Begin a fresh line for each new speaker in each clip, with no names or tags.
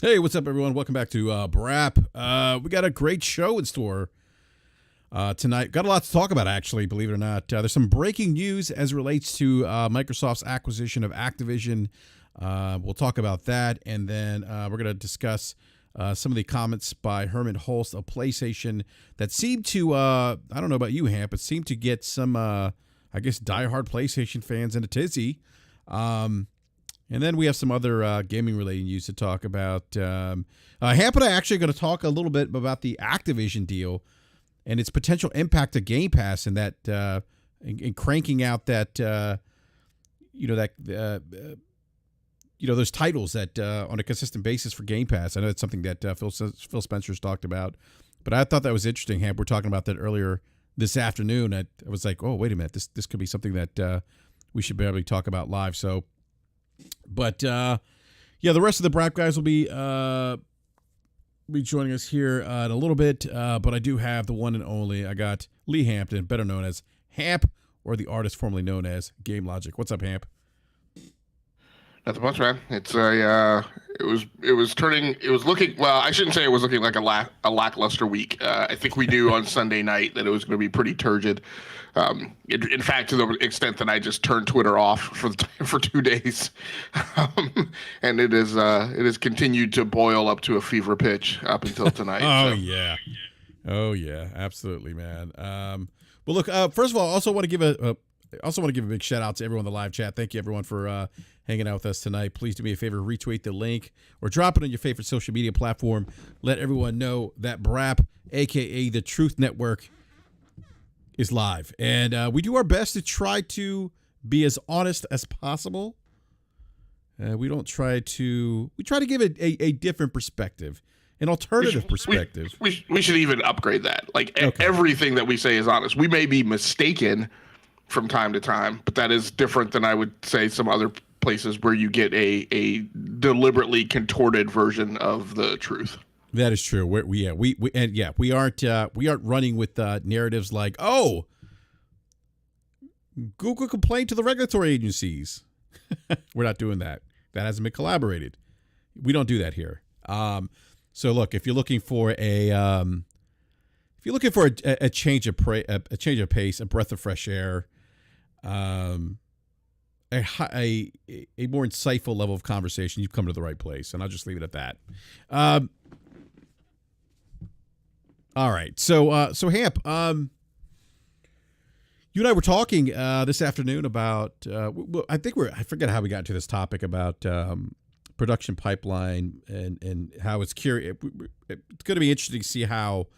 Hey, what's up, everyone? Welcome back to BRAP. We got a great show in store tonight. Got a lot to talk about, actually, believe it or not. There's some breaking news as it relates to Microsoft's acquisition of Activision. We'll talk about that, and then we're going to discuss some of the comments by Herman Hulst of PlayStation that seemed to, I don't know about you, Hamp, but seemed to get some, I guess, diehard PlayStation fans in a tizzy. And then we have some other gaming-related news to talk about. Hamp and I are actually going to talk a little bit about the Activision deal and its potential impact to Game Pass and that in cranking out that those titles that on a consistent basis for Game Pass. I know it's something that Phil Spencer's talked about, but I thought that was interesting. Hamp, we're talking about that earlier this afternoon. I was like, oh, wait a minute, this could be something that we should be able to talk about live. So. But the rest of the BRAP guys will be joining us here in a little bit. But I do have the one and only. I got Lee Hampton, better known as Hamp, or the artist formerly known as Game Logic. What's up, Hamp?
Nothing much, man. It's it was looking, well, I shouldn't say it was looking like a lackluster week. I think we knew on Sunday night that it was going to be pretty turgid. In fact, to the extent that I just turned Twitter off for 2 days, and it has continued to boil up to a fever pitch up until tonight.
Oh yeah, absolutely, man. Well, look. First of all, I also want to give a big shout out to everyone in the live chat. Thank you, everyone, for hanging out with us tonight. Please do me a favor, retweet the link or drop it on your favorite social media platform. Let everyone know that BRAP, aka the Truth Network, is live, and we do our best to try to be as honest as possible. We try to give it a different perspective, an alternative perspective.
We should even upgrade that. Like, okay. Everything that we say is honest. We may be mistaken from time to time, but that is different than I would say some other places where you get a deliberately contorted version of the truth.
That is true. We aren't running with narratives like, oh, Google complained to the regulatory agencies. We're not doing that. That hasn't been collaborated. We don't do that here. So look, if you're looking for a change of pace, a breath of fresh air, a more insightful level of conversation, you've come to the right place, and I'll just leave it at that. All right, so Hamp, you and I were talking this afternoon about. I forget how we got to this topic about production pipeline and how it's curious. It's going to be interesting to see how,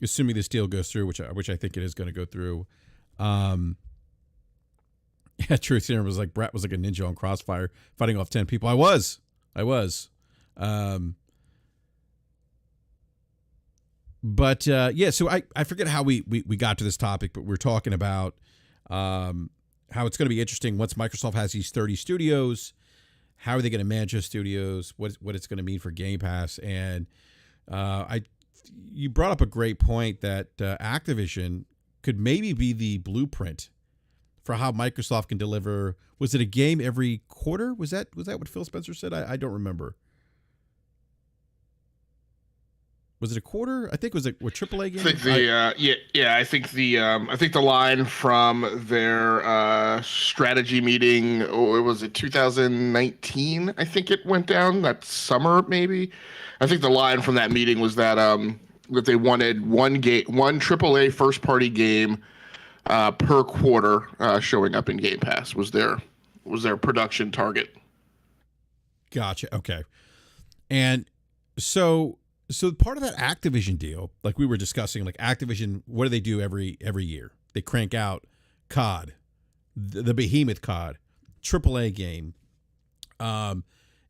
assuming this deal goes through, which I think it is going to go through. Truth Serum was like Brett was like a ninja on Crossfire, fighting off 10 people. I was. But so I forget how we got to this topic, but we're talking about how it's going to be interesting once Microsoft has these 30 studios. How are they going to manage those studios? What it's going to mean for Game Pass? And you brought up a great point that Activision could maybe be the blueprint for how Microsoft can deliver. Was it a game every quarter? Was that what Phil Spencer said? I don't remember. Was it a quarter? I think it was a AAA game.
I think the line from their strategy meeting, was it 2019? I think it went down that summer, maybe. I think the line from that meeting was that that they wanted one AAA first party game per quarter showing up in Game Pass was their production target.
Gotcha. Okay, and so part of that Activision deal, like we were discussing, like Activision, what do they do every year? They crank out COD, the behemoth COD, AAA game.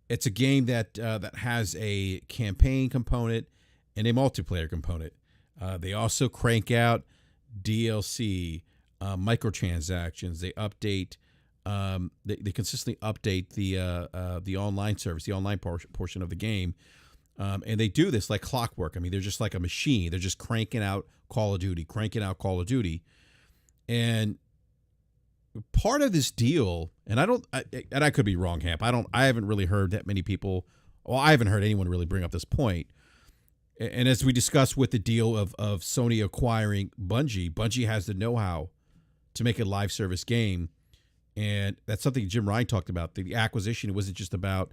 It's a game that has a campaign component and a multiplayer component. They also crank out DLC, microtransactions. They update. They consistently update the online service, the online portion of the game. And they do this like clockwork. I mean, they're just like a machine. They're just cranking out Call of Duty. And part of this deal, and I could be wrong, Hamp. I haven't really heard that many people well, I haven't heard anyone really bring up this point. And as we discussed with the deal of Sony acquiring Bungie has the know-how to make a live service game. And that's something Jim Ryan talked about. The acquisition, it wasn't just about,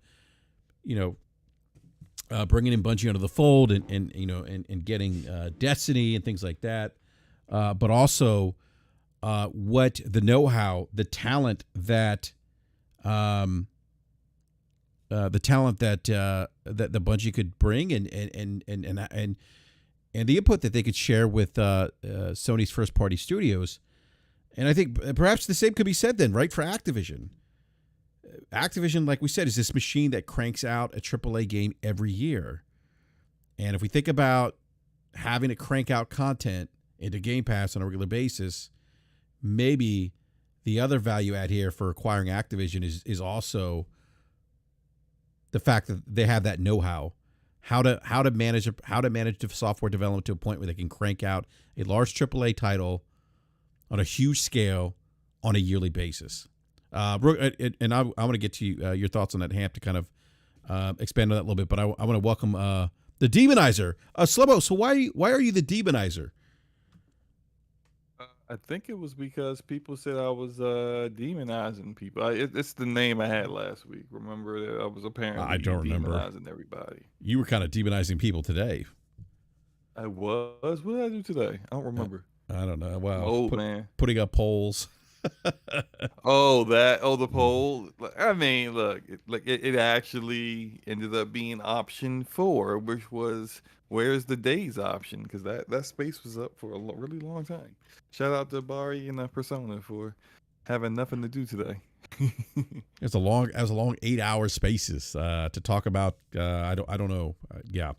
bringing in Bungie under the fold and getting Destiny and things like that. But also what the know-how, the talent that that the Bungie could bring and the input that they could share with Sony's first party studios. And I think perhaps the same could be said then, right, for Activision. Activision, like we said, is this machine that cranks out a AAA game every year. And if we think about having to crank out content into Game Pass on a regular basis, maybe the other value add here for acquiring Activision is also the fact that they have that know-how, how to manage the software development to a point where they can crank out a large AAA title on a huge scale on a yearly basis. And I want to get to your thoughts on that, Hamp, to kind of expand on that a little bit. But I want to welcome the Demonizer, Slobo. So why are you the Demonizer?
I think it was because people said I was demonizing people. It's the name I had last week. Remember that I was apparently
I don't remember
demonizing everybody.
You were kind of demonizing people today.
I was. What did I do today? I don't remember.
I don't know. Wow.
Old man.
Putting up polls.
The poll. I mean, look, it actually ended up being option 4, which was where's the days option, because that space was up for a really long time. Shout out to Bari and Persona for having nothing to do today.
It was a long 8-hour spaces to talk about. I don't know. Yeah.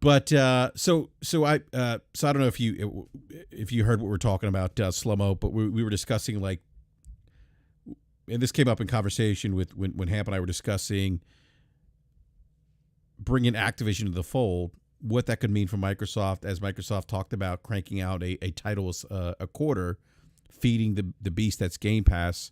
But so I don't know if you heard what we're talking about, Slow-Mo, but we were discussing, like, and this came up in conversation with when Hamp and I were discussing bringing Activision to the fold, what that could mean for Microsoft, as Microsoft talked about cranking out a title a quarter, feeding the beast that's Game Pass.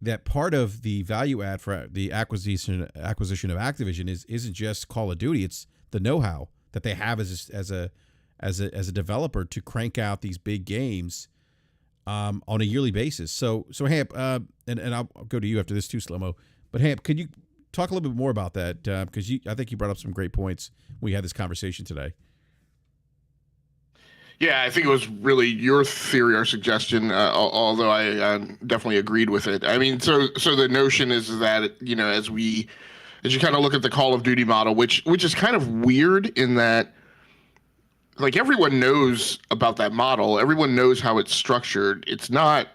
That part of the value add for the acquisition of Activision isn't just Call of Duty, it's the know-how that they have as a developer to crank out these big games on a yearly basis. So Hamp, and I'll go to you after this too, Slow-Mo. But Hamp, could you talk a little bit more about that? Because I think you brought up some great points when we had this conversation today.
Yeah, I think it was really your theory or suggestion, although I definitely agreed with it. I mean, so the notion is that, as you kind of look at the Call of Duty model, which is kind of weird in that, like, everyone knows about that model. Everyone knows how it's structured. It's not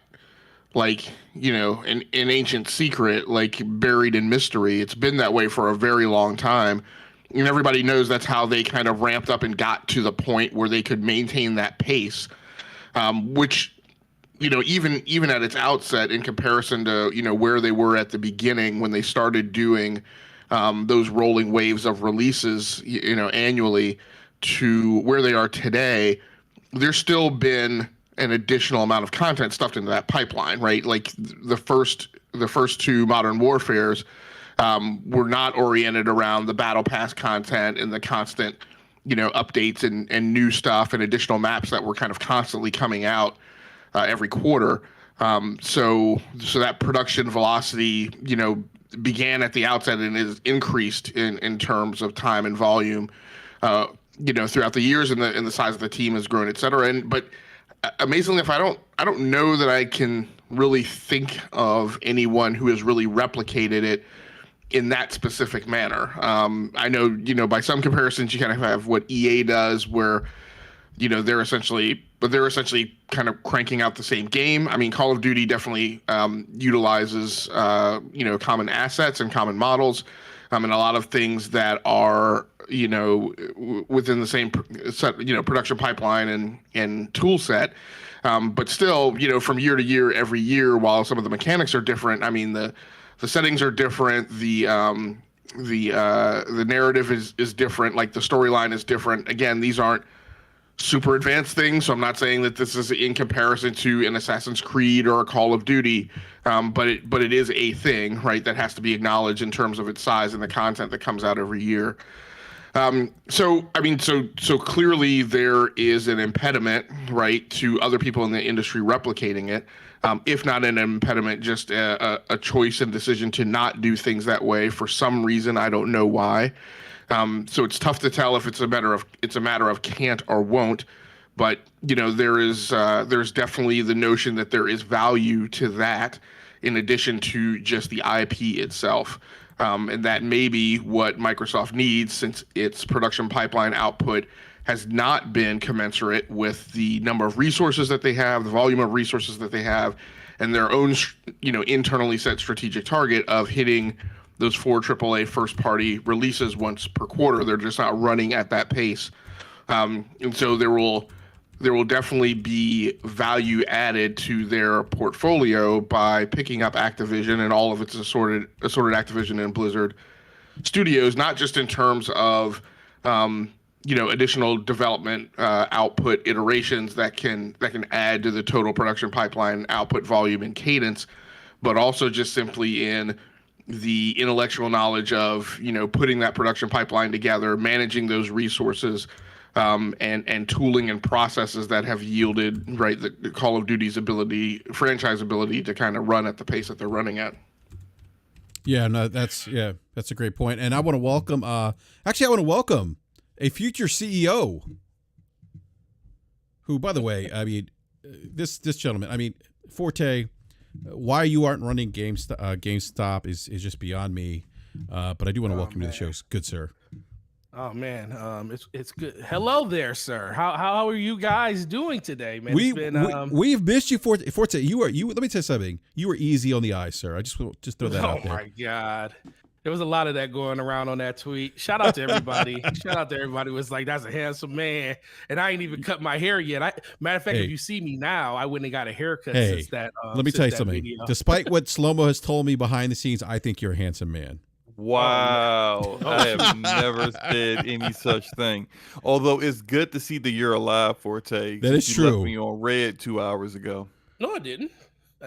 like, an ancient secret, like buried in mystery. It's been that way for a very long time. And everybody knows that's how they kind of ramped up and got to the point where they could maintain that pace, which, even at its outset in comparison to, where they were at the beginning when they started doing those rolling waves of releases, annually, to where they are today, there's still been an additional amount of content stuffed into that pipeline, right? Like the first two Modern Warfares were not oriented around the Battle Pass content and the constant, updates and new stuff and additional maps that were kind of constantly coming out every quarter. So that production velocity, began at the outset and is increased in terms of time and volume, throughout the years, and the size of the team has grown, et cetera. But amazingly, if I don't know that I can really think of anyone who has really replicated it in that specific manner. I know, by some comparisons, you kind of have what EA does, where, they're essentially kind of cranking out the same game. I mean, Call of Duty definitely utilizes, common assets and common models, and a lot of things that are, within the same set, production pipeline and tool set. But still, from year to year, every year, while some of the mechanics are different, I mean, the settings are different. The narrative is different. Like, the storyline is different. Again, these aren't super advanced thing. So I'm not saying that this is in comparison to an Assassin's Creed or a Call of Duty, but it is a thing, right? That has to be acknowledged in terms of its size and the content that comes out every year. So I mean, so clearly there is an impediment, right, to other people in the industry replicating it. If not an impediment, just a choice and decision to not do things that way for some reason. I don't know why. So it's tough to tell if it's a matter of can't or won't. But you know, there's definitely the notion that there is value to that, in addition to just the IP itself. And that may be what Microsoft needs, since its production pipeline output has not been commensurate with the number of resources that they have, the volume of resources that they have, and their own, you know, internally set strategic target of hitting those 4 AAA first-party releases once per quarter. They're just not running at that pace, and so there will definitely be value added to their portfolio by picking up Activision and all of its assorted Activision and Blizzard studios, not just in terms of you know, additional development output iterations that can add to the total production pipeline output volume and cadence, but also just simply in the intellectual knowledge of, you know, putting that production pipeline together, managing those resources, and tooling and processes that have yielded, right, the Call of Duty's franchise ability to kind of run at the pace that they're running at.
Yeah, no, that's a great point. And I want to welcome a future CEO who, by the way, I mean, this gentleman, I mean, Forte, why you aren't running GameStop is just beyond me. But I do want to welcome you to the show. Good sir.
Oh man, it's good. Hello there, sir. How are you guys doing today, man?
We've missed you, Forte. You. Let me tell you something. You were easy on the eyes, sir. I just throw that out there.
Oh my God, there was a lot of that going around on that tweet. Shout out to everybody. Shout out to everybody who was like, "That's a handsome man," and I ain't even cut my hair yet. Matter of fact, if you see me now, I wouldn't have got a haircut since that.
Let me tell you something.
Video.
Despite what Slow-Mo has told me behind the scenes, I think you're a handsome man.
Wow. I have never said any such thing. Although it's good to see that you're alive, Forte.
That is true.
You left me on red 2 hours ago.
No, I didn't.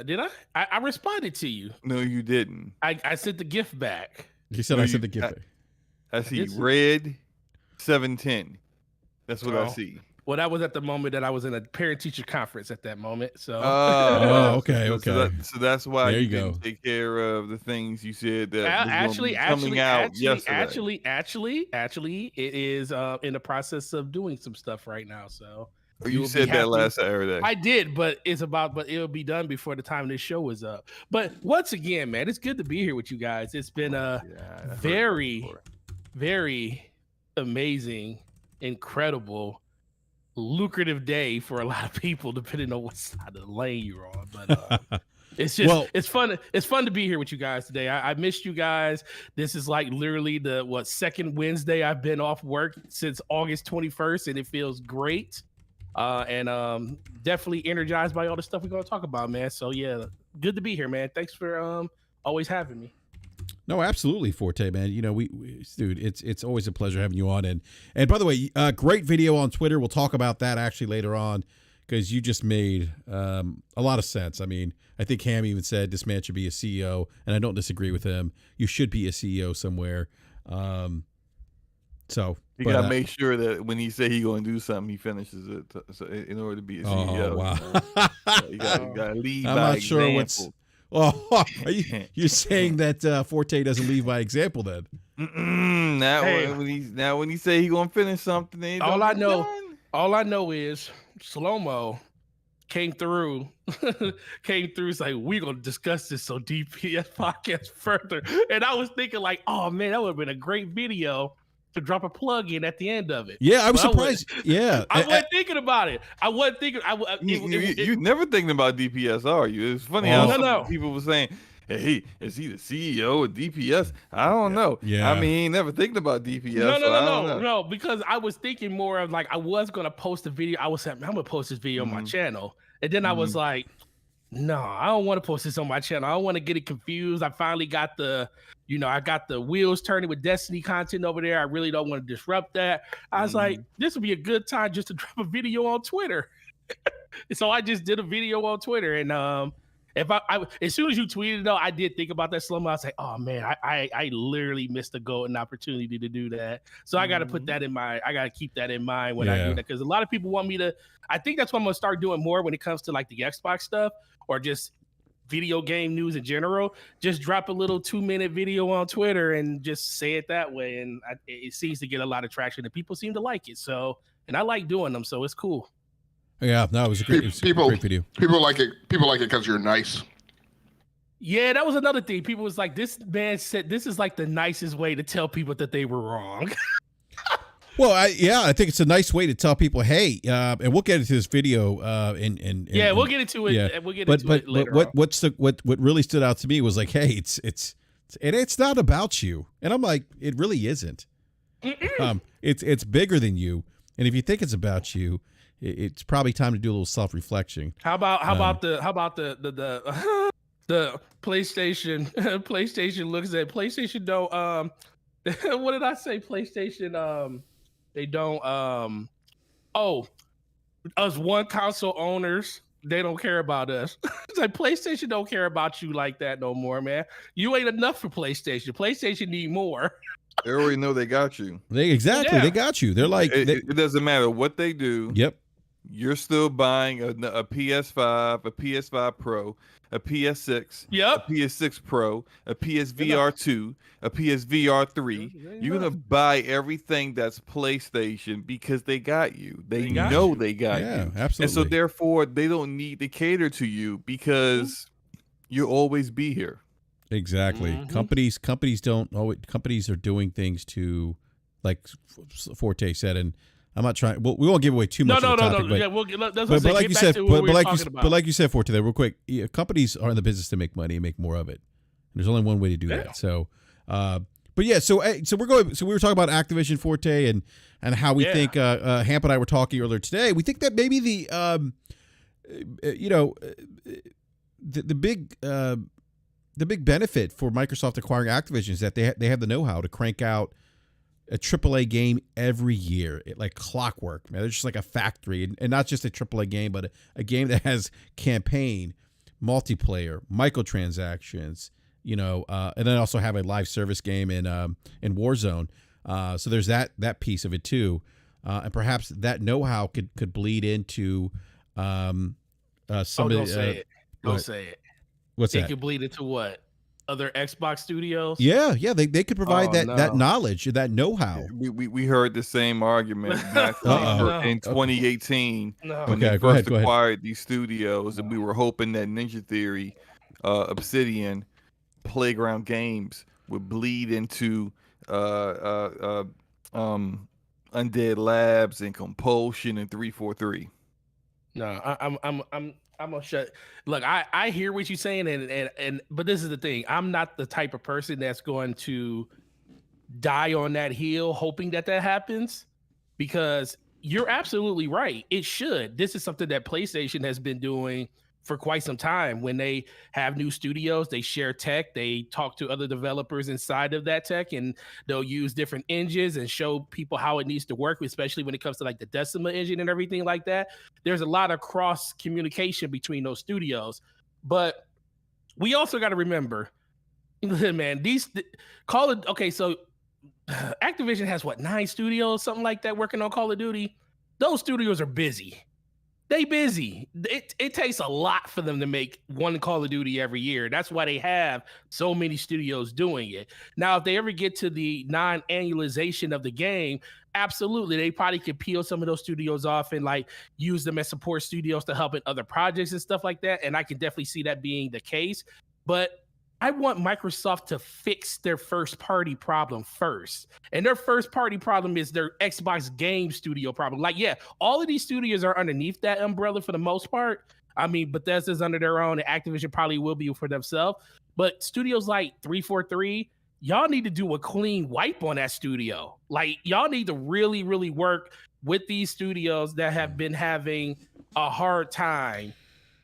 Did I? I responded to you.
No, you didn't.
I sent the gift back.
You said I sent the gift back.
I see red 710. That's what I see.
Well, that was at the moment that I was in a parent-teacher conference at that moment. So,
okay.
So that's why
you
didn't take care of the things you said that
actually,
yesterday.
Actually, it is in the process of doing some stuff right now. So,
you said that last Saturday.
I did, but it'll be done before the time this show is up. But once again, man, it's good to be here with you guys. It's been a very, very amazing, incredible, lucrative day for a lot of people, depending on what side of the lane you're on. But it's just it's fun to be here with you guys today. I missed you guys. This is like literally the second Wednesday I've been off work since August 21st, and it feels great. And definitely energized by all the stuff we're gonna talk about, man. So yeah, good to be here, man. Thanks for always having me.
No, absolutely, Forte, man. You know, dude, it's always a pleasure having you on. And by the way, great video on Twitter. We'll talk about that actually later on, because you just made a lot of sense. I mean, I think Ham even said this man should be a CEO, and I don't disagree with him. You should be a CEO somewhere. So
you gotta make sure that when he say he gonna do something, he finishes it. So in order to be a CEO,
oh wow,
you gotta lead
I'm
by
not
example.
sure what's. Oh, you're saying that Forte doesn't leave by example then?
When he say he gonna finish something,
all I know is Slow-Mo came through. It's like, we're gonna discuss this on DPS podcast further. And I was thinking like, oh man, that would have been a great video to drop a plug in at the end of it.
Yeah, I was surprised.
I wasn't thinking about it. I wasn't thinking.
You're never thinking about DPS, are you? It's funny how people were saying, "Hey, is he the CEO of DPS?" I don't know.
Yeah,
I mean, never thinking about DPS.
No, because I was thinking more of like I was gonna post a video. I was saying, I'm gonna post this video on my channel, and then I was like, no, I don't want to post this on my channel. I don't want to get it confused. I finally got the you know, I got the wheels turning with Destiny content over there. I really don't want to disrupt that. I was like, this would be a good time just to drop a video on Twitter. So I just did a video on Twitter, and if I as soon as you tweeted it, though, I did think about that slow-mo. I was like, oh man, I literally missed a golden opportunity to do that. So I got to put that in my, I got to keep that in mind when I do that, because a lot of people want me to. I think that's what I'm gonna start doing more when it comes to like the Xbox stuff or just video game news in general. Just drop a little 2-minute video on Twitter and just say it that way, and it seems to get a lot of traction, and people seem to like it. So, and I like doing them, so it's cool.
Yeah, no, it was a great video.
People like it. People like it because you're nice.
Yeah, that was another thing. People was like, this man said this is like the nicest way to tell people that they were wrong.
Well, I think it's a nice way to tell people, hey, and we'll get into this video, and
we'll get into it. Yeah. We'll get into it later.
What really stood out to me was like, hey, it's not about you, and I'm like, it really isn't. It's bigger than you, and if you think it's about you, it's probably time to do a little self-reflection.
How about the the PlayStation? PlayStation looks at PlayStation don't what did I say? PlayStation they don't us one console owners, they don't care about us. It's like PlayStation don't care about you like that no more, man. You ain't enough for PlayStation. PlayStation need more.
They already know they got you.
They got you. They're like,
it doesn't matter what they do.
Yep.
You're still buying a PS5, a PS5 Pro, a PS6, a PS6 Pro, a PSVR 2, a PSVR 3. You're gonna buy everything that's PlayStation because they got you. They know they got you.
Absolutely.
And so therefore, they don't need to cater to you because you'll always be here.
Exactly. Companies don't always. Companies are doing things to, like Forte said, and I'm not trying. Well, we won't give away too much.
No.
But like you said, but like you said, Forte, there real quick. Companies are in the business to make money and make more of it. And there's only one way to do that. So, but yeah. So we're going. So we were talking about Activision, Forte, and how we think. Hamp and I were talking earlier today. We think that maybe the big benefit for Microsoft acquiring Activision is that they have the know-how to crank out a AAA game every year, like clockwork, man. They're just like a factory, and not just a AAA game, but a game that has campaign, multiplayer, microtransactions, and then also have a live service game in Warzone. So there's that piece of it too, and perhaps that know-how could bleed into some of the.
Don't say it.
What's that?
It could bleed into what? Other Xbox studios?
Yeah, they could provide that knowledge, that know-how.
We heard the same argument in 2018 when they first acquired these studios, and we were hoping that Ninja Theory, Obsidian, Playground Games would bleed into Undead Labs and Compulsion and 343.
No, I'm gonna shut. Look, I hear what you're saying, and but this is the thing. I'm not the type of person that's going to die on that hill hoping that happens, because you're absolutely right. It should. This is something that PlayStation has been doing for quite some time. When they have new studios, they share tech, they talk to other developers inside of that tech, and they'll use different engines and show people how it needs to work, especially when it comes to like the Decima engine and everything like that. There's a lot of cross communication between those studios. But we also got to remember, man, so Activision has 9 studios, something like that, working on Call of Duty. Those studios are busy. They busy. It takes a lot for them to make one Call of Duty every year. That's why they have so many studios doing it. Now, if they ever get to the non-annualization of the game, absolutely, they probably could peel some of those studios off and like use them as support studios to help in other projects and stuff like that. And I can definitely see that being the case. But I want Microsoft to fix their first party problem first. And their first party problem is their Xbox game studio problem. Like, yeah, all of these studios are underneath that umbrella for the most part. I mean, Bethesda's under their own, and Activision probably will be for themselves. But studios like 343, y'all need to do a clean wipe on that studio. Like, y'all need to really, really work with these studios that have been having a hard time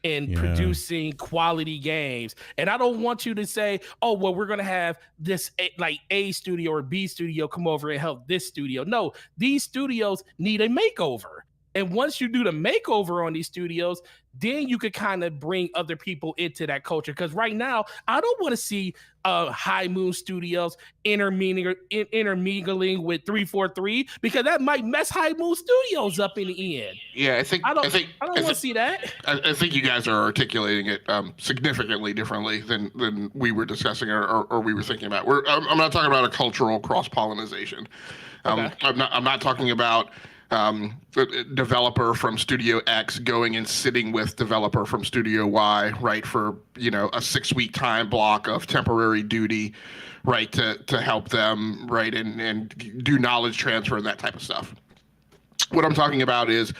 in producing quality games. And I don't want you to say, oh, well, we're going to have this A studio or B studio come over and help this studio. No, these studios need a makeover. And once you do the makeover on these studios, then you could kind of bring other people into that culture. Because right now, I don't want to see High Moon Studios intermingling with 343, because that might mess High Moon Studios up in the end.
Yeah, I don't
want to see that.
I think you guys are articulating it significantly differently than we were discussing or we were thinking about. I'm not talking about a cultural cross-pollination.
Okay.
I'm not talking about developer from Studio X going and sitting with developer from Studio Y, right, for a 6-week time block of temporary duty, right, to help them, right, and do knowledge transfer and that type of stuff. What I'm talking about is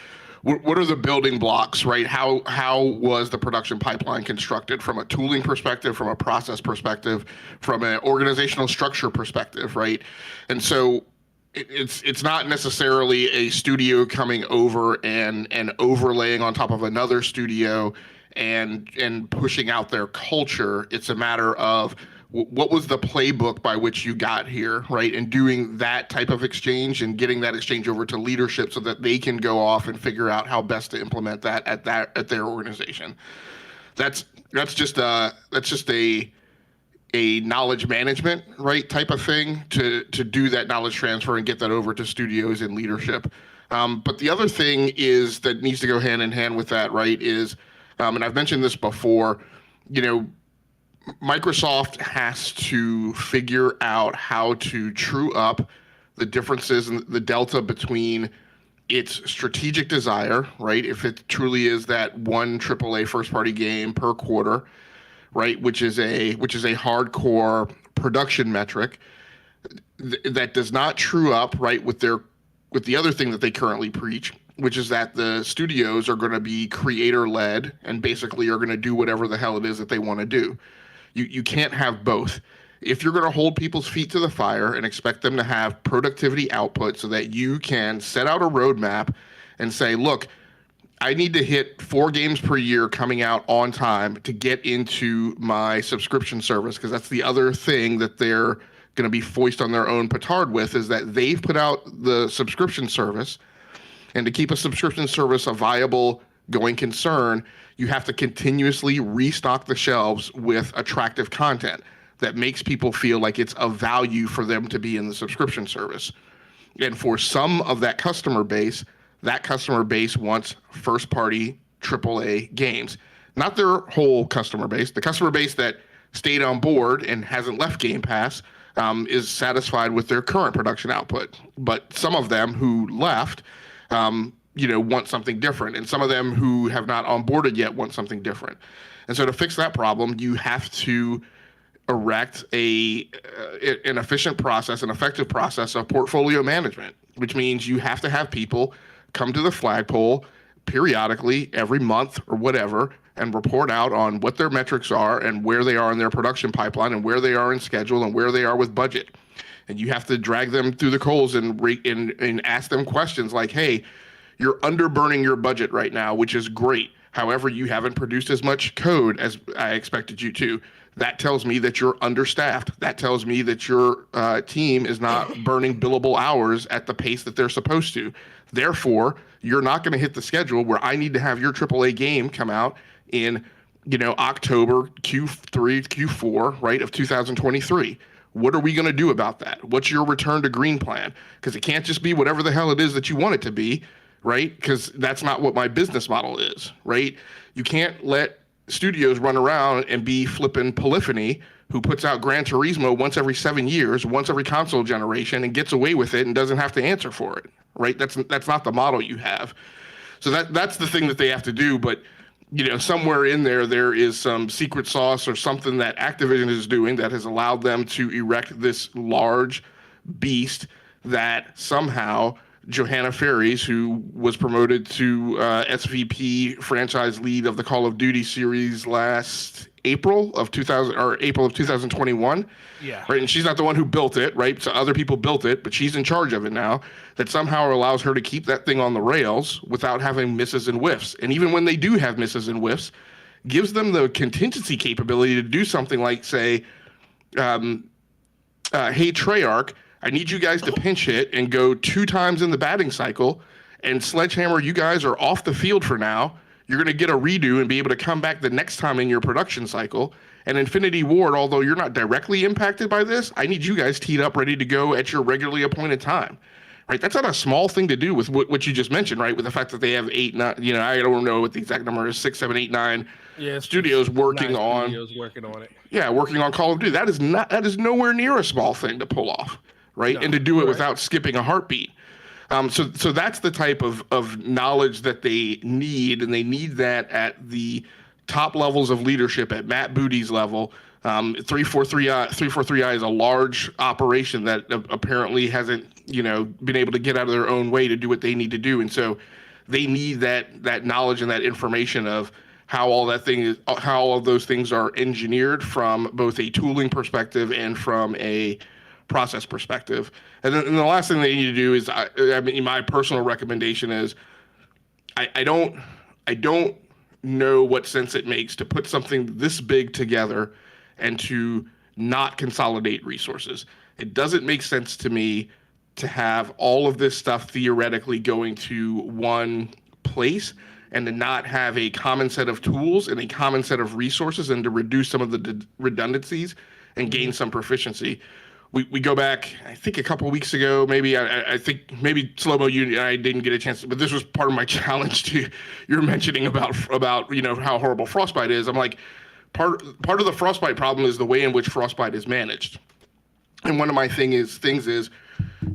what are the building blocks, right? How was the production pipeline constructed from a tooling perspective, from a process perspective, from an organizational structure perspective, right? And so it's not necessarily a studio coming over and overlaying on top of another studio and pushing out their culture. It's a matter of what was the playbook by which you got here, right? And doing that type of exchange and getting that exchange over to leadership so that they can go off and figure out how best to implement that at their organization. That's just a knowledge management, right, type of thing to do that knowledge transfer and get that over to studios and leadership. But the other thing is that needs to go hand in hand with that, right, is, and I've mentioned this before, Microsoft has to figure out how to true up the differences and the delta between its strategic desire, right, if it truly is that one AAA first-party game per quarter, right, which is a hardcore production metric that does not true up, right, with the other thing that they currently preach, which is that the studios are going to be creator-led and basically are going to do whatever the hell it is that they want to do. You can't have both. If you're going to hold people's feet to the fire and expect them to have productivity output so that you can set out a roadmap and say, look, I need to hit 4 games per year coming out on time to get into my subscription service, because that's the other thing that they're going to be foist on their own petard with, is that they've put out the subscription service, and to keep a subscription service a viable going concern, you have to continuously restock the shelves with attractive content that makes people feel like it's of value for them to be in the subscription service. And for some of that customer base wants first-party AAA games. Not their whole customer base. The customer base that stayed on board and hasn't left Game Pass is satisfied with their current production output. But some of them who left, want something different. And some of them who have not onboarded yet want something different. And so to fix that problem, you have to erect an efficient process, an effective process of portfolio management, which means you have to have people come to the flagpole periodically every month or whatever and report out on what their metrics are and where they are in their production pipeline and where they are in schedule and where they are with budget. And you have to drag them through the coals and ask them questions like, hey, you're underburning your budget right now, which is great. However, you haven't produced as much code as I expected you to. That tells me that you're understaffed. That tells me that your team is not burning billable hours at the pace that they're supposed to. Therefore, you're not going to hit the schedule where I need to have your AAA game come out in, October, Q3, Q4, right, of 2023. What are we going to do about that? What's your return to green plan? Because it can't just be whatever the hell it is that you want it to be, right? Because that's not what my business model is, right? You can't let studios run around and be flipping Polyphony, who puts out Gran Turismo once every 7 years, once every console generation, and gets away with it and doesn't have to answer for it, right? That's not the model you have. So that's the thing that they have to do. But somewhere in there is some secret sauce or something that Activision is doing that has allowed them to erect this large beast that somehow Johanna Faries, who was promoted to SVP franchise lead of the Call of Duty series last April of 2021.
Yeah.
Right. And she's not the one who built it, right? So other people built it, but she's in charge of it now. That somehow allows her to keep that thing on the rails without having misses and whiffs. And even when they do have misses and whiffs, gives them the contingency capability to do something like say, hey Treyarch, I need you guys to pinch hit and go 2 times in the batting cycle, and Sledgehammer, you guys are off the field for now. You're going to get a redo and be able to come back the next time in your production cycle. And Infinity Ward, although you're not directly impacted by this, I need you guys teed up ready to go at your regularly appointed time. Right? That's not a small thing to do with what you just mentioned, right? With the fact that they have 8, 9, I don't know what the exact number is, 6, 7, 8, 9 studios working on
it.
Yeah, working on Call of Duty. That is nowhere near a small thing to pull off, right? No, and to do it without skipping a heartbeat. So that's the type of knowledge that they need, and they need that at the top levels of leadership at Matt Booty's level. 343i is a large operation that apparently hasn't, been able to get out of their own way to do what they need to do, and so they need that knowledge and that information of how all of those things are engineered from both a tooling perspective and from a process perspective. And then the last thing they need to do is, my personal recommendation is, I don't know what sense it makes to put something this big together and to not consolidate resources. It doesn't make sense to me to have all of this stuff theoretically going to one place and to not have a common set of tools and a common set of resources, and to reduce some of the redundancies and gain some proficiency. We go back, I think a couple of weeks ago, maybe, I think maybe Slow-Mo, you and I didn't get a chance, but this was part of my challenge to you're mentioning about how horrible frostbite is. I'm like, part of the frostbite problem is the way in which frostbite is managed. And one of my things is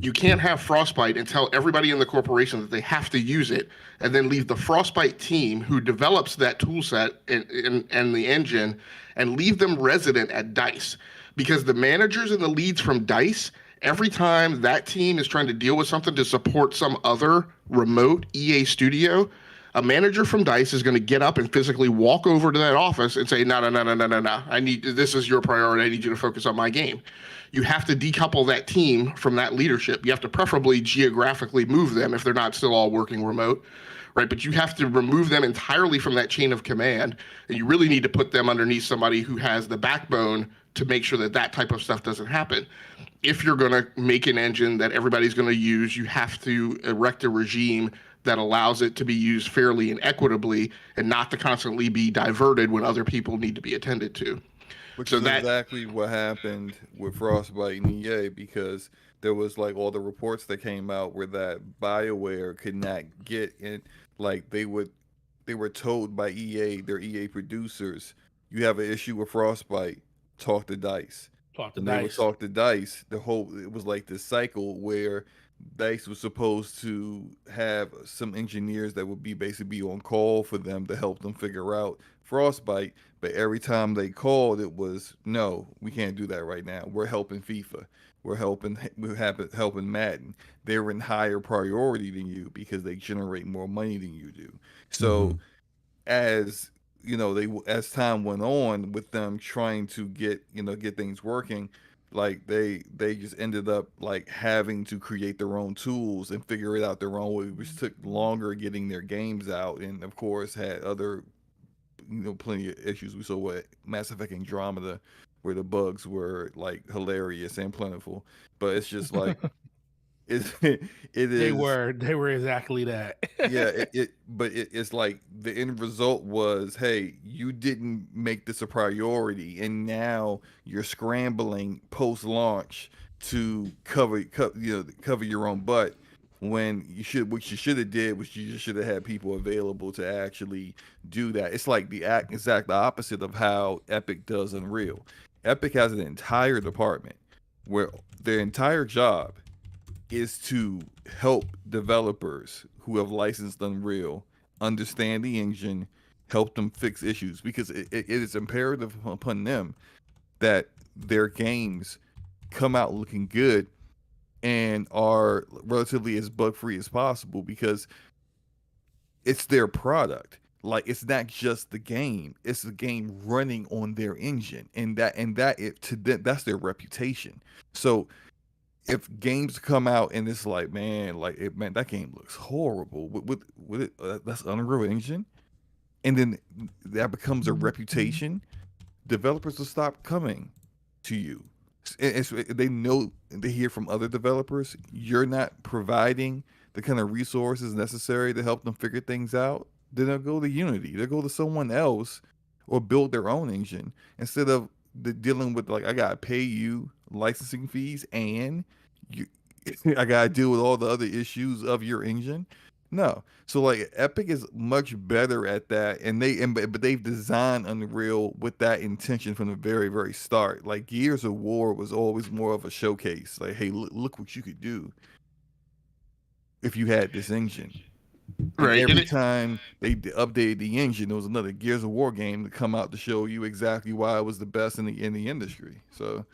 you can't have frostbite and tell everybody in the corporation that they have to use it, and then leave the frostbite team who develops that tool set and the engine, and leave them resident at DICE. Because the managers and the leads from DICE, every time that team is trying to deal with something to support some other remote EA studio, a manager from DICE is going to get up and physically walk over to that office and say, no, this is your priority. I need you to focus on my game. You have to decouple that team from that leadership. You have to preferably geographically move them if they're not still all working remote, right? But you have to remove them entirely from that chain of command, and you really need to put them underneath somebody who has the backbone to make sure that type of stuff doesn't happen. If you're going to make an engine that everybody's going to use, you have to erect a regime that allows it to be used fairly and equitably, and not to constantly be diverted when other people need to be attended to.
Which is exactly what happened with Frostbite and EA, because there was like all the reports that came out where that BioWare could not get in. Like they were told by EA, their EA producers, you have an issue with Frostbite, talk to DICE. They would talk to DICE. It was like this cycle where DICE was supposed to have some engineers that would basically be on call for them to help them figure out Frostbite. But every time they called, it was, no, we can't do that right now. We're helping FIFA. We're helping Madden. They're in higher priority than you because they generate more money than you do. So as time went on with them trying to get things working, like they just ended up like having to create their own tools and figure it out their own way, which took longer getting their games out, and of course had other plenty of issues. We saw what Mass Effect Andromeda, where the bugs were like hilarious and plentiful, but it's just like it is.
They were exactly that.
Yeah, it's like the end result was, hey, you didn't make this a priority, and now you're scrambling post launch to cover your own butt, when what you should have did was you just should have had people available to actually do that. It's like the exact opposite of how Epic does Unreal. Epic has an entire department where their entire job is to help developers who have licensed Unreal understand the engine, help them fix issues, because it is imperative upon them that their games come out looking good and are relatively as bug-free as possible, because it's their product. Like, it's not just the game, it's the game running on their engine, and that's their reputation. So if games come out and it's like, man, that game looks horrible with it, that's Unreal Engine, and then that becomes a reputation, developers will stop coming to you. They know, they hear from other developers, you're not providing the kind of resources necessary to help them figure things out. Then they'll go to Unity, they'll go to someone else, or build their own engine instead of dealing with, like, I gotta pay you licensing fees and you, I gotta deal with all the other issues of your engine. No, so like Epic is much better at that, and but they've designed Unreal with that intention from the very, very start. Like Gears of War was always more of a showcase. Like, hey, look what you could do if you had this engine.
Right.
And every time they updated the engine, there was another Gears of War game to come out to show you exactly why it was the best in the industry. So,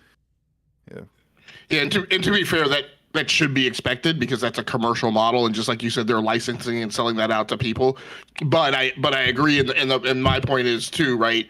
yeah.
Yeah, and to be fair, that should be expected because that's a commercial model, and just like you said, they're licensing and selling that out to people. But I agree, and my point is too, right?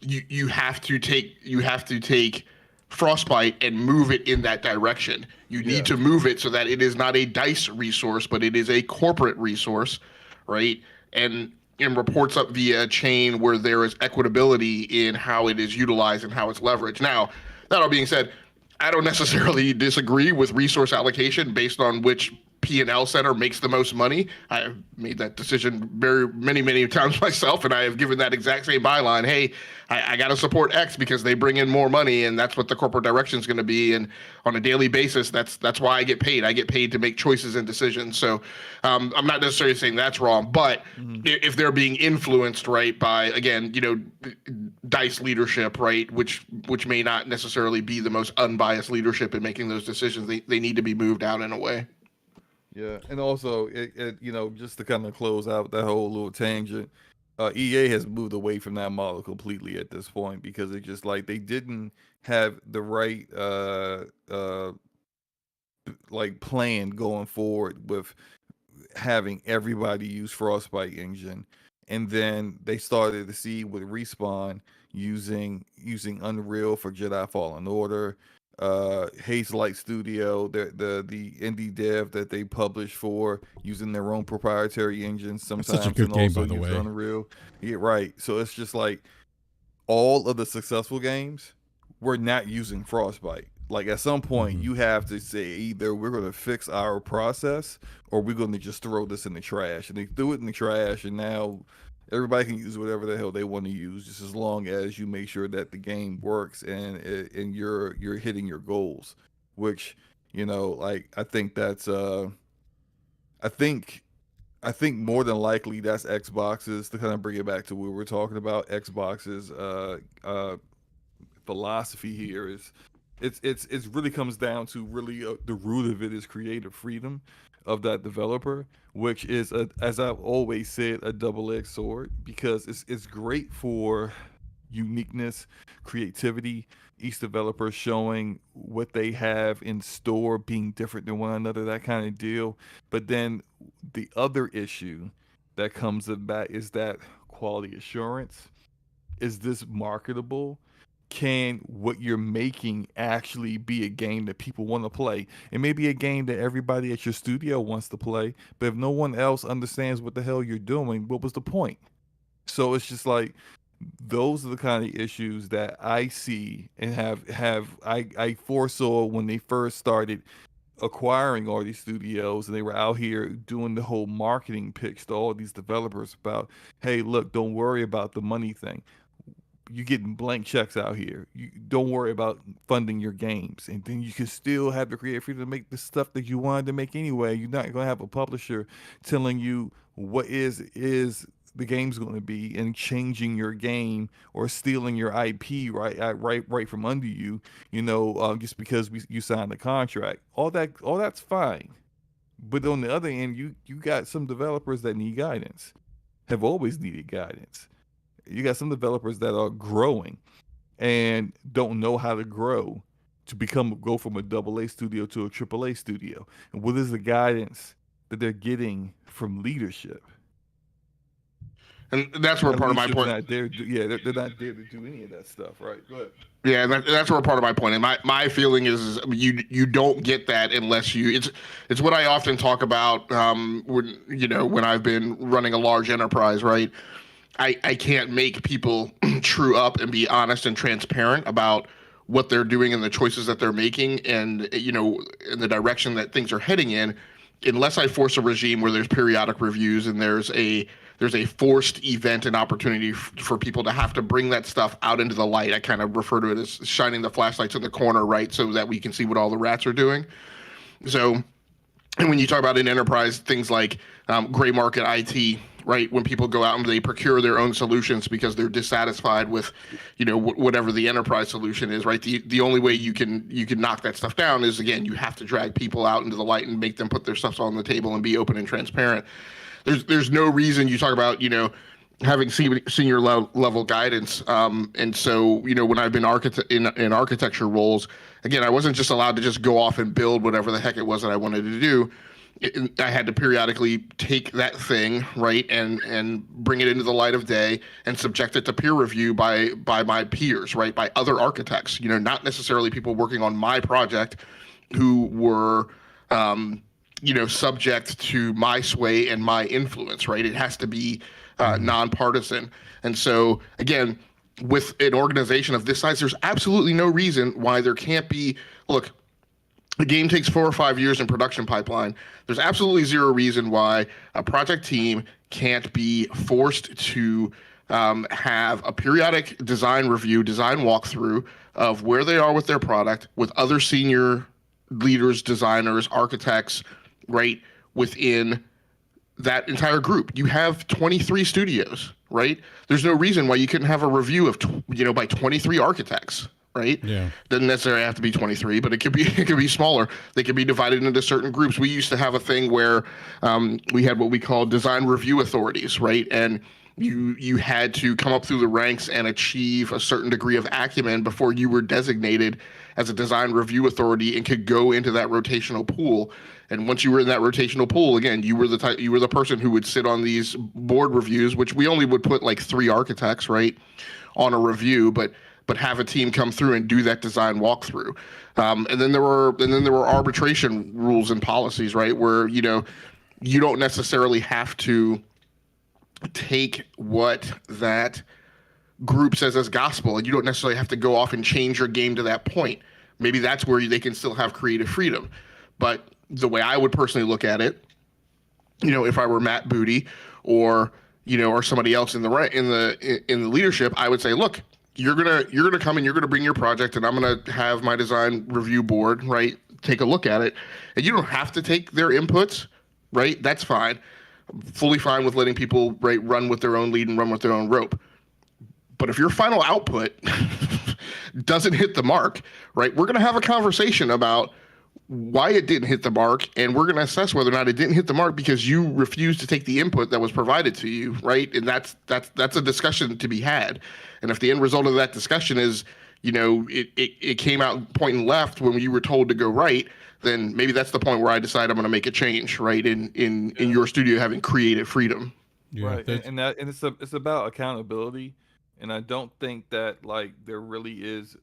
You have to take Frostbite and move it in that direction. You need to move it so that it is not a DICE resource, but it is a corporate resource, right? And reports up via a chain where there is equitability in how it is utilized and how it's leveraged. Now, that all being said, I don't necessarily disagree with resource allocation based on which P&L center makes the most money. I have made that decision many times myself, and I have given that exact same byline. Hey, I got to support X because they bring in more money, and that's what the corporate direction is going to be. And on a daily basis, that's why I get paid. I get paid to make choices and decisions. So I'm not necessarily saying that's wrong, but if they're being influenced, right, by, again, DICE leadership, right, which may not necessarily be the most unbiased leadership in making those decisions, they need to be moved out in a way.
Yeah, and also, just to kind of close out that whole little tangent, EA has moved away from that model completely at this point because it just, like, they didn't have the right like plan going forward with having everybody use Frostbite engine, and then they started to see with Respawn using Unreal for Jedi Fallen Order. Hazelight Studio, the indie dev that they publish for, using their own proprietary engines sometimes.
That's such a good game, by the way.
Unreal. Yeah, right. So it's just like all of the successful games were not using Frostbite. Like at some point, you have to say either we're going to fix our process or we're going to just throw this in the trash. And they threw it in the trash, and now everybody can use whatever the hell they want to use, just as long as you make sure that the game works and you're hitting your goals. Which, like, I think that's I think more than likely that's Xbox's, to kind of bring it back to what we were talking about. Xbox's philosophy here is it's really comes down to really the root of it is creative freedom of that developer, which is, as I've always said, a double-edged sword, because it's great for uniqueness, creativity, each developer showing what they have in store, being different than one another, that kind of deal. But then the other issue that comes about is that quality assurance. Is this marketable? Can what you're making actually be a game that people want to play? It may be a game that everybody at your studio wants to play, but if no one else understands what the hell you're doing, what was the point? So it's just like, those are the kind of issues that I see and I foresaw when they first started acquiring all these studios, and they were out here doing the whole marketing pitch to all these developers about, hey, look, don't worry about the money thing. You're getting blank checks out here. You don't worry about funding your games, and then you can still have the creative freedom to make the stuff that you wanted to make anyway. You're not going to have a publisher telling you what is the game's going to be and changing your game or stealing your IP right from under you. Just because you signed a contract. All that's fine, but on the other end, you got some developers that need guidance, have always needed guidance. You got some developers that are growing and don't know how to grow to go from a AA studio to a AAA studio. And what is the guidance that they're getting from leadership?
And that's where part of my point.
They're not there to do any of that stuff, right? Go ahead.
Yeah, that's where part of my point. And my feeling is you don't get that unless you. It's what I often talk about when I've been running a large enterprise, right? I can't make people true up and be honest and transparent about what they're doing and the choices that they're making, and you know, in the direction that things are heading in, unless I force a regime where there's periodic reviews and there's a forced event and opportunity for people to have to bring that stuff out into the light. I kind of refer to it as shining the flashlights in the corner, right, so that we can see what all the rats are doing. So, and when you talk about an enterprise, things like gray market IT, right? When people go out and they procure their own solutions because they're dissatisfied with, you know, whatever the enterprise solution is, right? The only way you can knock that stuff down is, again, you have to drag people out into the light and make them put their stuff on the table and be open and transparent. There's no reason you talk about, you know, having senior level guidance. And so, you know, when I've been in architecture roles, again, I wasn't just allowed to just go off and build whatever the heck it was that I wanted to do. I had to periodically take that thing, right, and bring it into the light of day and subject it to peer review by my peers, right, by other architects, you know, not necessarily people working on my project who were, you know, subject to my sway and my influence, right? It has to be nonpartisan. And so, again, with an organization of this size, there's absolutely no reason why there can't be, look, the game takes 4 or 5 years in production pipeline. There's absolutely zero reason why a project team can't be forced to have a periodic design review, design walkthrough of where they are with their product with other senior leaders, designers, architects, right, within that entire group. You have 23 studios, right? There's no reason why you couldn't have a review of, you know, by 23 architects. Right?
Yeah.
Doesn't necessarily have to be 23, but it could be smaller. They could be divided into certain groups. We used to have a thing where we had what we call design review authorities, right? And you had to come up through the ranks and achieve a certain degree of acumen before you were designated as a design review authority and could go into that rotational pool. And once you were in that rotational pool, again, you were the person who would sit on these board reviews, which we only would put like 3 architects, right, on a review, but have a team come through and do that design walkthrough. And then there were arbitration rules and policies, right, where, you know, you don't necessarily have to take what that group says as gospel, and you don't necessarily have to go off and change your game to that point. Maybe that's where they can still have creative freedom. But the way I would personally look at it, you know, if I were Matt Booty or, you know, or somebody else in the leadership, I would say, look, you're gonna come and you're gonna bring your project, and I'm gonna have my design review board, right, take a look at it, and you don't have to take their inputs, right? That's fine. I'm fully fine with letting people, right, run with their own lead and run with their own rope. But if your final output doesn't hit the mark, right, we're gonna have a conversation about why it didn't hit the mark, and we're going to assess whether or not it didn't hit the mark because you refused to take the input that was provided to you, right? And that's a discussion to be had. And if the end result of that discussion is, you know, it came out pointing left when you were told to go right, then maybe that's the point where I decide I'm going to make a change, right, in your studio having creative freedom.
Yeah, right, and it's about accountability, and I don't think that, like, there really is.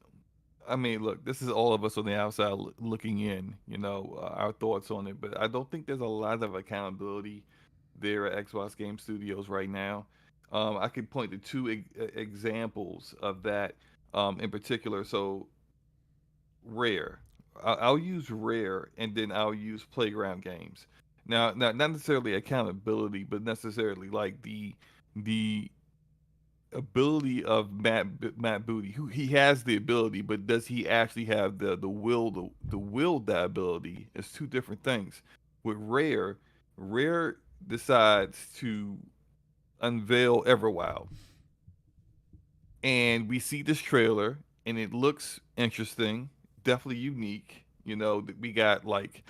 I mean, look, this is all of us on the outside looking in, you know, our thoughts on it. But I don't think there's a lot of accountability there at Xbox Game Studios right now. I could point to 2 examples of that in particular. So, Rare. I'll use Rare, and then I'll use Playground Games. Now, not necessarily accountability, but necessarily like the ability of Matt Booty, who he has the ability, but does he actually have the will that ability? It's 2 different things. With Rare decides to unveil Everwild, and we see this trailer, and it looks interesting, definitely unique. You know, we got like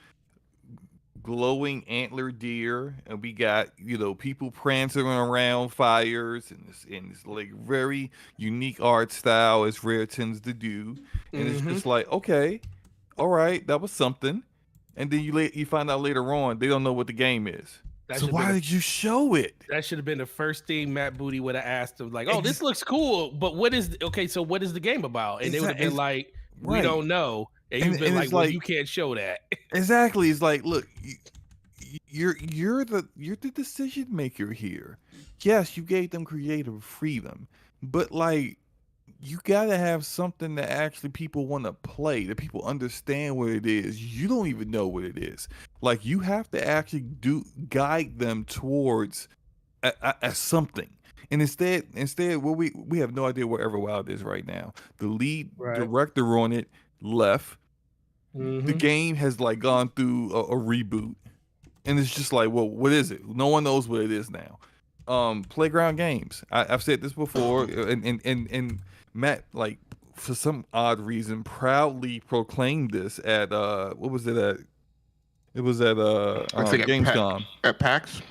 glowing antler deer, and we got, you know, people prancing around fires, and it's like very unique art style as Rare tends to do. And it's just like, okay, all right, that was something. And then you find out later on they don't know what the game is. So why did you show it?
That should have been the first thing Matt Booty would have asked him, like, oh, this looks cool, but what is the game about? And they would have been like, we don't know. And you've been like, well, you can't show that.
Exactly. It's like, look, you're the decision maker here. Yes, you gave them creative freedom, but like you gotta have something that actually people want to play, that people understand what it is. You don't even know what it is. Like you have to actually guide them towards a something. And instead, well, we have no idea where Everwild is right now. The lead director on it left. The game has like gone through a reboot, and it's just like, well, what is it? No one knows what it is now. Playground Games. I've said this before, and Matt, like for some odd reason, proudly proclaimed this at what was it at? It was at Gamescom.
At PAX.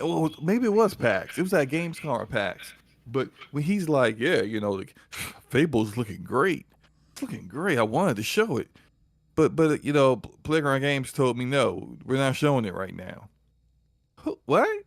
Well, maybe it was PAX. It was at Gamescom or PAX. But when he's like, yeah, you know, like Fable's looking great. It's looking great. I wanted to show it. But you know, Playground Games told me no, we're not showing it right now. What?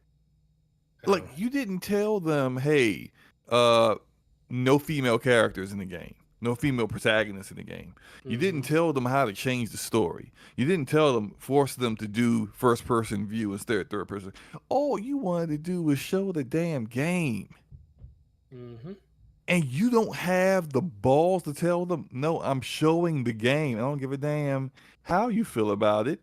Like you didn't tell them, hey, no female characters in the game, no female protagonists in the game. You didn't tell them how to change the story. You didn't tell them, force them to do first person view instead of third person. All you wanted to do was show the damn game. And you don't have the balls to tell them, no, I'm showing the game. I don't give a damn how you feel about it.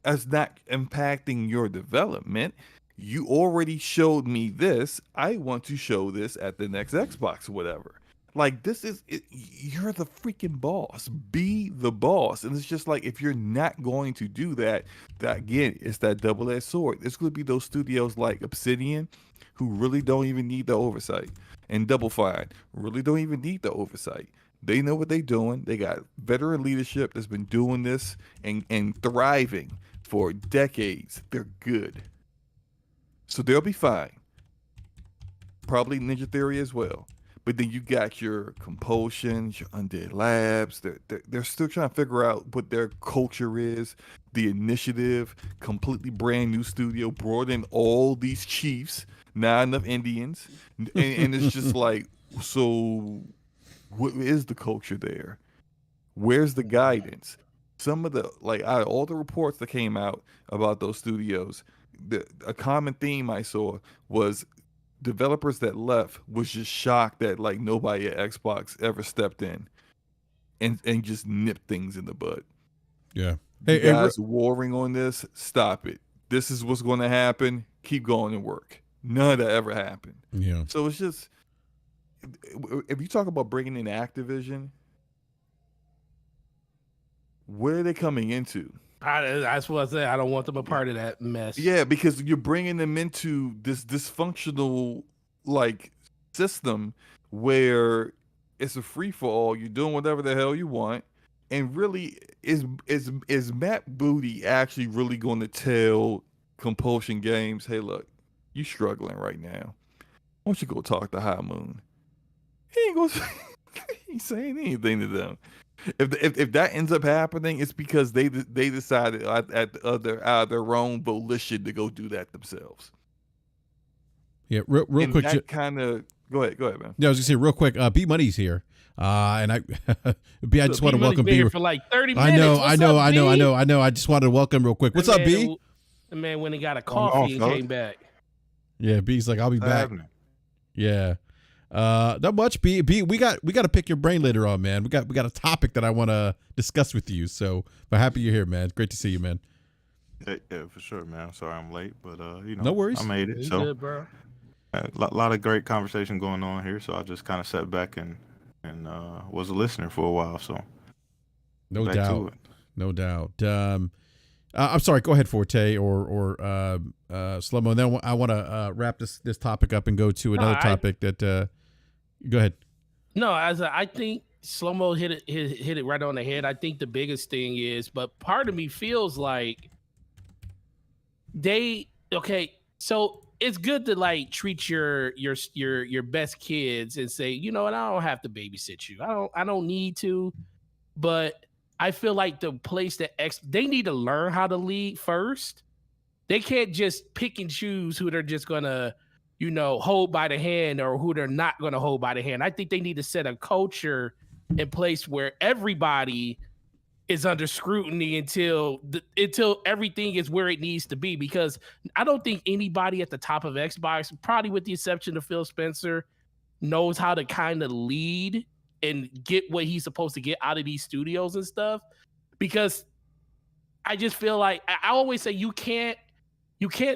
It's not impacting your development. You already showed me this. I want to show this at the next Xbox or whatever. Like, this is it. You're the freaking boss. Be the boss. And it's just like, if you're not going to do that, again, it's that double-edged sword. It's going to be those studios like Obsidian who really don't even need the oversight. And Double Fine really don't even need the oversight. They know what they're doing. They got veteran leadership that's been doing this and thriving for decades. They're good. So they'll be fine. Probably Ninja Theory as well. But then you got your Compulsions, your Undead Labs. They're still trying to figure out what their culture is. The Initiative, completely brand new studio, brought in all these chiefs, not enough Indians. And it's just like, so what is the culture there? Where's the guidance? Some of the, like, out of all the reports that came out about those studios, a common theme I saw was developers that left was just shocked that like nobody at Xbox ever stepped in and just nipped things in the bud.
Yeah.
Hey, guys, warring on this, stop it. This is what's going to happen. Keep going and work. None of that ever happened.
Yeah.
So it's just, if you talk about bringing in Activision, where are they coming into?
That's what I said. I don't want them a part of that mess.
Yeah, because you're bringing them into this dysfunctional like system where it's a free for all. You're doing whatever the hell you want, and really, is Matt Booty actually really going to tell Compulsion Games, hey, look, you struggling right now. Why don't you go talk to High Moon? He ain't going. He ain't saying anything to them. If that ends up happening, it's because they decided out of their own volition to go do that themselves.
Yeah, real quick.
That kind of go ahead, man.
Yeah, I was gonna say real quick. B Money's here, and I just want to welcome B
for like 30 minutes.
I know. I just wanted to welcome real quick. What's up, B?
The man went and got a coffee and came back.
Yeah, B's like, I'll be back. Yeah. Not much. B, we got to pick your brain later on, man. We got a topic that I want to discuss with you. So I'm happy you're here, man. Great to see you, man.
Yeah, for sure, man. I'm sorry I'm late, but
no worries.
I made it.
It's
so
good, bro.
a lot of great conversation going on here. So I just kind of sat back and was a listener for a while. So
no doubt. I'm sorry. Go ahead, Forte or Slow-Mo. And then I want to wrap this topic up and go to another topic that. Go ahead.
No, I think Slow-Mo hit it right on the head. I think the biggest thing is, but part of me feels like so it's good to like treat your best kids and say, you know what, I don't have to babysit you. I don't need to, but I feel like the place that they need to learn how to lead first. They can't just pick and choose who they're just gonna, hold by the hand or who they're not gonna hold by the hand. I think they need to set a culture in place where everybody is under scrutiny until everything is where it needs to be, because I don't think anybody at the top of Xbox, probably with the exception of Phil Spencer, knows how to kind of lead and get what he's supposed to get out of these studios and stuff. Because I just feel like I always say you can't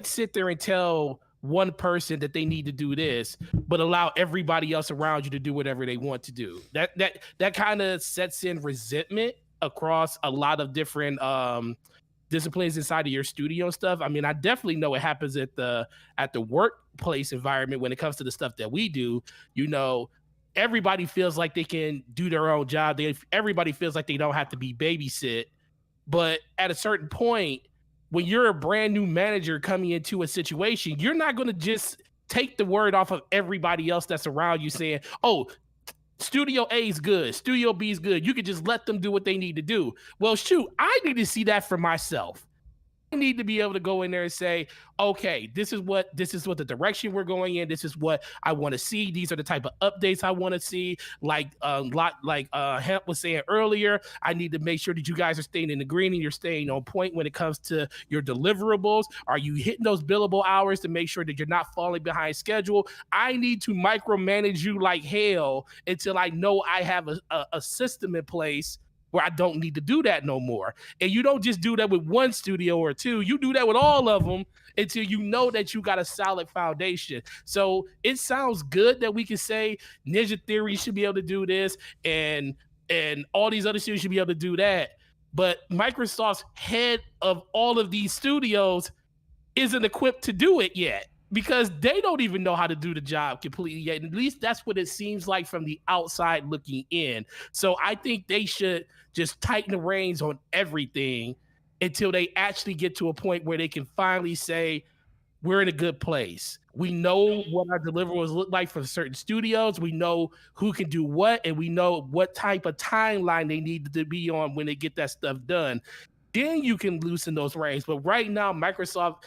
sit there and tell one person that they need to do this, but allow everybody else around you to do whatever they want to do. That kind of sets in resentment across a lot of different disciplines inside of your studio stuff. I mean, I definitely know it happens at the workplace environment when it comes to the stuff that we do. You know, everybody feels like they can do their own job. Everybody feels like they don't have to be babysit. But at a certain point, when you're a brand new manager coming into a situation, you're not going to just take the word off of everybody else that's around you saying, oh, Studio A is good, Studio B is good. You could just let them do what they need to do. Well, shoot, I need to see that for myself. I need to be able to go in there and say, okay, this is what the direction we're going in. This is what I want to see. These are the type of updates I want to see. Like Hemp was saying earlier, I need to make sure that you guys are staying in the green and you're staying on point when it comes to your deliverables. Are you hitting those billable hours to make sure that you're not falling behind schedule? I need to micromanage you like hell until I know I have a system in place where I don't need to do that no more. And you don't just do that with one studio or two. You do that with all of them until you know that you got a solid foundation. So it sounds good that we can say Ninja Theory should be able to do this and all these other studios should be able to do that. But Microsoft's head of all of these studios isn't equipped to do it yet, because they don't even know how to do the job completely yet. And at least that's what it seems like from the outside looking in. So I think they should just tighten the reins on everything until they actually get to a point where they can finally say, we're in a good place. We know what our deliverables look like for certain studios. We know who can do what, and we know what type of timeline they need to be on when they get that stuff done. Then you can loosen those reins. But right now, Microsoft,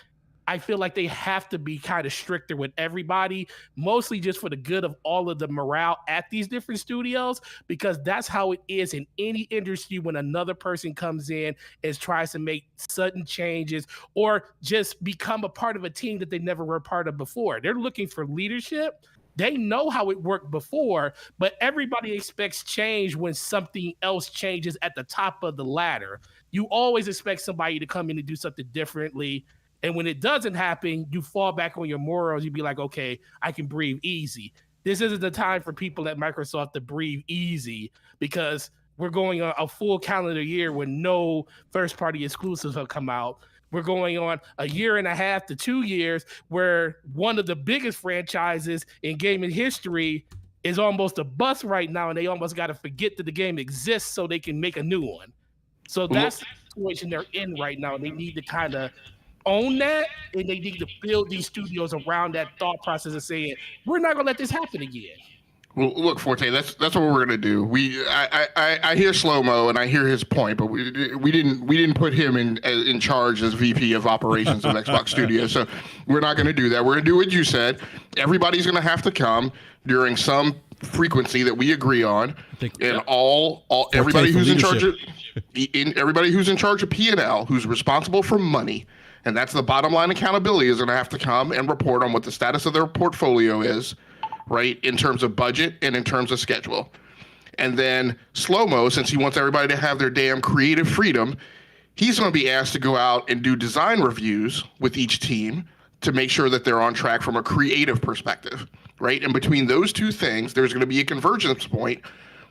I feel like they have to be kind of stricter with everybody, mostly just for the good of all of the morale at these different studios, because that's how it is in any industry when another person comes in and tries to make sudden changes or just become a part of a team that they never were a part of before. They're looking for leadership. They know how it worked before, but everybody expects change when something else changes at the top of the ladder. You always expect somebody to come in and do something differently. And when it doesn't happen, you fall back on your morals. You'd be like, okay, I can breathe easy. This isn't the time for people at Microsoft to breathe easy, because we're going on a full calendar year when no first-party exclusives have come out. We're going on a year and a half to 2 years where one of the biggest franchises in gaming history is almost a bust right now, and they almost got to forget that the game exists so they can make a new one. So that's the situation they're in right now. They need to kind of own that, and they need to build these studios around that thought process of saying, we're not gonna let this happen again.
Well, look, Forte, that's what we're gonna do. I hear Slow-Mo and I hear his point, but we didn't put him in charge as VP of operations of Xbox Studios, so we're not gonna do that. We're gonna do what you said. Everybody's gonna have to come during some frequency that we agree on, and everybody who's in charge of everybody who's in charge of P&L, who's responsible for money. And that's the bottom line accountability, is going to have to come and report on what the status of their portfolio is, right, in terms of budget and in terms of schedule. And then Slow-Mo, since he wants everybody to have their damn creative freedom, he's going to be asked to go out and do design reviews with each team to make sure that they're on track from a creative perspective, right? And between those two things, there's going to be a convergence point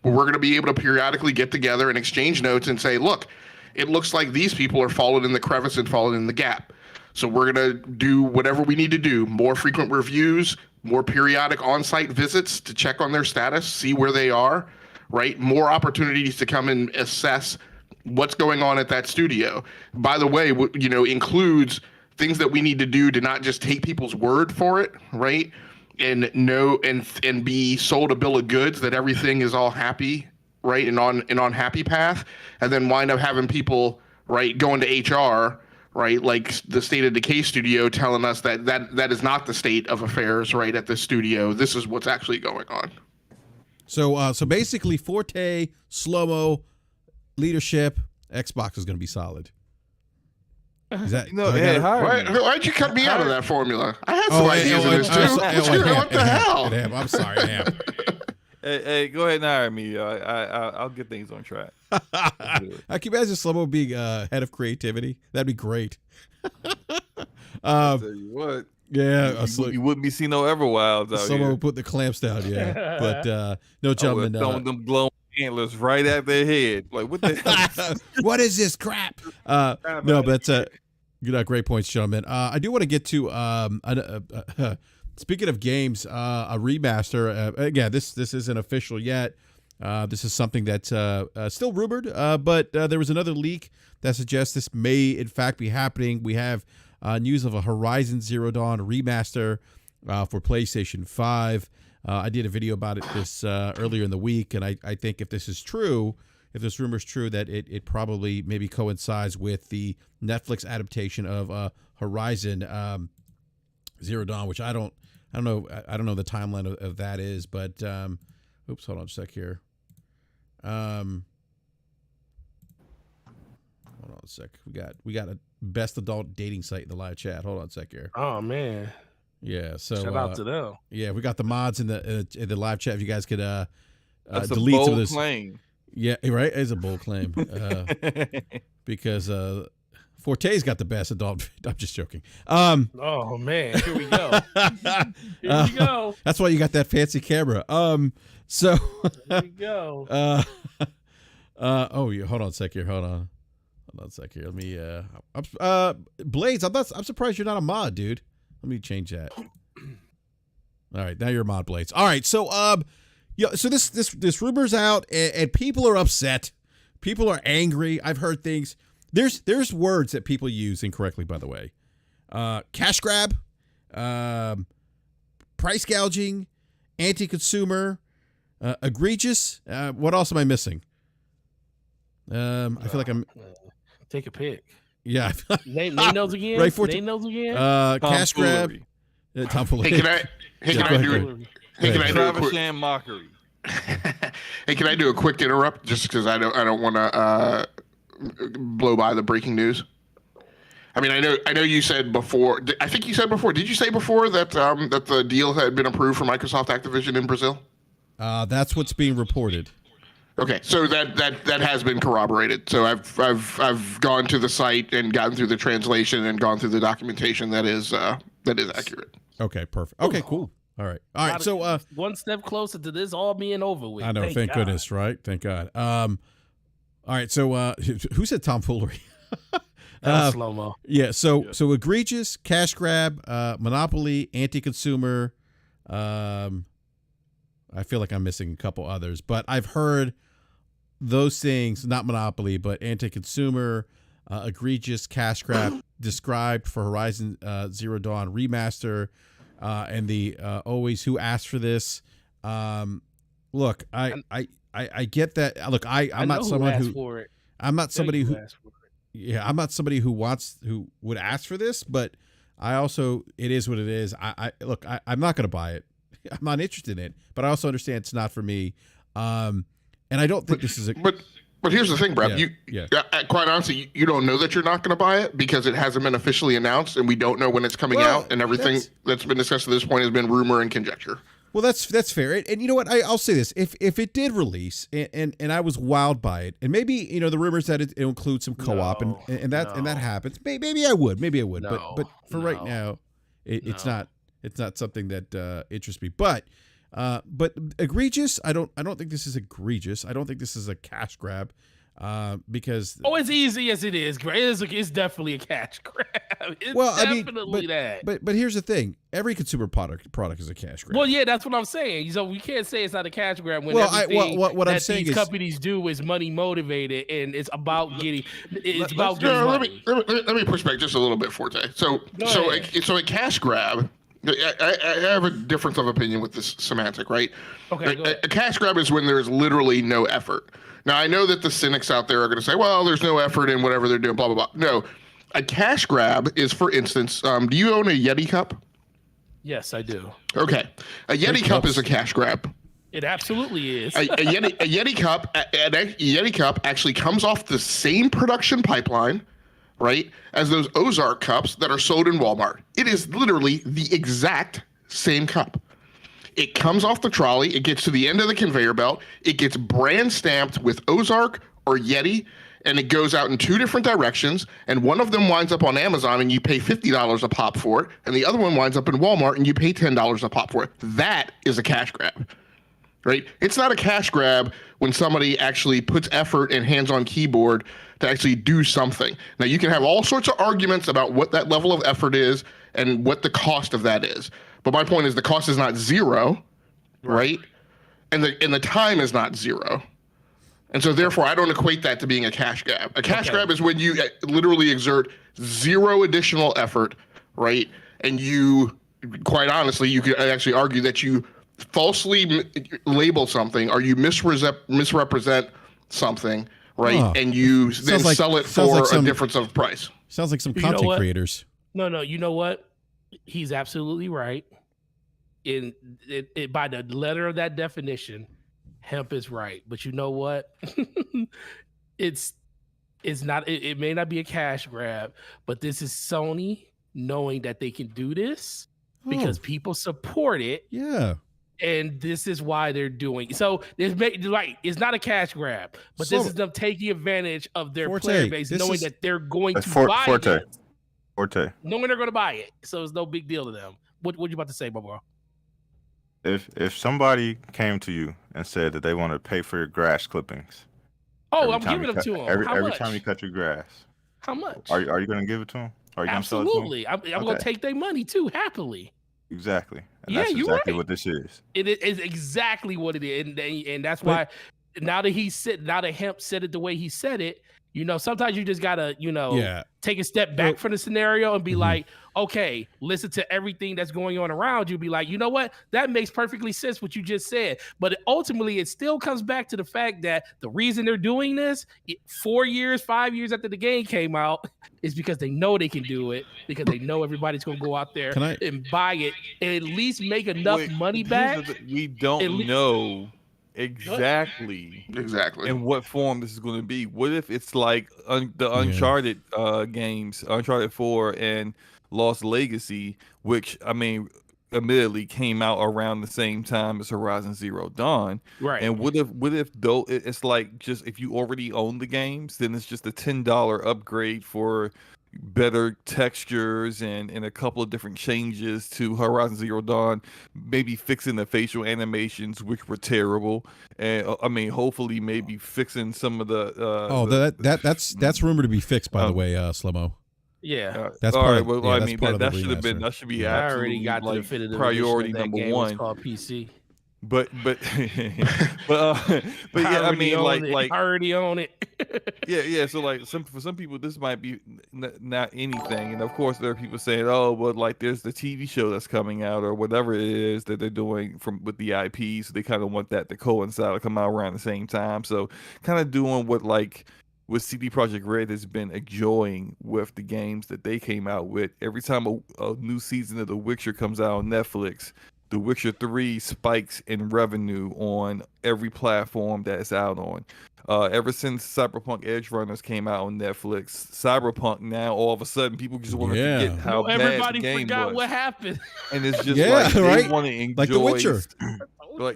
where we're going to be able to periodically get together and exchange notes and say, look, it looks like these people are falling in the crevice and falling in the gap. So we're going to do whatever we need to do, more frequent reviews, more periodic on-site visits to check on their status, see where they are, right? More opportunities to come and assess what's going on at that studio. By the way, includes things that we need to do to not just take people's word for it, right? And know and be sold a bill of goods that everything is all happy, right, and on happy path, and then wind up having people, right, going to HR, right, like the State of Decay studio, telling us that is not the state of affairs, right, at the studio. This is what's actually going on.
So basically, Forte, Slow-Mo, leadership, Xbox is going to be solid. Is that
why'd you cut me out of that formula? I had some ideas in this too. What the hell?
I'm sorry, Ham.
Hey, go ahead and hire me. I'll get things on track.
I can imagine Slow-Mo being head of creativity. That'd be great.
I'll tell you what.
Yeah,
you wouldn't be seeing no Everwilds out
Someone
here.
would put the clamps down, yeah. But no, gentlemen.
Throwing them glowing antlers right at their head. Like, what the hell?
What is this crap? No, but great points, gentlemen. I do want to get to speaking of games, a remaster. Again, this isn't official yet. This is something that's still rumored, but there was another leak that suggests this may in fact be happening. We have news of a Horizon Zero Dawn remaster for PlayStation 5. I did a video about it this earlier in the week, and I think if this is true, if this rumor is true, that it probably maybe coincides with the Netflix adaptation of Horizon Zero Dawn, which I don't know the timeline of that is, but oops, hold on a sec here. Hold on a sec. We got a best adult dating site in the live chat. Hold on a sec here.
Oh man.
Yeah. So
shout out to them.
Yeah, we got the mods in the live chat. If you guys could
That's
delete
a bold
some of this.
claim.
Yeah, right. It's a bold claim because Forte's got the best adult. I'm just joking.
Oh man, here we go. Here we go.
That's why you got that fancy camera. So
here we go.
Oh, yeah. Hold on a sec here. Hold on a sec here. Let me. Blades. I'm surprised you're not a mod, dude. Let me change that. All right, now you're a mod, Blades. All right, so yeah. So this rumor's out, and people are upset. People are angry. I've heard things. There's words that people use incorrectly, by the way. Cash grab, price gouging, anti-consumer, egregious. What else am I missing? I feel like I'm.
Take a pick.
Yeah.
Name those again.
Right,
name those again.
Cash grab. Tomfoolery.
Hey, can I do a quick
mockery?
Hey, can I do a quick interrupt just because I don't want to blow by the breaking news? I mean, I know you said before. I think you said before. Did you say before that that the deal had been approved for Microsoft Activision in Brazil?
That's what's being reported.
Okay, so that has been corroborated. So I've gone to the site and gotten through the translation and gone through the documentation that is accurate.
Okay, perfect. Okay, cool. All right. So
one step closer to this all being over with.
I know. Thank goodness, right? Thank God. All right. So who said tomfoolery?
Slow-mo.
Yeah. So egregious, cash grab, monopoly, anti-consumer. I feel like I'm missing a couple others, but I've heard those things, not monopoly, but anti-consumer, egregious, cash grab described for Horizon Zero Dawn remaster, and the always who asked for this. Look, I get that. Look, I'm not someone who I'm not somebody who I'm not somebody who would ask for this, but I also, it is what it is. I'm not going to buy it. I'm not interested in it, but I also understand it's not for me. And I don't think this is a.
But here's the thing, Brad. Quite honestly, you don't know that you're not going to buy it because it hasn't been officially announced, and we don't know when it's coming out, and everything that's been discussed to this point has been rumor and conjecture.
Well, that's fair, and you know what? I'll say this: if it did release, and I was wowed by it, and maybe the rumors that it includes some co-op, and that happens, maybe I would, but for right now, it's not something that interests me. But egregious, I don't think this is egregious. I don't think this is a cash grab, because
as easy as it is, it's definitely a cash grab.
But here's the thing: every consumer product is a cash grab.
Well, yeah, that's what I'm saying. So we can't say it's not a cash grab when
what I'm saying
these companies do is money motivated, and it's about getting. Money.
Let me push back just a little bit, Forte. So a cash grab. I have a difference of opinion with this semantic, right?
Okay.
A cash grab is when there's literally no effort. Now, I know that the cynics out there are going to say, well, there's no effort in whatever they're doing, blah, blah, blah. No, a cash grab is, for instance, do you own a Yeti cup?
Yes, I do.
Okay. A Yeti cup is a cash grab.
It absolutely is.
A Yeti cup actually comes off the same production pipeline, right, as those Ozark cups that are sold in Walmart. It is literally the exact same cup. It comes off the trolley, it gets to the end of the conveyor belt, it gets brand stamped with Ozark or Yeti, and it goes out in two different directions, and one of them winds up on Amazon and you pay $50 a pop for it, and the other one winds up in Walmart and you pay $10 a pop for it. That is a cash grab, right? It's not a cash grab when somebody actually puts effort and hands-on keyboard to actually do something. Now, you can have all sorts of arguments about what that level of effort is and what the cost of that is. But my point is the cost is not zero, right? And the time is not zero. And so therefore, I don't equate that to being a cash grab. A cash grab is when you literally exert zero additional effort, right? And you, quite honestly, you could actually argue that you falsely label something or you misrepresent something, right? And you then sell it for a difference of price.
Sounds like some content creators.
No, you know what? He's absolutely right. By the letter of that definition, hemp is right. But you know what? it's not. It may not be a cash grab, but this is Sony knowing that they can do this because people support it.
Yeah.
And this is why they're doing it. So it's not a cash grab, but this is them taking advantage of their player base, knowing that they're going to buy it. Knowing they're going to buy it. So it's no big deal to them. What you about to say, Bobo?
If somebody came to you and said that they want to pay for your grass clippings,
I'm giving them to them.
Every time you cut your grass,
how much?
Are you going to give it to them? Are you
Absolutely.
Going to sell it to them?
I'm going to take their money too, happily.
Exactly. And that's exactly what this is.
It is exactly what it is, and that's why now that Hemp said it the way he said it, sometimes you just gotta, take a step back from the scenario and be like, okay, listen to everything that's going on around you. Be like, you know what? That makes perfectly sense what you just said. But ultimately, it still comes back to the fact that the reason they're doing this 5 years after the game came out is because they know they can do it, because they know everybody's going to go out there and buy it and at least make enough money back.
We don't know exactly in what form this is going to be. What if it's like the Uncharted games, Uncharted 4 and Lost Legacy, which admittedly came out around the same time as Horizon Zero Dawn,
right?
And what if though it's like, just if you already own the games, then it's just a $10 upgrade for better textures and a couple of different changes to Horizon Zero Dawn, maybe fixing the facial animations, which were terrible, and hopefully maybe fixing some of the
that's rumored to be fixed, by the way, Slomo.
Yeah,
that's
part.
All right, well,
that should have been. That should be
I already got the definitive
priority number one.
It's called PC.
But yeah,
I already own it.
yeah. So for some people, this might be not anything, and of course there are people saying, oh, but like there's the TV show that's coming out or whatever it is that they're doing with the IP, so they kind of want that to coincide or come out around the same time. So kind of doing what CD Projekt Red has been enjoying with the games that they came out with. Every time a new season of The Witcher comes out on Netflix, The Witcher 3 spikes in revenue on every platform that it's out on. Ever since Cyberpunk Edge Runners came out on Netflix, Cyberpunk now all of a sudden people just want to forget how bad the game
forgot
was.
What happened.
And it's just they want to enjoy
like The Witcher.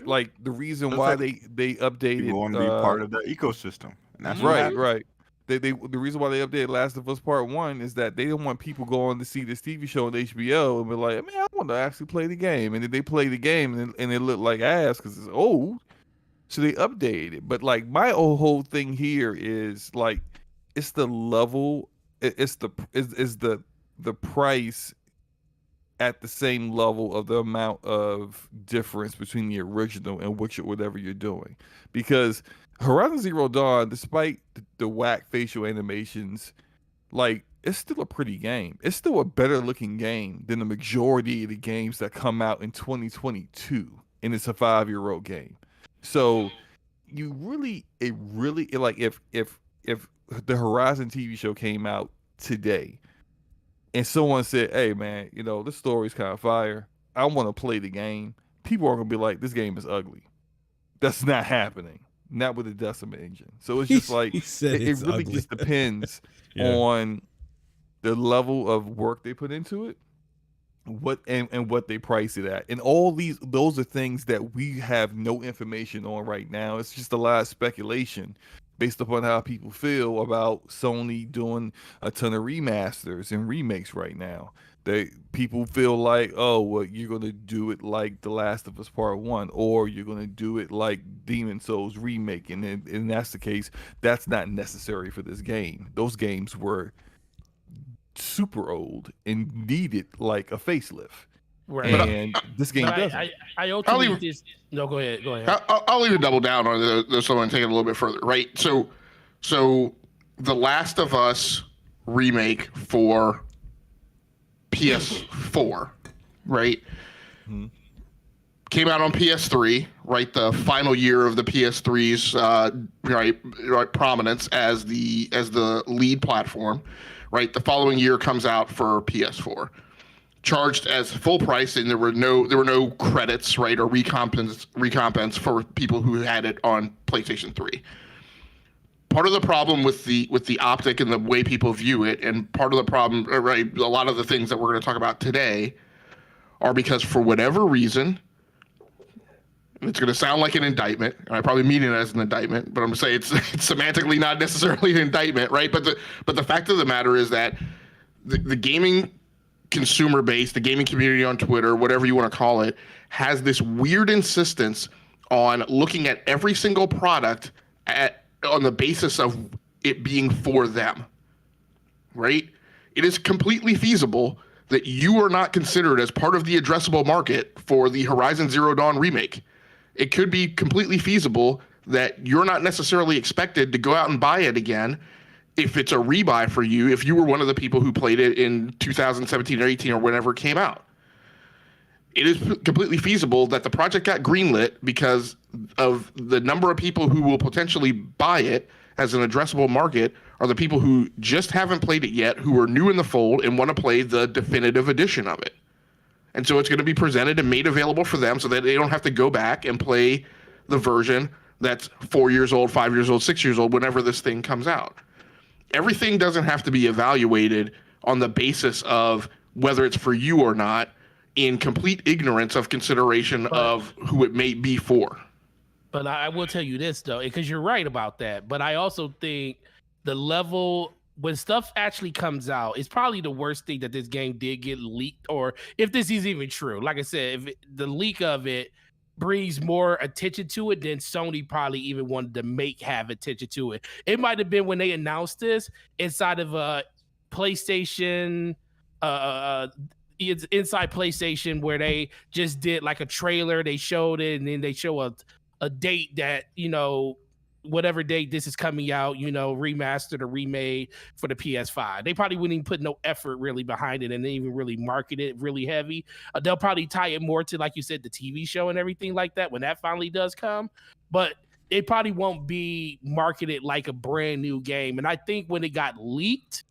Like the reason why they updated.
People want to be part of the ecosystem. And that's
right. The reason why they updated Last of Us Part 1 is that they didn't want people going to see this TV show on HBO and be like, man, I want to actually play the game. And then they play the game and it looked like ass because it's old. So they updated it. But like my whole thing here is like, it's the level, it's the price at the same level of the amount of difference between the original and whatever you're doing. Because Horizon Zero Dawn, despite the whack facial animations, like it's still a pretty game. It's still a better looking game than the majority of the games that come out in 2022, and it's a 5-year-old game. So you really like if the Horizon TV show came out today and someone said, hey man, this story's kind of fire, I want to play the game, people are gonna be like, this game is ugly. That's not happening. Not with the Decima engine. So it's just like it really
ugly.
just depends
Yeah.
on the level of work they put into it, what they price it at. And those are things that we have no information on right now. It's just a lot of speculation based upon how people feel about Sony doing a ton of remasters and remakes right now. People feel like, oh, well, you're gonna do it like The Last of Us Part 1, or you're gonna do it like Demon Souls remake, and that's the case. That's not necessary for this game. Those games were super old and needed like a facelift.
Right.
And this game doesn't.
I ultimately just no. Go ahead.
I'll even double down on this one and take it a little bit further. Right. So The Last of Us remake for PS4, right?
Mm-hmm.
Came out on PS3, right? The final year of the PS3's right prominence as the lead platform, right? The following year comes out for PS4, charged as full price, and there were no credits, right, or recompense for people who had it on PlayStation 3. Part of the problem with the optic and the way people view it, and part of the problem, right, a lot of the things that we're going to talk about today are because for whatever reason, and it's going to sound like an indictment, and I probably mean it as an indictment, but I'm going to say it's semantically not necessarily an indictment, right? But the fact of the matter is that the gaming consumer base, the gaming community on Twitter, whatever you want to call it, has this weird insistence on looking at every single product on the basis of it being for them, right? It is completely feasible that you are not considered as part of the addressable market for the Horizon Zero Dawn remake. It could be completely feasible that you're not necessarily expected to go out and buy it again if it's a rebuy for you, if you were one of the people who played it in 2017 or 18 or whenever it came out. It is completely feasible that the project got greenlit because of the number of people who will potentially buy it as an addressable market are the people who just haven't played it yet, who are new in the fold and want to play the definitive edition of it. And so it's going to be presented and made available for them so that they don't have to go back and play the version that's 4 years old, 5 years old, 6 years old, whenever this thing comes out. Everything doesn't have to be evaluated on the basis of whether it's for you or not, in complete ignorance of consideration of who it may be for.
But I will tell you this, though, because you're right about that. But I also think the level, when stuff actually comes out, it's probably the worst thing that this game did get leaked, or if this is even true. Like I said, if the leak of it brings more attention to it than Sony probably even wanted to have attention to it. It might have been when they announced this inside of a PlayStation, inside PlayStation, where they just did like a trailer, they showed it, and then they show a date that, whatever date this is coming out, remastered or remade for the PS5. They probably wouldn't even put no effort really behind it and they even really market it really heavy. They'll probably tie it more to, like you said, the TV show and everything like that when that finally does come. But it probably won't be marketed like a brand new game. And I think when it got leaked,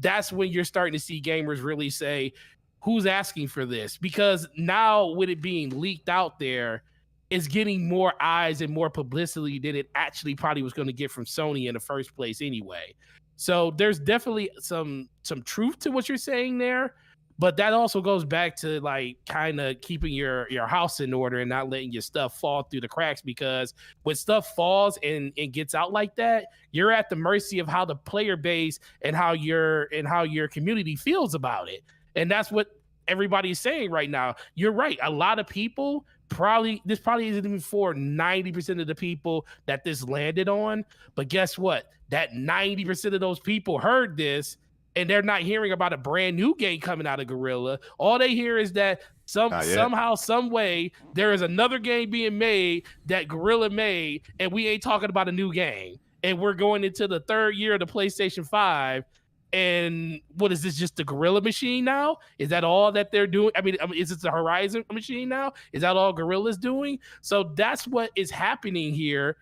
that's when you're starting to see gamers really say, who's asking for this? Because now with it being leaked out there, it's getting more eyes and more publicity than it actually probably was going to get from Sony in the first place anyway. So there's definitely some truth to what you're saying there, but that also goes back to like kind of keeping your house in order and not letting your stuff fall through the cracks, because when stuff falls and gets out like that, you're at the mercy of how the player base and how your community feels about it. And that's what everybody's saying right now. You're right. A lot of people this probably isn't even for 90% of the people that this landed on. But guess what? That 90% of those people heard this and they're not hearing about a brand new game coming out of Guerrilla. All they hear is that somehow, some way, there is another game being made that Guerrilla made, and we ain't talking about a new game. And we're going into the third year of the PlayStation 5. And what is this, just the Guerrilla machine now? Is that all that they're doing? I mean, is it the Horizon machine now? Is that all Guerrilla's doing? So that's what is happening here.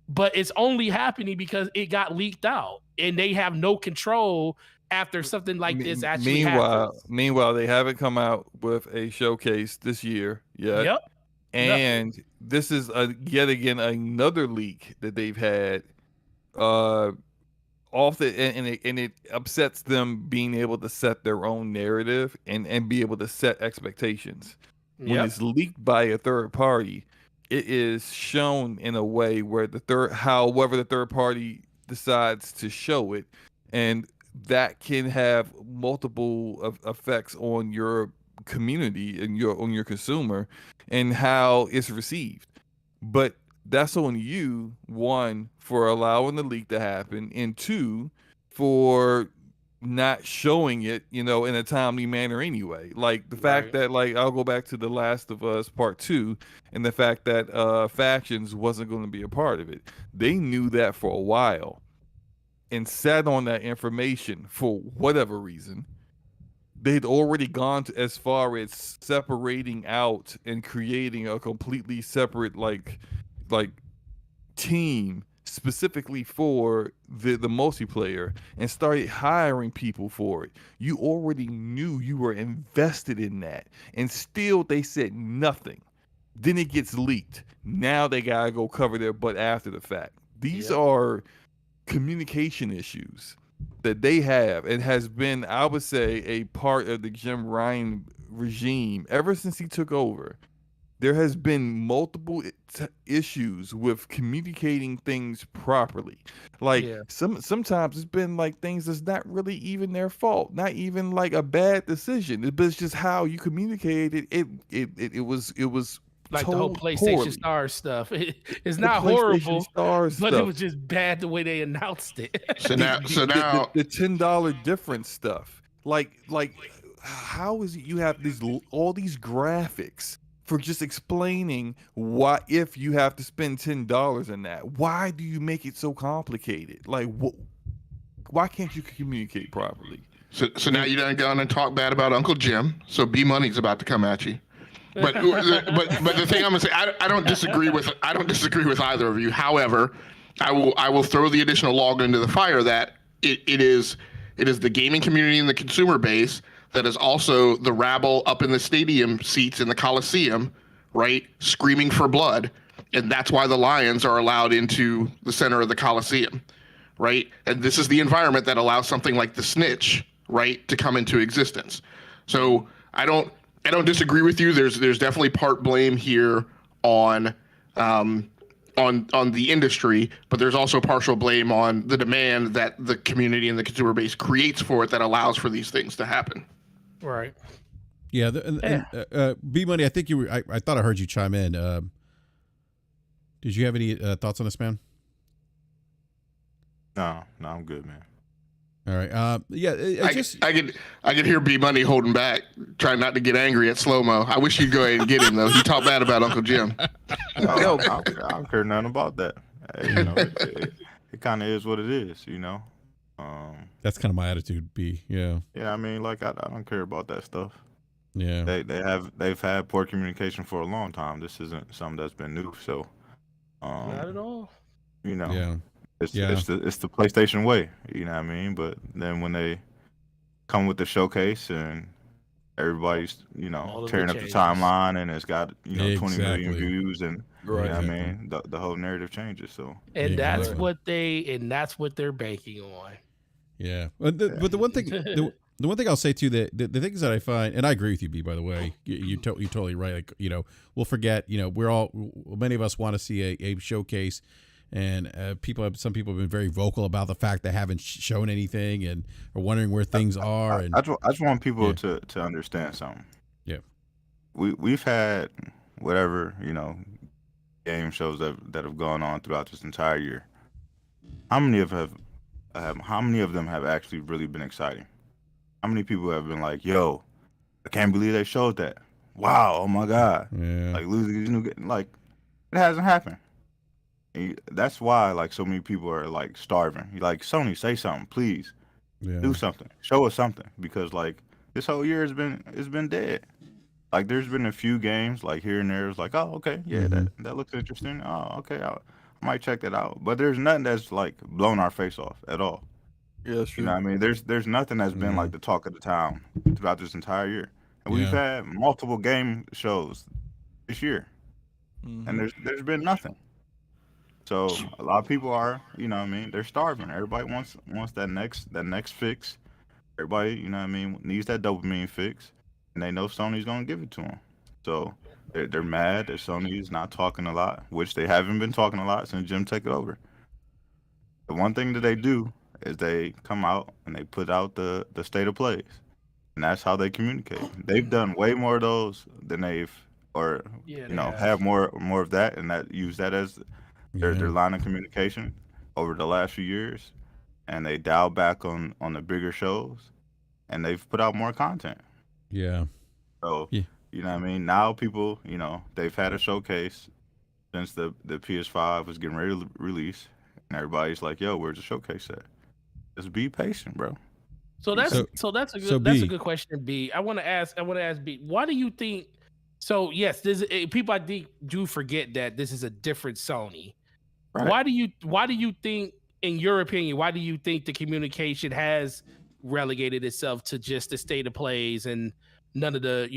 But it's only happening because it got leaked out. And they have no control after something like this actually happens.
Meanwhile, they haven't come out with a showcase this year yet.
Yep.
And this is yet again another leak that they've had off the and it upsets them being able to set their own narrative and be able to set expectations. When it's leaked by a third party, it is shown in a way where however the third party decides to show it, and that can have multiple effects on your community and on your consumer and how it's received. But that's on you, one, for allowing the leak to happen, and two, for not showing it, in a timely manner anyway. Like the fact that, like, I'll go back to The Last of Us Part 2 and the fact that Factions wasn't going to be a part of it. They knew that for a while and sat on that information for whatever reason. They'd already gone as far as separating out and creating a completely separate like team specifically for the multiplayer and started hiring people for it. You already knew you were invested in that, and still they said nothing. Then it gets leaked. Now they gotta go cover their butt after the fact. These are communication issues that they have. It has been, I would say, a part of the Jim Ryan regime ever since he took over. There has been multiple issues with communicating things properly. Like sometimes it's been like things that's not really even their fault, not even like a bad decision. It's just how you communicated it. It was
like the whole PlayStation
poorly.
Stars stuff. It's not horrible, but
stuff.
it was just bad the way they announced it.
So now
the $10 difference stuff. Like how is it you have all these graphics for just explaining why, if you have to spend $10 in that, why do you make it so complicated? Like, why can't you communicate properly?
So now you done gone and talk bad about Uncle Jim. So B Money's about to come at you. But the thing I'm gonna say, I don't disagree with either of you. However, I will throw the additional log into the fire that it is the gaming community and the consumer base that is also the rabble up in the stadium seats in the Coliseum, right, screaming for blood. And that's why the Lions are allowed into the center of the Coliseum, right? And this is the environment that allows something like the snitch, right, to come into existence. So I don't disagree with you. There's definitely part blame here on the industry, but there's also partial blame on the demand that the community and the consumer base creates for it that allows for these things to happen.
Right.
Yeah. B Money, I think you were. I thought I heard you chime in. Did you have any thoughts on this, man?
No, I'm good, man.
All right. Yeah.
I could hear B Money holding back, trying not to get angry at Slow Mo. I wish you'd go ahead and get him though. He talked bad about Uncle Jim.
No, I don't care nothing about that. It kind of is what it is,
That's kind of my attitude, B. Yeah.
Yeah, I mean, like I don't care about that stuff.
Yeah.
They've had poor communication for a long time. This isn't something that's been new, so
Not at all.
Yeah.
It's the PlayStation way, you know what I mean? But then when they come with the showcase and everybody's, tearing up the timeline and it's got, 20 million views and you know what I mean? The whole narrative changes. So
that's what they're banking on.
Yeah. But the one thing the one thing I'll say too, the things that I find, and I agree with you, B, by the way, you're totally right. Like, we'll forget, many of us want to see a showcase. And some people have been very vocal about the fact they haven't shown anything and are wondering where things are. And
I just want people to understand something.
Yeah,
we've had whatever game shows that have gone on throughout this entire year. How many of them have actually really been exciting? How many people have been like, "Yo, I can't believe they showed that! Wow, oh my god!"
Yeah.
Like losing these new, like it hasn't happened. And that's why like so many people are like starving. You're like, Sony, say something, please. Do something. Show us something, because like this whole year has been dead. Like there's been a few games like here and there. It's like, oh okay, yeah, that looks interesting. Oh okay, I might check that out. But there's nothing that's like blown our face off at all.
Yeah, that's true.
You know what I mean? There's nothing that's been like the talk of the town throughout this entire year. And we've had multiple game shows this year. and there's been nothing. So a lot of people are, they're starving. Everybody wants that next fix. Everybody, needs that dopamine fix, and they know Sony's gonna give it to them. So they're mad that Sony is not talking a lot, which they haven't been talking a lot since Jim took it over. The one thing that they do is they come out and they put out the state of plays, and that's how they communicate. They've done way more of those than have more of that, and use that as their line of communication over the last few years, and they dial back on the bigger shows, and they've put out more content.
Yeah.
So now people, they've had a showcase since the PS5 was getting ready to release, and everybody's like, "Yo, where's the showcase at?" Just be patient, bro.
So that's a good question, B. I want to ask B. Why do you think? So yes, people I think do forget that this is a different Sony.
Right.
Why do you think, in your opinion, why do you think the communication has relegated itself to just the state of plays and none of the,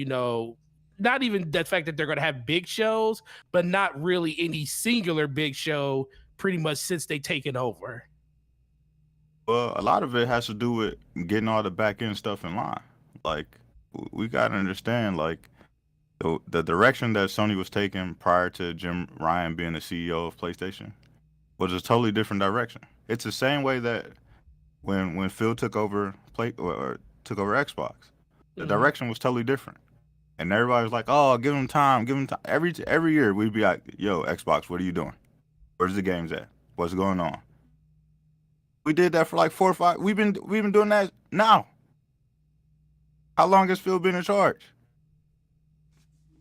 not even the fact that they're going to have big shows, but not really any singular big show pretty much since they taken over?
Well, a lot of it has to do with getting all the back end stuff in line. Like, we got to understand, like, the direction that Sony was taking prior to Jim Ryan being the CEO of PlayStation was a totally different direction. It's the same way that when Phil took over took over Xbox, the direction was totally different, and everybody was like, "Oh, give him time, give him time." Every year we'd be like, "Yo, Xbox, what are you doing? Where's the games at? What's going on?" We did that for like 4 or 5. We've been doing that now. How long has Phil been in charge?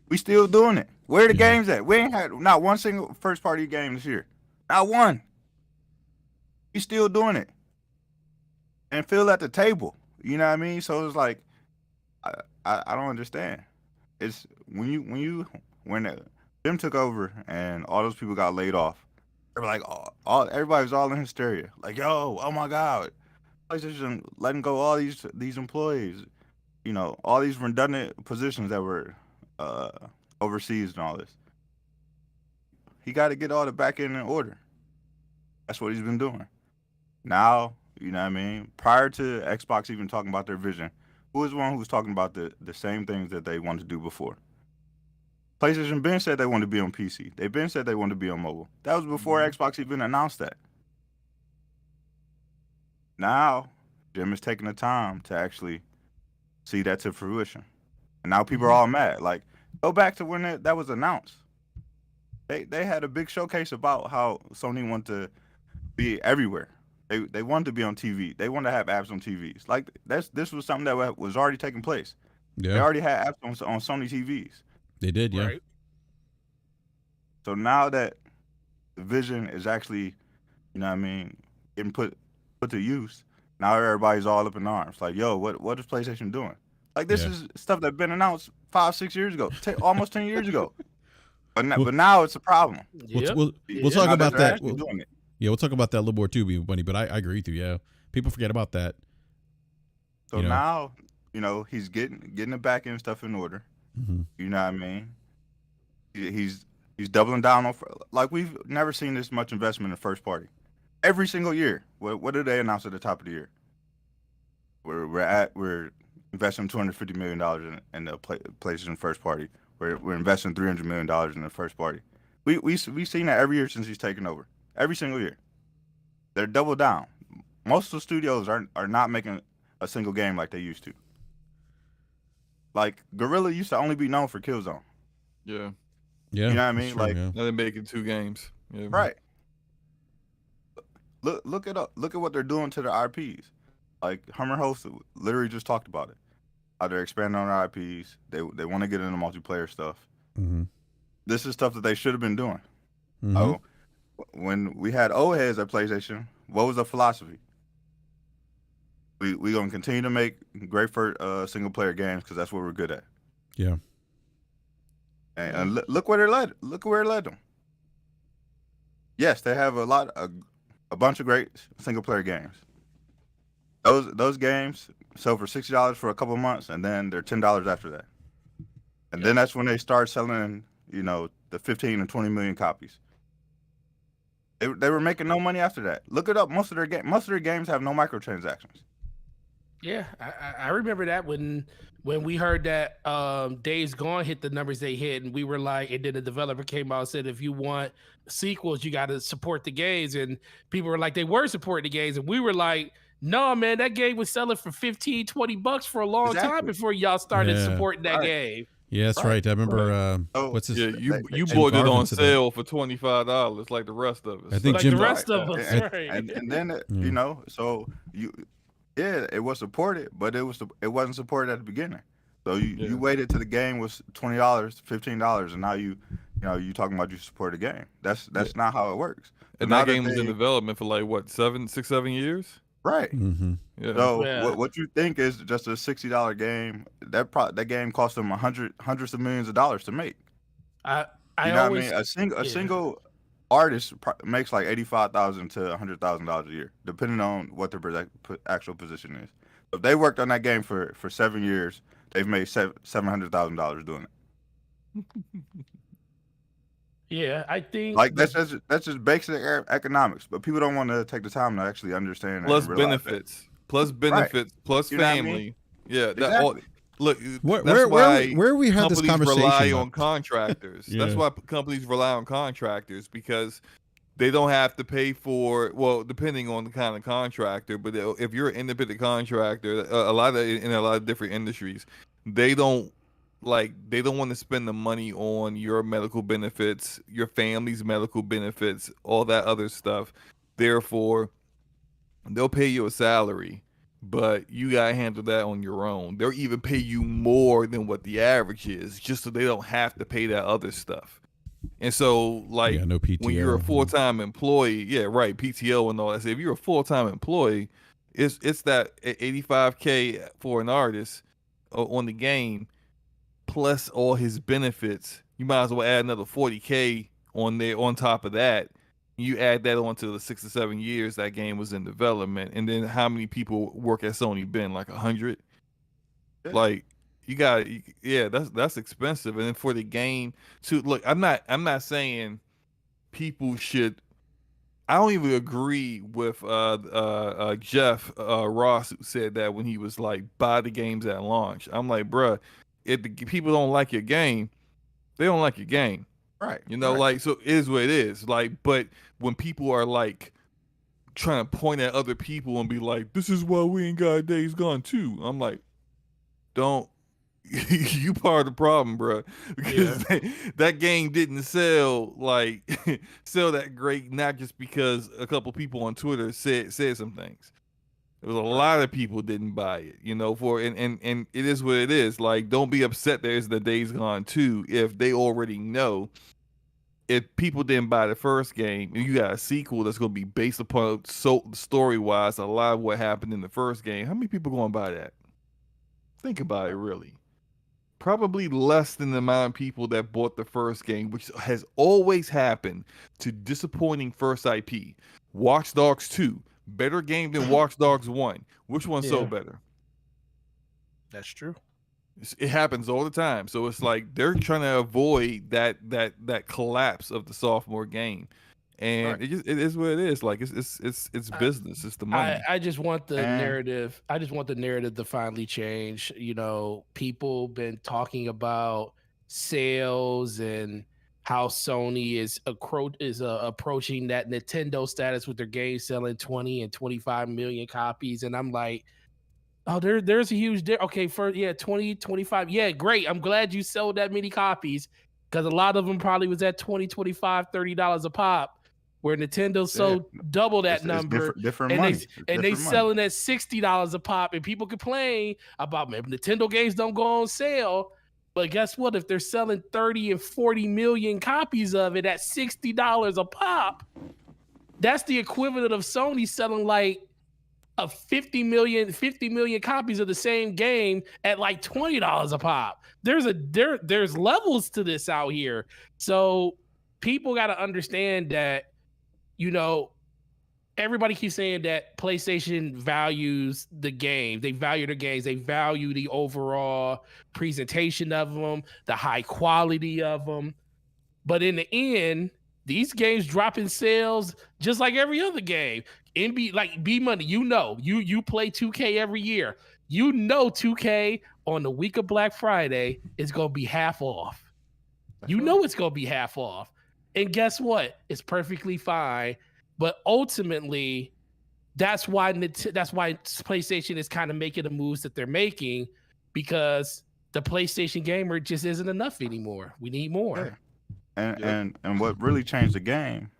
We still doing it. Where are the games at? We ain't had not one single first party game this year. Not one. We still doing it. And Phil at the table. You know what I mean? So it's like, I don't understand. It's when Jim took over and all those people got laid off. They were like, everybody was all in hysteria. Like, yo, oh my God, PlayStation letting go all these employees. All these redundant positions that were overseas and all this. He got to get all the back end in order. That's what he's been doing. Now, prior to Xbox even talking about their vision, who was the one who was talking about the same things that they wanted to do before? PlayStation been said they wanted to be on PC. They been said they wanted to be on mobile. That was before Xbox even announced that. Now, Jim is taking the time to actually see that to fruition. And now people are all mad. Like, go back to when that was announced. They had a big showcase about how Sony wanted to be everywhere. They wanted to be on TV. They wanted to have apps on TVs. Like, this was something that was already taking place. Yeah. They already had apps on Sony TVs.
They did, yeah.
Right.
So now that the vision is actually, getting put to use, now everybody's all up in arms. Like, yo, what is PlayStation doing? Like, this is stuff that's been announced 5-6 years ago, almost 10 years ago. But now it's a problem.
Yep. We'll talk about that. We'll talk about that a little more too, Bunny. But I agree with you. Yeah, people forget about that.
So now, he's getting the back end stuff in order.
Mm-hmm.
You know what I mean? He's doubling down on, like, we've never seen this much investment in first party. Every single year. What did they announce at the top of the year? We're investing $250 million in the PlayStation first party. We're investing $300 million in the first party. We've seen that every year since he's taken over. Every single year. They're double down. Most of the studios are not making a single game like they used to. Like, Guerrilla used to only be known for Killzone.
Yeah.
Yeah.
You know what I mean?
True,
like,
now they're making 2 games. Yeah.
Right. Look at what they're doing to their IPs. Like, Herman Hulst literally just talked about it. How they're expanding on their IPs. They want to get into multiplayer stuff.
Mm-hmm.
This is stuff that they should have been doing.
Mm-hmm.
Oh, when we had old heads at PlayStation, what was the philosophy? We gonna continue to make great for single player games because that's what we're good at.
Yeah.
And look where it led them. Yes, they have a bunch of great single player games. Those games sell for $60 for a couple of months, and then they're $10 after that. And then that's when they start selling, the 15 and 20 million copies. They were making no money after that. Look it up. Most of their games have no microtransactions.
Yeah, I remember that when we heard that Days Gone hit the numbers they hit, and we were like, and then the developer came out and said, if you want sequels, you got to support the games, and people were like, they were supporting the games, and we were like, no, man, that game was selling for $15-$20 for a long time before y'all started supporting that game.
Yeah, that's right. I remember. What's his?
Yeah, you bought it on sale for $25, like the rest of us.
I think
like
Jim,
the rest of us, right?
And then you know, so it was supported, but it wasn't supported at the beginning. So you waited till the game was $20, $15, and now you talking about you support the game. That's not how it works.
And that game was in development for like what, 7 years?
Right.
Mm-hmm.
Yeah.
So what you think is just a $60 game? That game cost them hundreds of millions of dollars to make.
I
know
always,
what I mean? A single artist makes like $85,000 to $100,000 a year, depending on what their actual position is. If they worked on that game for 7 years, they've made $700,000 doing it.
Yeah, I think
like that's just basic economics, but people don't want to take the time to actually understand.
Plus benefits, plus family. I mean? Yeah,
exactly.
Look,
where we had this conversation.
Rely on contractors. That's why companies rely on contractors, because they don't have to pay for, well, depending on the kind of contractor. But if you're an independent contractor, in a lot of different industries, they don't want to spend the money on your medical benefits, your family's medical benefits, all that other stuff. Therefore, they'll pay you a salary, but you gotta handle that on your own. They'll even pay you more than what the average is, just so they don't have to pay that other stuff. And so, like,
no PTO.
When you're a full-time employee, PTO and all that. So if you're a full-time employee, it's that $85K for an artist on the game, plus all his benefits. You might as well add another $40K on there on top of that. You add that on to the 6 or 7 years that game was in development, and then how many people work at Sony? Been like 100. Yeah. Like, you got, that's expensive. And then for the game to look, I'm not saying people should. I don't even agree with Jeff Ross, who said that when he was like, buy the games at launch. I'm like, bruh, if the people don't like your game, they don't like your game.
Right.
Like, so it is what it is. Like, but when people are like trying to point at other people and be like, this is why we ain't got Days Gone 2. I'm like, don't. You part of the problem, bro, because that game didn't sell that great, not just because a couple people on Twitter said some things. There was a lot of people didn't buy it, and it is what it is. Like, don't be upset there's the Days Gone 2 if they already know. If people didn't buy the first game and you got a sequel that's going to be based upon story-wise a lot of what happened in the first game, how many people going to buy that? Think about it, really. Probably less than the amount of people that bought the first game, which has always happened to disappointing first IP. Watch Dogs 2, better game than Watch Dogs 1. Which one sold better?
That's true.
It happens all the time. So it's like they're trying to avoid that collapse of the sophomore game. And it is what it is. Like, it's business. It's the money.
I just want the narrative. I just want the narrative to finally change. People been talking about sales and how Sony is approaching that Nintendo status with their games selling 20 and 25 million copies. And I'm like, oh, there's a huge okay, 20, 25. Yeah, great. I'm glad you sold that many copies, because a lot of them probably was at $20, $25, $30 a pop. Where Nintendo sold double that number,
different
and
money.
They selling at $60 a pop, and people complain about, man, Nintendo games don't go on sale. But guess what? If they're selling 30 and 40 million copies of it at $60 a pop, that's the equivalent of Sony selling like a 50 million copies of the same game at like $20 a pop. There's levels to this out here, so people got to understand that. Everybody keeps saying that PlayStation values the game. They value their games. They value the overall presentation of them, the high quality of them. But in the end, these games drop in sales just like every other game. NBA, like B Money, you play 2K every year. 2K on the week of Black Friday is gonna be half off. It's gonna be half off. And guess what? It's perfectly fine. But ultimately, that's why PlayStation is kind of making the moves that they're making, because the PlayStation gamer just isn't enough anymore. We need more.
Yeah. And what really changed the game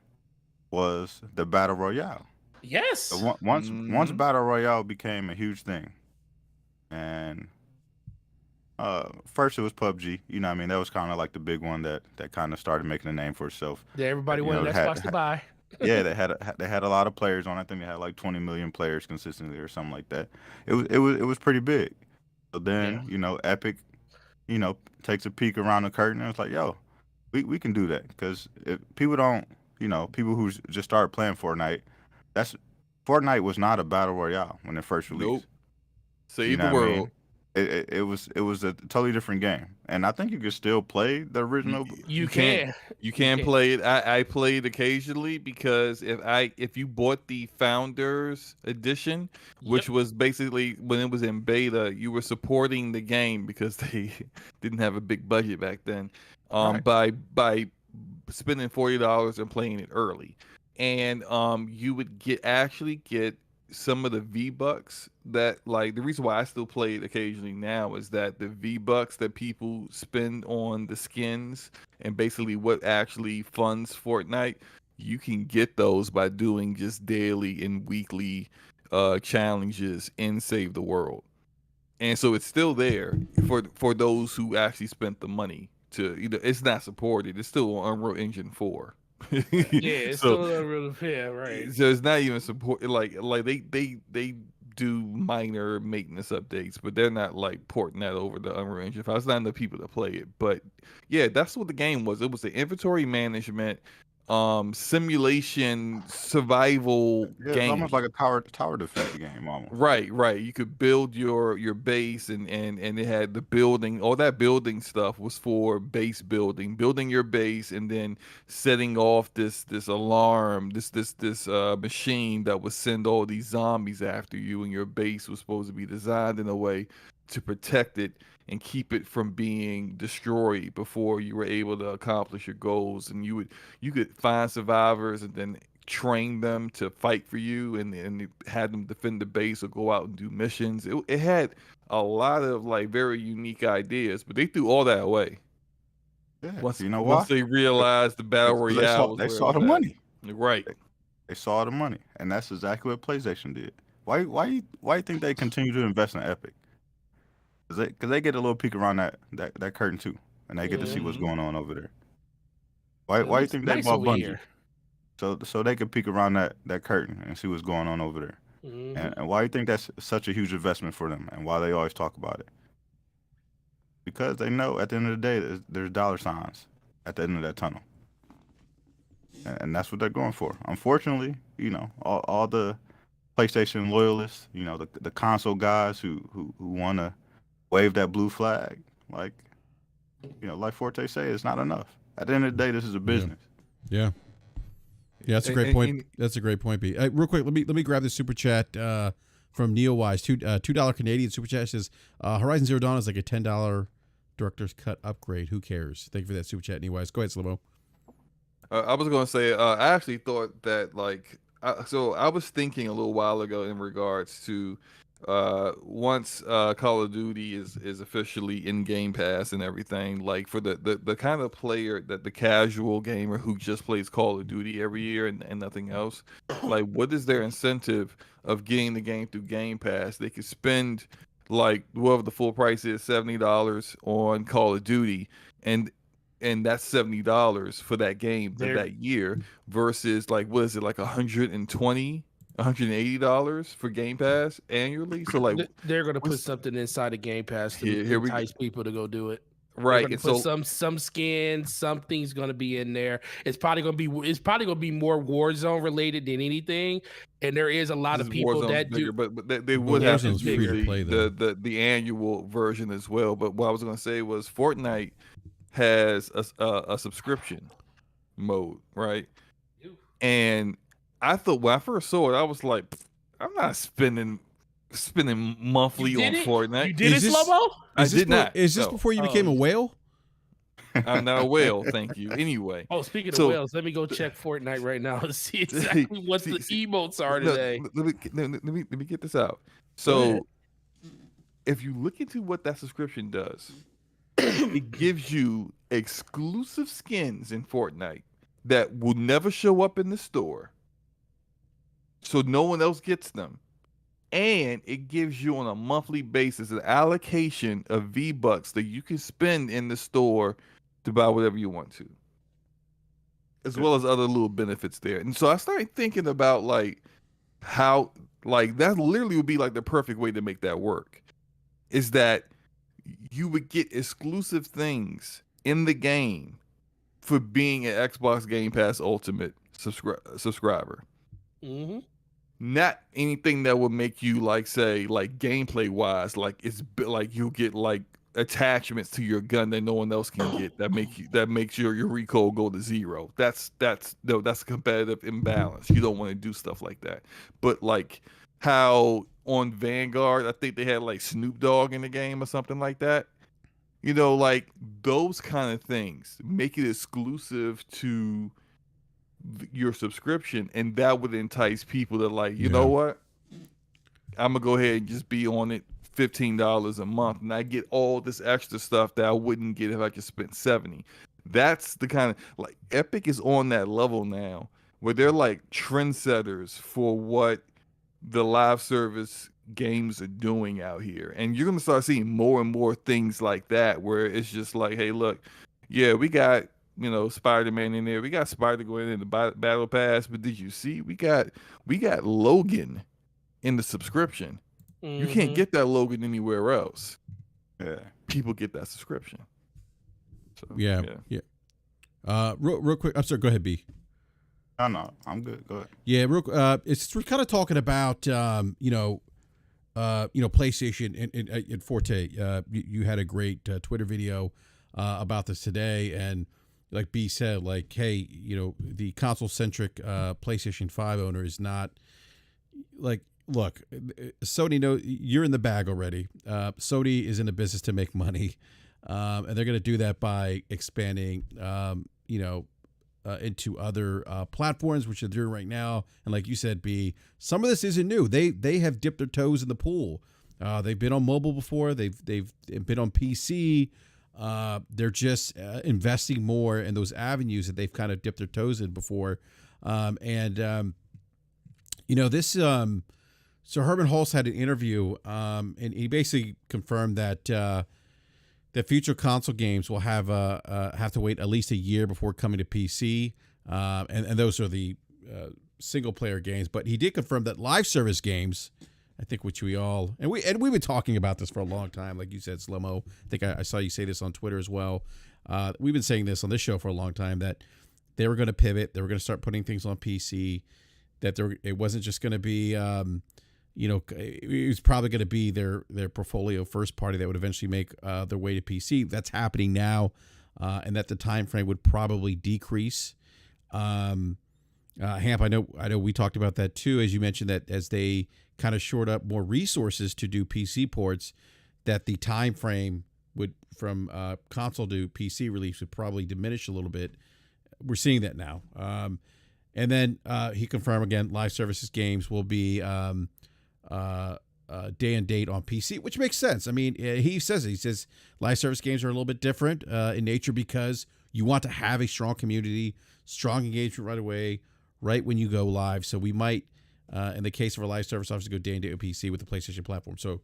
was the battle royale.
Yes.
So once battle royale became a huge thing, and first it was PUBG. You know what I mean? That was kind of like the big one that kind of started making a name for itself.
That everybody wanted Xbox to buy.
Yeah, they had a lot of players on. I think they had like 20 million players consistently or something like that. It was pretty big. So then Epic, takes a peek around the curtain and it's like, yo, we can do that, because if people don't, people who just started playing Fortnite, Fortnite was not a battle royale when it first released.
Nope. Save the world. I mean?
It was a totally different game, and I think you could still play the original.
You can
play it. I played occasionally, because if you bought the Founders Edition, which was basically when it was in beta, you were supporting the game because they didn't have a big budget back then. By spending $40 and playing it early, and you would actually get some of the V-Bucks that, like, the reason why I still play it occasionally now is that the V-Bucks that people spend on the skins and basically what actually funds Fortnite, you can get those by doing just daily and weekly challenges in Save the World. And so it's still there for those who actually spent the money to, it's not supported. It's still on Unreal Engine 4.
It's still Unreal, right.
So it's not even support, like they do minor maintenance updates, but they're not like porting that over the Unreal Engine 5. It's not enough people to play it. But yeah, that's what the game was. It was the inventory management, simulation, survival game.
It's almost like a tower defense game almost.
Right. You could build your base, and it had the building. All that building stuff was for base building your base, and then setting off this alarm, this machine that would send all these zombies after you, and your base was supposed to be designed in a way to protect it and keep it from being destroyed before you were able to accomplish your goals. And you could find survivors and then train them to fight for you, and had them defend the base or go out and do missions. It had a lot of like very unique ideas, but they threw all that away.
Yeah,
once they realized the battle royale,
they saw the money.
Right.
They saw the money, and that's exactly what PlayStation did. Why you think they continue to invest in Epic? Because they get a little peek around that curtain too, and they get to see what's going on over there. Why you think they bought Bungie? So they could peek around that curtain and see what's going on over there. And why do you think that's such a huge investment for them, and why they always talk about it? Because they know at the end of the day there's dollar signs at the end of that tunnel. And that's what they're going for. Unfortunately, all the PlayStation loyalists, the console guys who want to wave that blue flag, like Forte say, it's not enough. At the end of the day, this is a business.
Yeah, that's a great point. That's a great point, B. Real quick, let me grab this super chat from NeoWise. $2 Canadian super chat says Horizon Zero Dawn is like a $10 director's cut upgrade. Who cares? Thank you for that super chat, NeoWise. Go ahead, Slomo.
I was going to say, I actually thought that so I was thinking a little while ago in regards to once Call of Duty is officially in Game Pass and everything, like for the kind of player that the casual gamer who just plays Call of Duty every year and nothing else, like what is their incentive of getting the game through Game Pass? They could spend like whatever the full price is, $70 on Call of Duty, and that's $70 for that game for that year, versus like what is it, like $180 for Game Pass annually. So like
they're gonna put something inside the Game Pass to entice people to go do it.
Right.
And put some skins, something's gonna be in there. It's probably gonna be more Warzone related than anything. And there is a lot of people
Warzone's
that
bigger,
do,
but they would have to
free to play
the annual version as well. But what I was gonna say was Fortnite has a subscription mode, right? And I thought when I first saw it, I was like, I'm not spending monthly on Fortnite.
You did it, Slow-Mo?
I did not.
Is this before you became a whale?
I'm not a whale, thank you. Anyway.
Oh, speaking of whales, let me go check Fortnite right now and see exactly what the emotes are today.
Let me get this out. So, if you look into what that subscription does, it gives you exclusive skins in Fortnite that will never show up in the store, so no one else gets them. And it gives you on a monthly basis an allocation of V-Bucks that you can spend in the store to buy whatever you want to, as well as other little benefits there. And so I started thinking about like how like that literally would be like the perfect way to make that work, is that you would get exclusive things in the game for being an Xbox Game Pass Ultimate subscriber.
Mm-hmm.
Not anything that would make you like say like gameplay wise, like it's like you get like attachments to your gun that no one else can get that makes your recoil go to 0. That's a competitive imbalance. You don't want to do stuff like that. But like how on Vanguard, I think they had like Snoop Dogg in the game or something like that. You know, like those kind of things make it exclusive to your subscription, and that would entice people to like, you know what? I'm gonna go ahead and just be on it $15 a month, and I get all this extra stuff that I wouldn't get if I just spent $70. That's the kind of like Epic is on that level now where they're like trendsetters for what the live service games are doing out here. And you're gonna start seeing more and more things like that where it's just like, hey, look, yeah, we got Spider-Man in there. We got Spider going in the Battle Pass, but did you see we got Logan in the subscription? Mm-hmm. You can't get that Logan anywhere else. Yeah, people get that subscription. So,
yeah. Real quick, I'm sorry. Go ahead, B.
No, I'm good. Go ahead.
Yeah, we're kind of talking about PlayStation and Forte. You had a great Twitter video about this today, and like B said, like, hey, the console-centric PlayStation 5 owner is not like, look, Sony you're in the bag already. Sony is in the business to make money, and they're going to do that by expanding, into other platforms, which they're doing right now. And like you said, B, some of this isn't new. They have dipped their toes in the pool. They've been on mobile before. They've been on PC. They're just investing more in those avenues that they've kind of dipped their toes in before. So Herman Hulst had an interview, and he basically confirmed that that future console games will have to wait at least a year before coming to PC, and those are the single player games. But he did confirm that live service games, I think, which we've been talking about this for a long time, like you said, Slow-Mo. I think I saw you say this on Twitter as well. We've been saying this on this show for a long time, that they were going to pivot, they were going to start putting things on PC, that it wasn't just going to be it was probably going to be their portfolio first party that would eventually make their way to PC. That's happening now, and that the time frame would probably decrease. Hamp, I know we talked about that too, as you mentioned, that as they kind of short up more resources to do PC ports, that the time frame would from console to PC release would probably diminish a little bit. We're seeing that now. And then he confirmed again, live services games will be day and date on PC, which makes sense. I mean, he says live service games are a little bit different in nature because you want to have a strong community, strong engagement right away, right when you go live. So we might, in the case of a live service, obviously go day and date on PC with the PlayStation platform. So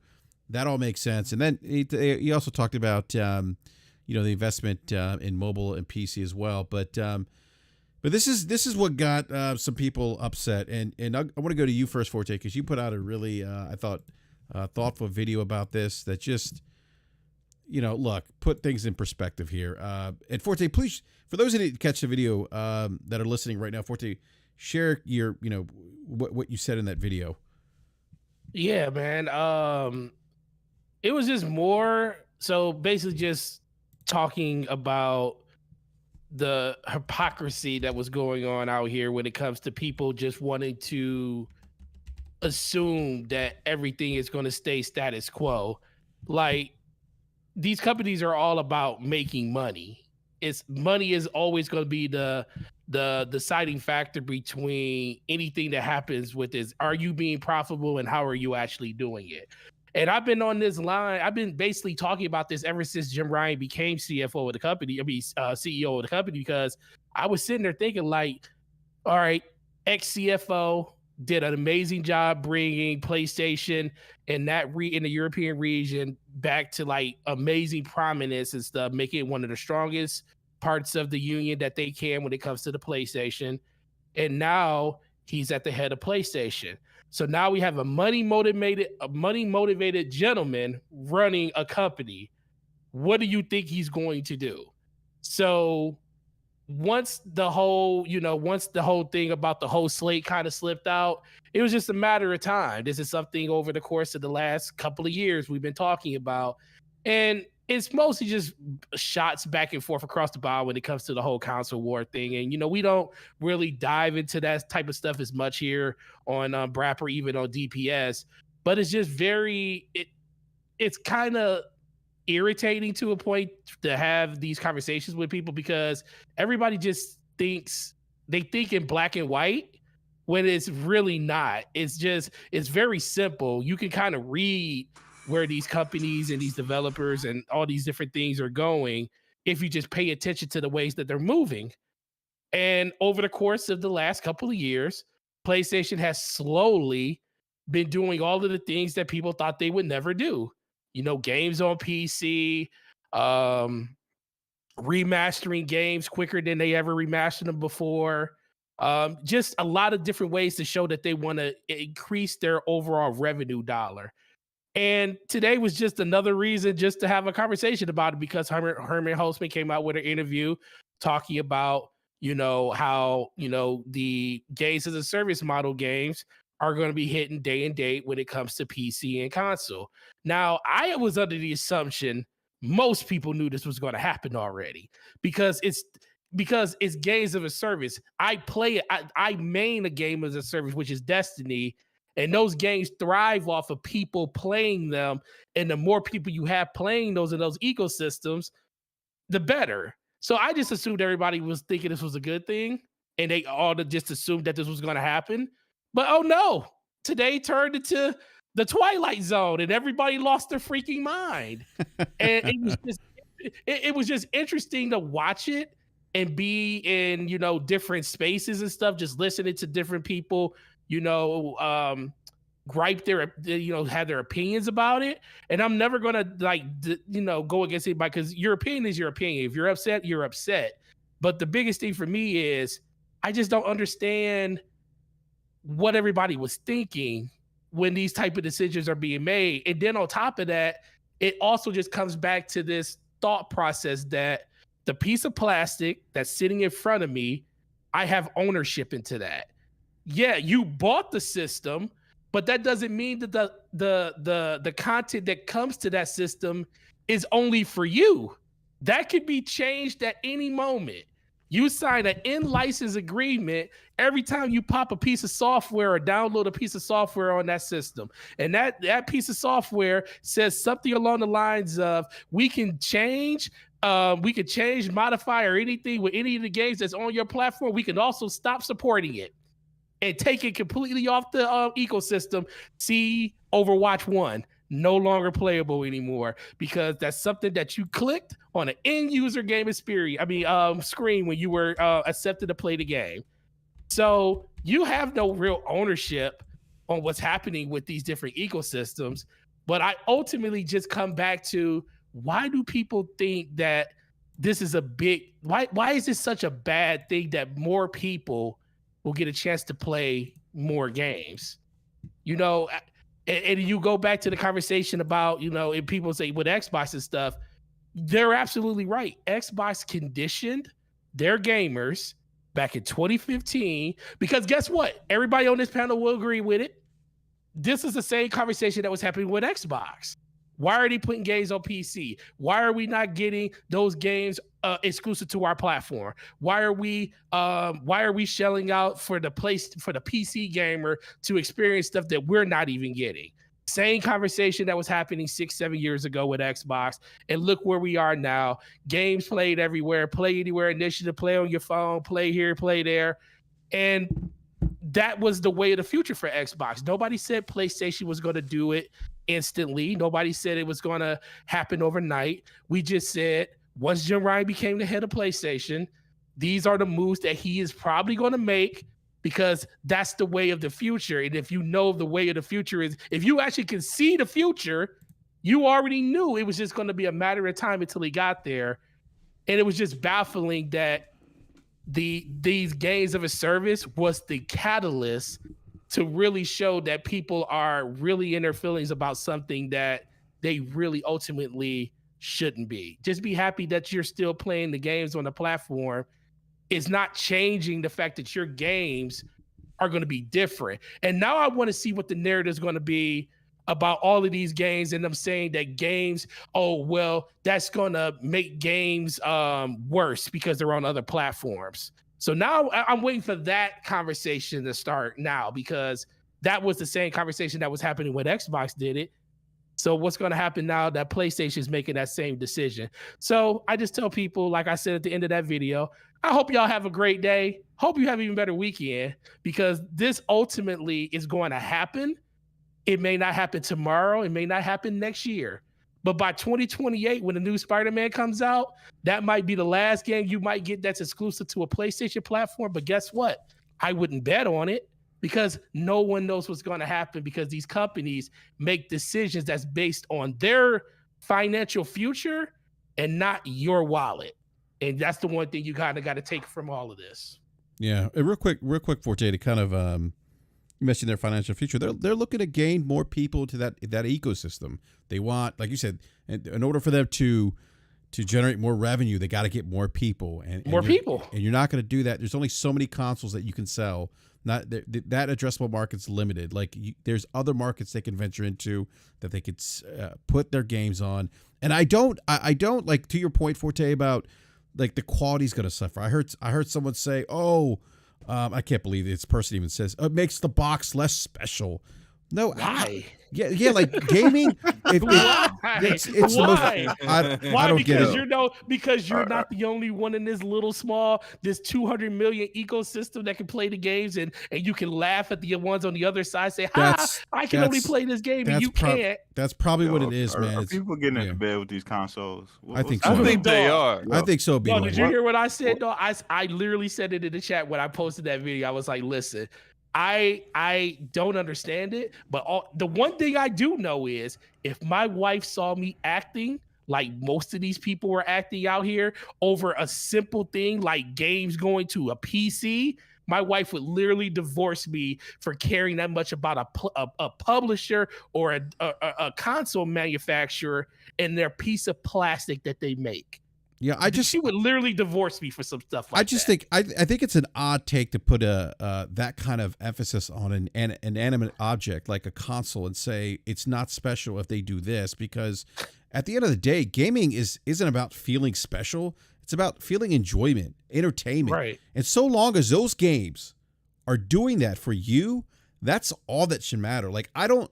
that all makes sense. And then he also talked about the investment in mobile and PC as well. But this is what got some people upset, and I want to go to you first, Forte, because you put out a really I thought thoughtful video about this that just look, put things in perspective here. And Forte, please, for those who didn't catch the video that are listening right now, Forte, share your what you said in that video.
Yeah, man. It was just more so basically just talking about the hypocrisy that was going on out here when it comes to people just wanting to assume that everything is going to stay status quo. Like, these companies are all about making money. Money is always going to be the deciding factor between anything that happens with this. Are you being profitable, and how are you actually doing it? And I've been on this line. I've been basically talking about this ever since Jim Ryan became CFO of the company. CEO of the company, because I was sitting there thinking, like, all right, ex-CFO did an amazing job bringing PlayStation and that in the European region back to like amazing prominence and stuff, making it one of the strongest parts of the union that they can when it comes to the PlayStation. And now he's at the head of PlayStation. So now we have a money motivated gentleman running a company. What do you think he's going to do? So once the whole thing about the whole slate kind of slipped out, it was just a matter of time. This is something over the course of the last couple of years we've been talking about. And it's mostly just shots back and forth across the bow when it comes to the whole console war thing. And, we don't really dive into that type of stuff as much here on BRAP or even on DPS. But it's just it's kind of irritating to a point to have these conversations with people, because everybody just thinks they think in black and white when it's really not. It's very simple. You can kind of read where these companies and these developers and all these different things are going if you just pay attention to the ways that they're moving. And over the course of the last couple of years, PlayStation has slowly been doing all of the things that people thought they would never do. Games on PC, remastering games quicker than they ever remastered them before. Just a lot of different ways to show that they want to increase their overall revenue dollar. And today was just another reason just to have a conversation about it, because Herman Hulst came out with an interview talking about, how, the games as a service model games are going to be hitting day and date when it comes to PC and console. Now, I was under the assumption most people knew this was going to happen already, because it's games of a service. I main a game as a service, which is Destiny, and those games thrive off of people playing them. And the more people you have playing those in those ecosystems, the better. So I just assumed everybody was thinking this was a good thing, and they all just assumed that this was going to happen. But oh no, today turned into the Twilight Zone, and everybody lost their freaking mind. And it was just interesting to watch it and be in, different spaces and stuff, just listening to different people, gripe have their opinions about it. And I'm never going to go against anybody, because your opinion is your opinion. If you're upset, you're upset. But the biggest thing for me is I just don't understand what everybody was thinking when these type of decisions are being made. And then on top of that, it also just comes back to this thought process that the piece of plastic that's sitting in front of me, I have ownership into that. Yeah, you bought the system, but that doesn't mean that the content that comes to that system is only for you. That could be changed at any moment. You sign an in-license agreement every time you pop a piece of software or download a piece of software on that system. And that piece of software says something along the lines of, we can change, modify, or anything with any of the games that's on your platform. We can also stop supporting it and take it completely off the ecosystem. See Overwatch 1. No longer playable anymore, because that's something that you clicked on an end user game experience. Screen when you were accepted to play the game. So you have no real ownership on what's happening with these different ecosystems. But I ultimately just come back to, why do people think that this is why is this such a bad thing that more people will get a chance to play more games? And you go back to the conversation about, and people say with Xbox and stuff, they're absolutely right. Xbox conditioned their gamers back in 2015, because guess what? Everybody on this panel will agree with it. This is the same conversation that was happening with Xbox. Why are they putting games on PC? Why are we not getting those games exclusive to our platform? Why are we shelling out for the PC gamer to experience stuff that we're not even getting? Same conversation that was happening 6-7 years ago with Xbox, and look where we are now. Games played everywhere, play anywhere initiative, play on your phone, play here, play there. And that was the way of the future for Xbox. Nobody said PlayStation was going to do it instantly. Nobody said it was going to happen overnight. We just said once Jim Ryan became the head of PlayStation, these are the moves that he is probably going to make, because that's the way of the future. And if you know the way of the future is, if you actually can see the future, you already knew it was just going to be a matter of time until he got there. And it was just baffling that these games of a service was the catalyst to really show that people are really in their feelings about something that they really ultimately shouldn't be. Just be happy that you're still playing the games on the platform. It's not changing the fact that your games are going to be different. And now I want to see what the narrative is going to be about all of these games, and them saying that games, oh, well, that's going to make games worse because they're on other platforms. So now I'm waiting for that conversation to start now, because that was the same conversation that was happening when Xbox did it. So what's going to happen now that PlayStation is making that same decision? So I just tell people, like I said at the end of that video, I hope y'all have a great day. Hope you have an even better weekend, because this ultimately is going to happen. It may not happen tomorrow. It may not happen next year. But by 2028, when the new Spider-Man comes out, that might be the last game you might get that's exclusive to a PlayStation platform. But guess what? I wouldn't bet on it, because no one knows what's going to happen, because these companies make decisions that's based on their financial future and not your wallet. And that's the one thing you kind of got to take from all of this.
Yeah. Real quick, Forte, to kind of you mentioned their financial future. They're looking to gain more people to that ecosystem. They want, like you said, in order for them to generate more revenue, they got to get more people and
more people.
And you're not going to do that. There's only so many consoles that you can sell. Not that addressable market's limited. Like there's other markets they can venture into that they could put their games on. And I don't like, to your point, Forte, about like the quality's going to suffer. I heard someone say, "Oh, I can't believe this person even says it makes the box less special." No,
why?
Yeah, like gaming. It's
why?
I don't get it.
Because you're not the only one in this little small, this 200 million ecosystem that can play the games, and you can laugh at the ones on the other side, say, I can only play this game and you can't.
That's probably what it is, man.
Are people getting into bed with these consoles?
I think so.
I think they are.
I think so.
No, did you hear what I said, though? I literally said it in the chat when I posted that video. I was like, listen, I don't understand it, but the one thing I do know is if my wife saw me acting like most of these people were acting out here over a simple thing like games going to a PC, my wife would literally divorce me for caring that much about a publisher or a console manufacturer and their piece of plastic that they make.
Yeah,
she would literally divorce me for some stuff like that.
I think it's an odd take to put that kind of emphasis on an inanimate object like a console and say it's not special if they do this, because at the end of the day, gaming isn't about feeling special. It's about feeling enjoyment, entertainment.
Right.
And so long as those games are doing that for you, that's all that should matter. Like I don't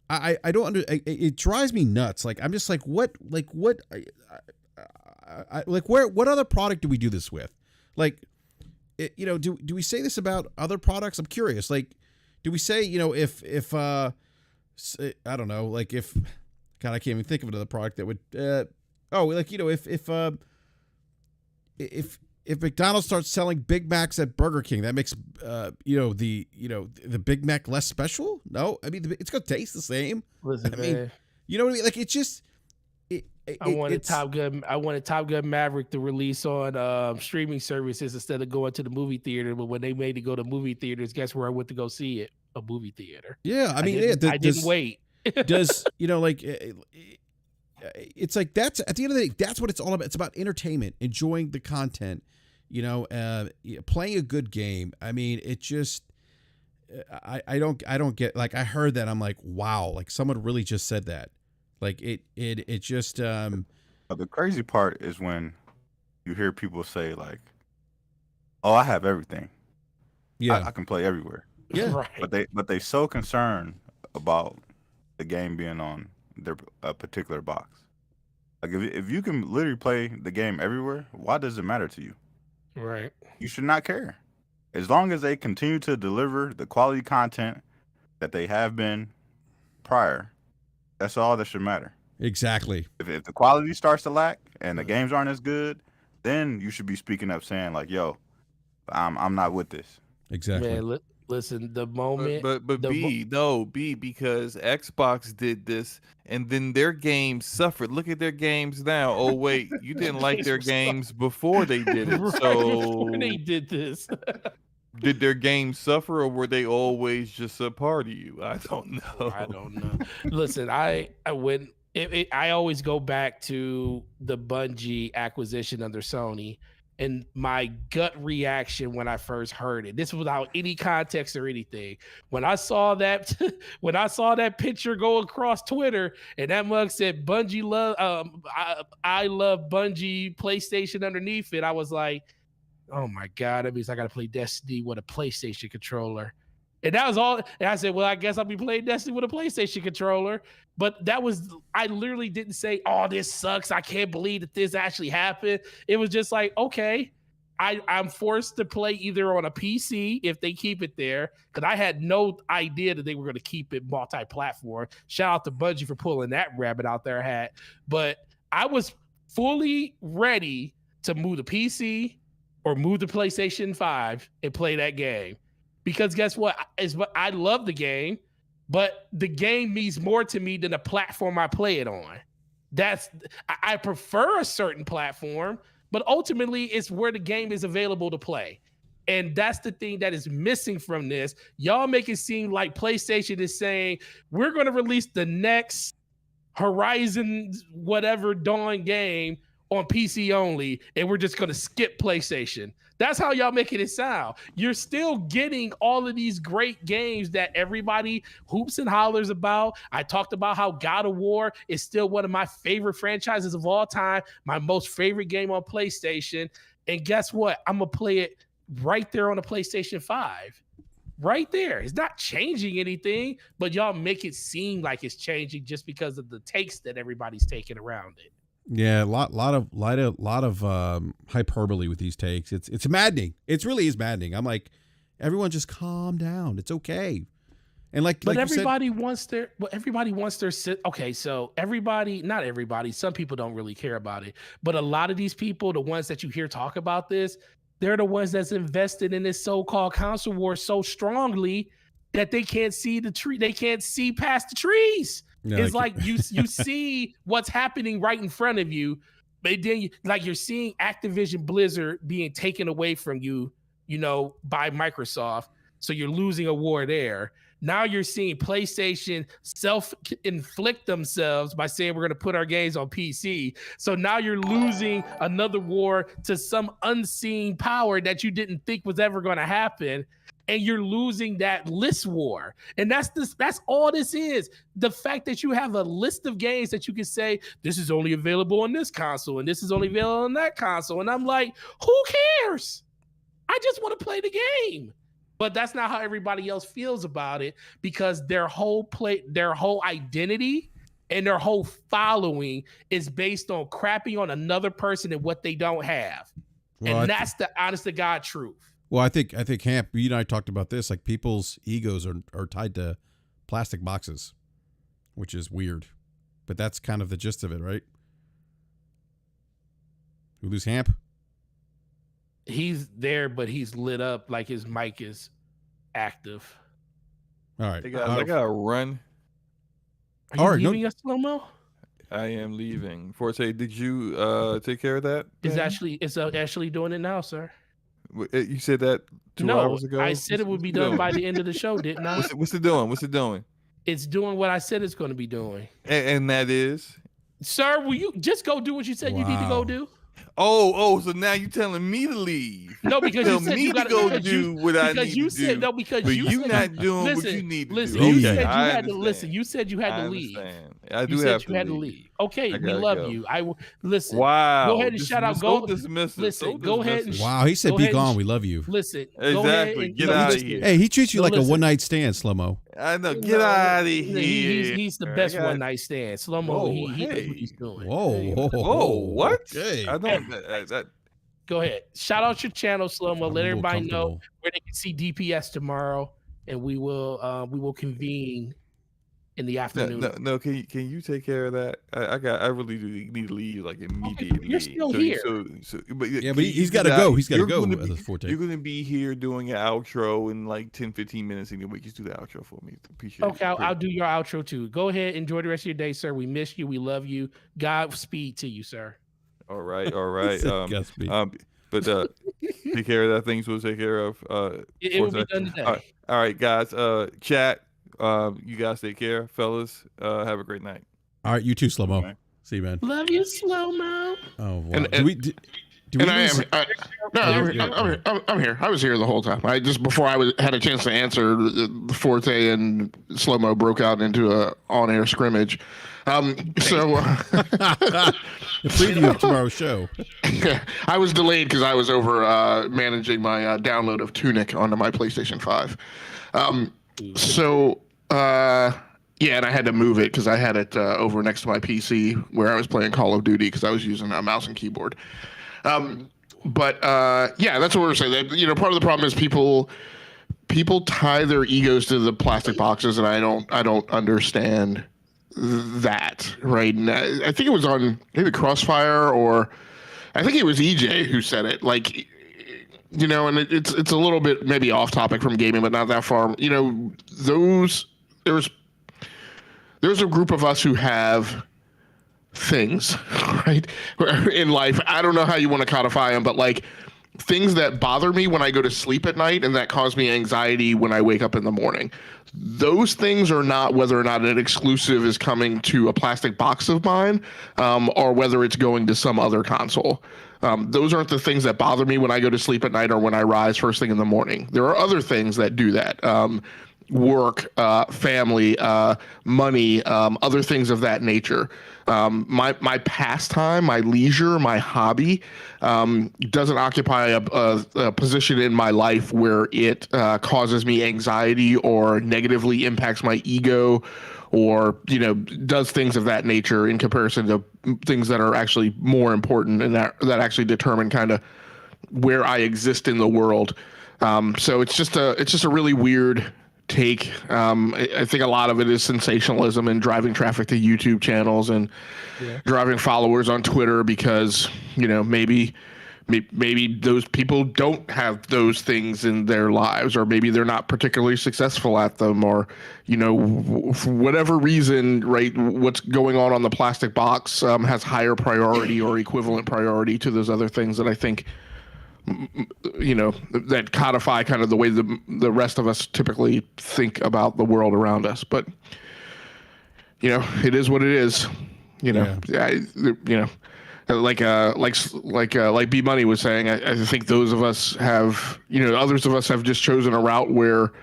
it drives me nuts. Like I'm just like what what other product do we do this with? Like, do we say this about other products? I'm curious. Like, do we say, if I don't know, like if, God, I can't even think of another product that would, if McDonald's starts selling Big Macs at Burger King, that makes, the Big Mac less special? No, I mean, it's going to taste the same.
Listen,
I mean, you know what I mean? Like, it's just,
I wanted Top Gun Maverick to release on streaming services instead of going to the movie theater. But when they made it go to movie theaters, guess where I went to go see it? A movie theater.
Yeah, I mean,
I didn't wait.
It's like that's at the end of the day, that's what it's all about. It's about entertainment, enjoying the content, playing a good game. I mean, it just I don't get, like, I heard that, I'm like, wow, like someone really just said that. Like it just
But the crazy part is when you hear people say like, "Oh, I have everything. I can play everywhere."
Yeah.
Right.
But they so concerned about the game being on their particular box. Like if you can literally play the game everywhere, why does it matter to you?
Right.
You should not care. As long as they continue to deliver the quality content that they have been prior, that's all that should matter.
Exactly.
If the quality starts to lack and the games aren't as good, then you should be speaking up saying like, "Yo, I'm not with this."
Exactly.
Man, listen, the moment,
But
the
because Xbox did this and then their games suffered. Look at their games now. Oh wait, you didn't like their games before they did it.
right
So
before they did this.
did their games suffer, or were they always just a part of you? I don't know.
I don't know. Listen, I always go back to the Bungie acquisition under Sony, and my gut reaction when I first heard it. This was without any context or anything. When I saw that, when I saw that picture go across Twitter, and that mug said Bungie love, I love Bungie PlayStation underneath it, I was like, oh my God, that means I got to play Destiny with a PlayStation controller. And that was all. And I said, well, I guess I'll be playing Destiny with a PlayStation controller. But that was, I literally didn't say, oh, this sucks. I can't believe that this actually happened. It was just like, okay, I'm forced to play either on a PC if they keep it there, because I had no idea that they were going to keep it multi-platform. Shout out to Bungie for pulling that rabbit out their hat. But I was fully ready to move the PC or move to PlayStation 5 and play that game. Because guess what? I love the game, but the game means more to me than the platform I play it on. I prefer a certain platform, but ultimately it's where the game is available to play. And that's the thing that is missing from this. Y'all make it seem like PlayStation is saying, we're going to release the next Horizon whatever Dawn game on PC only, and we're just going to skip PlayStation. That's how y'all making it sound. You're still getting all of these great games that everybody hoops and hollers about. I talked about how God of War is still one of my favorite franchises of all time, my most favorite game on PlayStation. And guess what? I'm going to play it right there on the PlayStation 5. Right there. It's not changing anything, but y'all make it seem like it's changing just because of the takes that everybody's taking around it.
Yeah, a lot of hyperbole with these takes. It's maddening. It really is maddening. I'm like, everyone just calm down. It's okay. And
but everybody wants their okay, so not everybody, some people don't really care about it. But a lot of these people, the ones that you hear talk about this, they're the ones that's invested in this so-called console war so strongly that they can't see the tree, they can't see past the trees. Yeah, it's like you see what's happening right in front of you, but then you're seeing Activision Blizzard being taken away from you, by Microsoft. So you're losing a war there. Now you're seeing PlayStation self-inflict themselves by saying we're going to put our games on PC. So now you're losing another war to some unseen power that you didn't think was ever going to happen. And you're losing that list war. And that's all this is. The fact that you have a list of games that you can say, this is only available on this console and this is only available on that console. And I'm like, who cares? I just want to play the game. But that's not how everybody else feels about it, because their whole identity and their whole following is based on crapping on another person and what they don't have. Well, and that's the honest to God truth.
Well, I think Hamp, you and I talked about this. Like, people's egos are tied to plastic boxes, which is weird, but that's kind of the gist of it, right? We lose Hamp.
He's there, but he's lit up like his mic is active.
All right,
I gotta run.
Are you leaving us, Slow-Mo?
I am leaving. Forte, did you take care of that?
Is Ashley doing it now, sir?
You said that 2 hours ago?
I said it would be done by the end of the show, didn't I?
What's it doing? It's
doing what I said it's going to be doing.
And that is?
Sir, will you just go do what you said you need to go do?
So now you telling me to leave?
No, because
Tell
you said
me
you got
to go do what I need
you
to
said
do.
no, because
But
you
you
said
not doing what
listen,
you need to
listen,
do.
you
Okay,
said you
I
had to listen.
understand.
You said you had
I
to leave.
understand. I do
You said
have
you
to
had to
leave.
leave. Okay,
I
we
gotta
love
go.
you. I will listen.
Wow.
Go ahead and shout out.
So
Go
dismissive.
listen.
So
Go ahead and
dismissive.
Wow, he said,
go
"Be
ahead and
gone. We love you."
listen. Go ahead
Exactly.
and
Get
no,
out of
listen.
here.
Hey, he treats you
No,
like a
listen.
one night stand, Slow-mo.
I know.
You
Get
know,
out of
he's
here.
the
I
best
got-
one night stand. Slow-mo,
Whoa,
he knows what
hey.
he's doing.
Whoa, what?
Okay.
I don't. That,
Go ahead. Shout out your channel, Slow-mo.
I'm a
Let
little
everybody know
comfortable.
where they can see DPS tomorrow, and we will convene in the afternoon.
no. Can you take care of that? I really do need to leave like immediately.
you're still
so,
here.
But
Yeah,
can
but
you
he's
do
got to
that?
go. He's got to
You're
go.
gonna be-
Forte.
You're gonna be here doing an outro in like 10-15 minutes anyway. Just do the outro for me. Appreciate it.
Okay, I'll do your outro too. Go ahead, enjoy the rest of your day, sir. We miss you. We love you. Godspeed to you, sir.
All right.
Godspeed.
But take care of that. Things we'll take care of.
It will be done today.
All right, guys. Chat. You guys take care, fellas. Have a great night.
All right, you too, Slow-mo.
Okay.
See you, man.
Love you, Slow-mo.
Oh, wow.
And-
do we
And I
lose-
am. I'm here. I was here the whole time. I just before I had a chance to answer, Forte and Slow-mo broke out into a on-air scrimmage. So
the preview of tomorrow's show.
I was delayed because I was over managing my download of Tunic onto my PlayStation 5. Yeah, and I had to move it because I had it over next to my PC where I was playing Call of Duty because I was using a mouse and keyboard. Yeah, that's what we're saying. That, part of the problem is people tie their egos to the plastic boxes, and I don't understand that. Right? And I think it was on maybe Crossfire, or I think it was EJ who said it. Like, and it's a little bit maybe off topic from gaming, but not that far. There's a group of us who have things, right, in life. I don't know how you want to codify them, but like things that bother me when I go to sleep at night and that cause me anxiety when I wake up in the morning. Those things are not whether or not an exclusive is coming to a plastic box of mine, or whether it's going to some other console. Those aren't the things that bother me when I go to sleep at night or when I rise first thing in the morning. There are other things that do that. Work, family, money, other things of that nature. My pastime, my leisure, my hobby doesn't occupy a position in my life where it causes me anxiety or negatively impacts my ego, or does things of that nature in comparison to things that are actually more important and that actually determine kind of where I exist in the world. So it's just a really weird take. I think a lot of it is sensationalism and driving traffic to YouTube channels and driving followers on Twitter because maybe those people don't have those things in their lives, or maybe they're not particularly successful at them, or for whatever reason, right, what's going on the plastic box has higher priority or equivalent priority to those other things that I think that codify kind of the way the rest of us typically think about the world around us. But it is what it is. Like B Money was saying, I think those of us have, others of us have just chosen a route where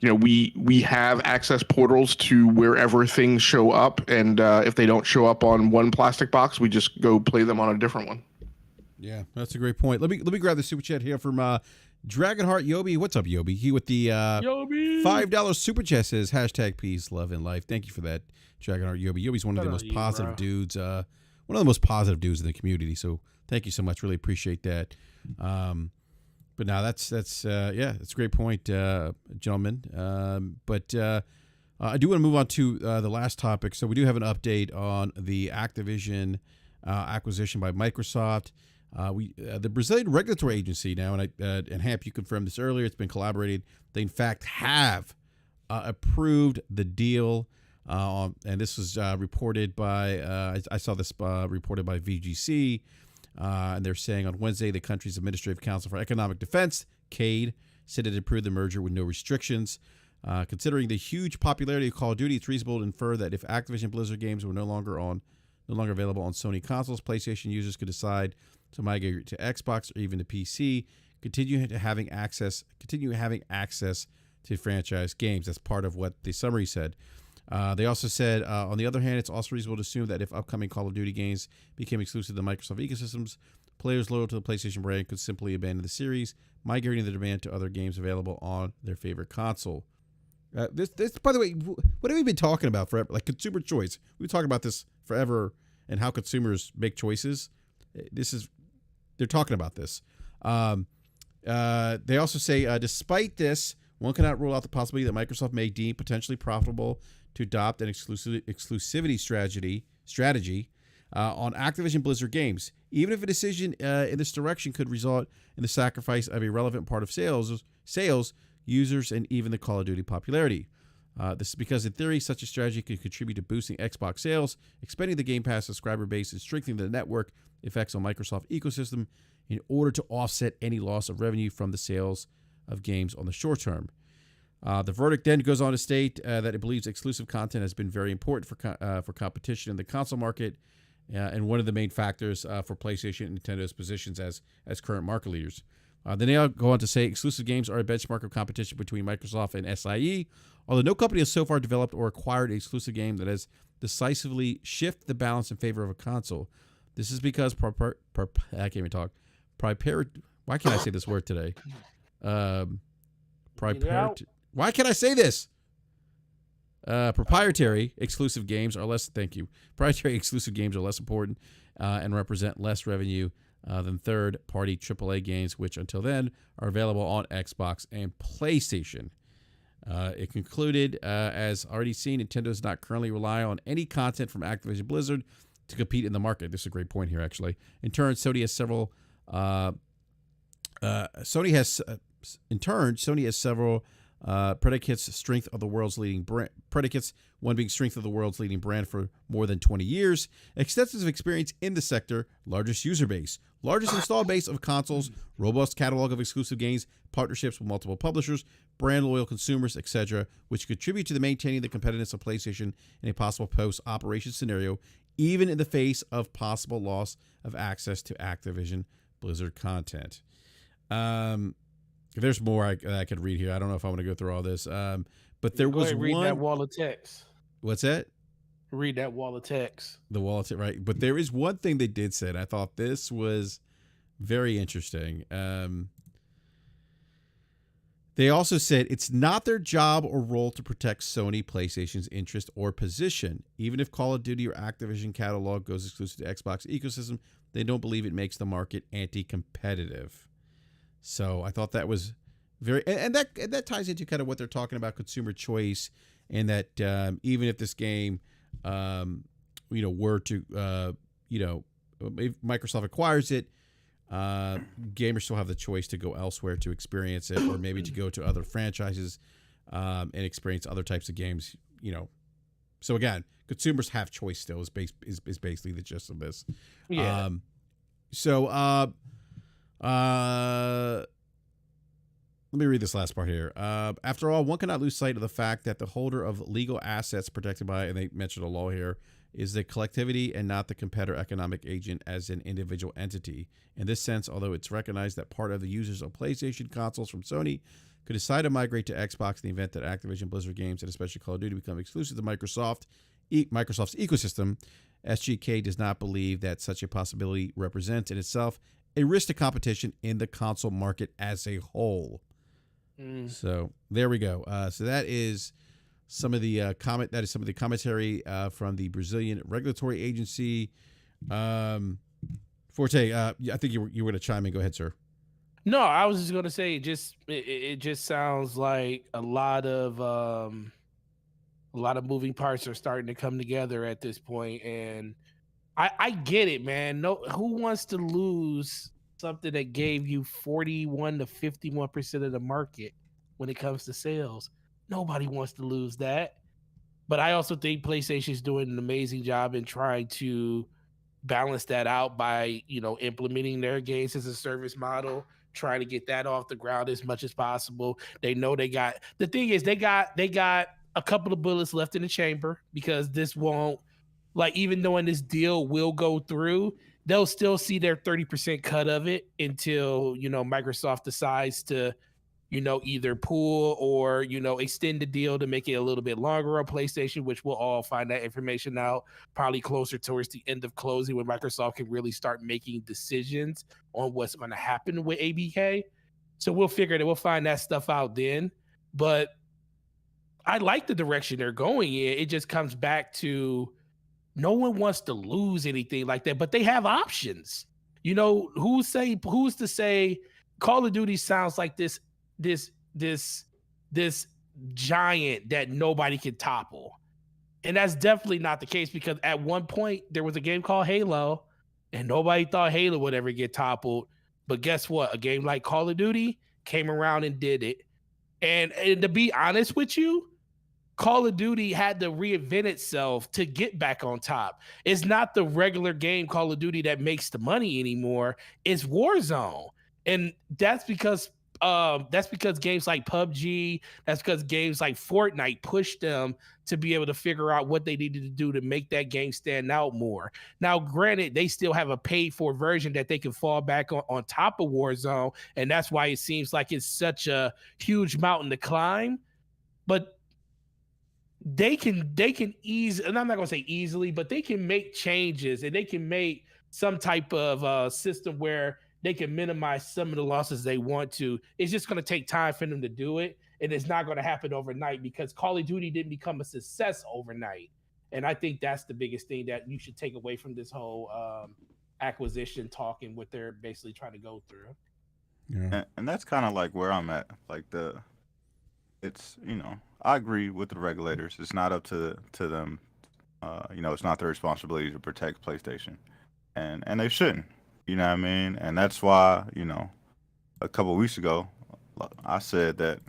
we have access portals to wherever things show up, and if they don't show up on one plastic box, we just go play them on a different one.
Yeah, that's a great point. Let me grab the super chat here from Dragonheart Yobi. What's up, Yobi? He with the $5 super chat says #peace, love, and life. Thank you for that, Dragonheart Yobi. Yobi's one of the most positive dudes. One of the most positive dudes in the community. So thank you so much. Really appreciate that. But now that's a great point, gentlemen. I do want to move on to the last topic. So we do have an update on the Activision acquisition by Microsoft. The Brazilian regulatory agency now, and Hamp, you confirmed this earlier, it's been collaborated. They in fact have approved the deal, and this was reported by I saw this reported by VGC, and they're saying on Wednesday the country's Administrative Council for Economic Defense, CADE, said it approved the merger with no restrictions. Considering the huge popularity of Call of Duty, it's reasonable to infer that if Activision Blizzard games were no longer available on Sony consoles, PlayStation users could decide to migrate to Xbox or even to PC, continue having access to franchise games. That's part of what the summary said. They also said, on the other hand, it's also reasonable to assume that if upcoming Call of Duty games became exclusive to the Microsoft ecosystems, players loyal to the PlayStation brand could simply abandon the series, migrating the demand to other games available on their favorite console. This, by the way, what have we been talking about forever? Like consumer choice. We've been talking about this forever and how consumers make choices. They're talking about this. They also say, despite this, one cannot rule out the possibility that Microsoft may deem potentially profitable to adopt an exclusivity strategy on Activision Blizzard games, even if a decision in this direction could result in the sacrifice of a relevant part of sales, users, and even the Call of Duty popularity. This is because, in theory, such a strategy could contribute to boosting Xbox sales, expanding the Game Pass subscriber base, and strengthening the network effects on Microsoft ecosystem in order to offset any loss of revenue from the sales of games on the short term. The verdict then goes on to state that it believes exclusive content has been very important for competition in the console market, and one of the main factors for PlayStation and Nintendo's positions as current market leaders. Then they go on to say exclusive games are a benchmark of competition between Microsoft and SIE, although no company has so far developed or acquired an exclusive game that has decisively shifted the balance in favor of a console. This is because I can't even talk. Why can't I say this word today? Why can't I say this? Proprietary exclusive games are less. Thank you. Proprietary exclusive games are less important and represent less revenue than third-party AAA games, which until then are available on Xbox and PlayStation. It concluded, as already seen, Nintendo does not currently rely on any content from Activision Blizzard to compete in the market. This is a great point here, actually. In turn, Sony has several. Sony has several predicates. Strength of the world's leading brand. Predicates. One being strength of the world's leading brand for more than 20 years, extensive experience in the sector, largest user base, largest install base of consoles, robust catalog of exclusive games, partnerships with multiple publishers, brand loyal consumers, etc., which contribute to the maintaining the competitiveness of PlayStation in a possible post-operation scenario, even in the face of possible loss of access to Activision Blizzard content. There's more I could read here. I don't know if I want to go through all this. But there was
read that wall of text.
What's that?
Read that wall of text.
The wall of text, right? But there is one thing they did say, and I thought this was very interesting. They also said it's not their job or role to protect Sony PlayStation's interest or position. Even if Call of Duty or Activision catalog goes exclusive to Xbox ecosystem, they don't believe it makes the market anti-competitive. So I thought that was very, and that ties into kind of what they're talking about, consumer choice, and that even if this game, were to, if Microsoft acquires it, gamers still have the choice to go elsewhere to experience it, or maybe to go to other franchises and experience other types of games. So again, consumers have choice still. Is basically the gist of this.
Yeah.
Let me read this last part here. After all, one cannot lose sight of the fact that the holder of legal assets protected by, and they mentioned a law here, is the collectivity and not the competitor economic agent as an individual entity. In this sense, although it's recognized that part of the users of PlayStation consoles from Sony could decide to migrate to Xbox in the event that Activision Blizzard games, and especially Call of Duty, become exclusive to Microsoft's ecosystem, SGK does not believe that such a possibility represents in itself a risk to competition in the console market as a whole. So there we go. So that is some of the commentary from the Brazilian regulatory agency. Forte, I think you were going to chime in. Go ahead, sir.
No, I was just going to say it just sounds like a lot of moving parts are starting to come together at this point, and I get it, man. No, who wants to lose something that gave you 41 to 51% of the market when it comes to sales? Nobody wants to lose that. But I also think PlayStation is doing an amazing job in trying to balance that out by, implementing their games as a service model, trying to get that off the ground as much as possible. They know they got a couple of bullets left in the chamber, because this won't, even knowing this deal will go through, they'll still see their 30% cut of it until, Microsoft decides to, either pull or, extend the deal to make it a little bit longer on PlayStation, which we'll all find that information out probably closer towards the end of closing when Microsoft can really start making decisions on what's going to happen with ABK. So we'll find that stuff out then. But I like the direction they're going in. It just comes back to no one wants to lose anything like that, but they have options. Who's to say Call of Duty sounds like this giant that nobody can topple. And that's definitely not the case, because at one point there was a game called Halo and nobody thought Halo would ever get toppled. But guess what? A game like Call of Duty came around and did it. And to be honest with you, Call of Duty had to reinvent itself to get back on top. It's not the regular game Call of Duty that makes the money anymore. It's Warzone. And that's because games like PUBG, that's because games like Fortnite pushed them to be able to figure out what they needed to do to make that game stand out more. Now, granted, they still have a paid for version that they can fall back on top of Warzone, and that's why it seems like it's such a huge mountain to climb. But they can ease, and I'm not going to say easily, but they can make changes, and they can make some type of system where they can minimize some of the losses they want to. It's just going to take time for them to do it, and it's not going to happen overnight, because Call of Duty didn't become a success overnight. And I think that's the biggest thing that you should take away from this whole acquisition talk and what they're basically trying to go through.
Yeah. And that's kind of like where I'm at. Like it's, I agree with the regulators. It's not up to them. It's not their responsibility to protect PlayStation, and they shouldn't. You know what I mean? And that's why, a couple of weeks ago, I said that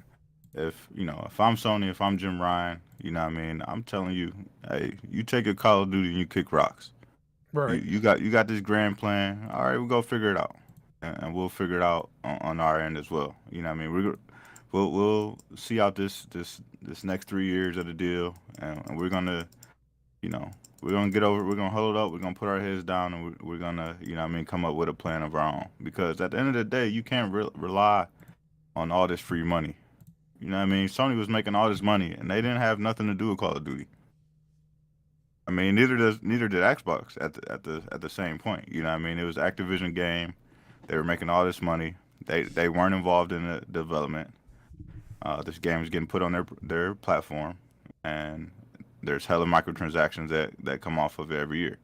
if I'm Sony, if I'm Jim Ryan, you know what I mean? I'm telling you, hey, you take a Call of Duty and you kick rocks.
Right.
You got this grand plan. All right, we'll go figure it out. And we'll figure it out on our end as well. You know what I mean? We'll see out this next 3 years of the deal, and we're gonna, we're gonna get over it. We're gonna hold up. We're gonna put our heads down, and we're gonna, come up with a plan of our own. Because at the end of the day, you can't rely on all this free money. You know what I mean? Sony was making all this money, and they didn't have nothing to do with Call of Duty. I mean, neither did Xbox at the same point. You know what I mean? It was Activision game. They were making all this money. They weren't involved in the development. This game was getting put on their platform, and there's hella microtransactions that come off of it every year.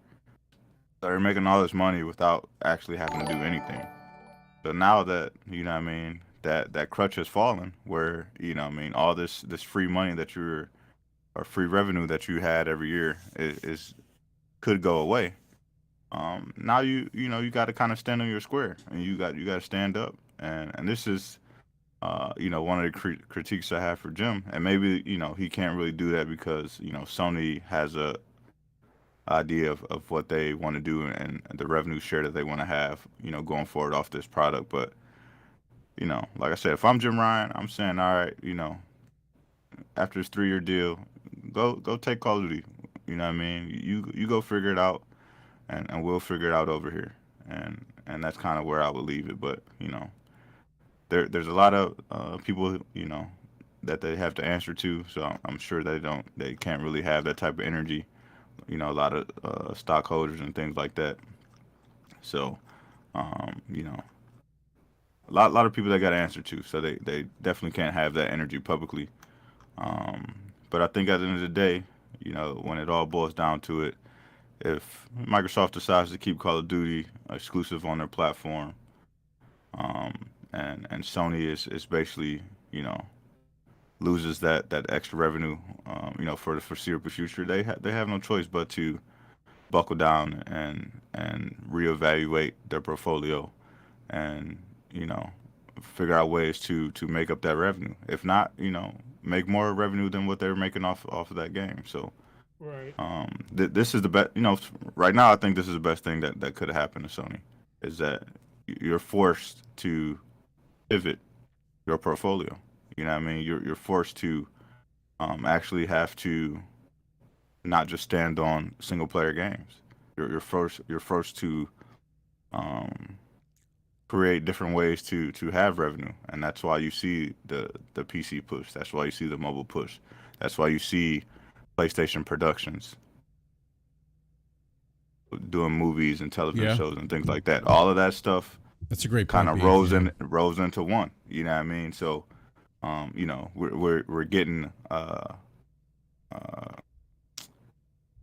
So they're making all this money without actually having to do anything. So now that, that crutch has fallen, where, all this free money or free revenue that you had every year could go away. Now you got to kind of stand on your square, and you got to stand up. And this is, one of the critiques I have for Jim, and maybe, he can't really do that because, Sony has a idea of what they want to do and the revenue share that they want to have, going forward off this product. But, like I said, if I'm Jim Ryan, I'm saying, all right, after this 3-year deal, go take Call of Duty. You know what I mean? You go figure it out, and we'll figure it out over here. And that's kind of where I would leave it. But, there's a lot of people, that they have to answer to. So I'm sure they can't really have that type of energy. A lot of stockholders and things like that. So, a lot of people they got to answer to. So they definitely can't have that energy publicly. But I think at the end of the day, when it all boils down to it, if Microsoft decides to keep Call of Duty exclusive on their platform, and Sony is basically, loses that extra revenue, for the foreseeable future, they have no choice but to buckle down and reevaluate their portfolio, and figure out ways to make up that revenue. If not, make more revenue than what they're making off of that game. So,
right.
This is the best. Right now, I think this is the best thing that could have happened to Sony, is that you're forced to pivot your portfolio. You know what I mean? You're forced to actually have to not just stand on single player games. You're forced to create different ways to have revenue, and that's why you see the PC push. That's why you see the mobile push. That's why you see PlayStation Productions doing movies and television shows and things like that. All of that stuff.
That's a great
kind
point,
of rose into one. You know what I mean? So, you know, we're getting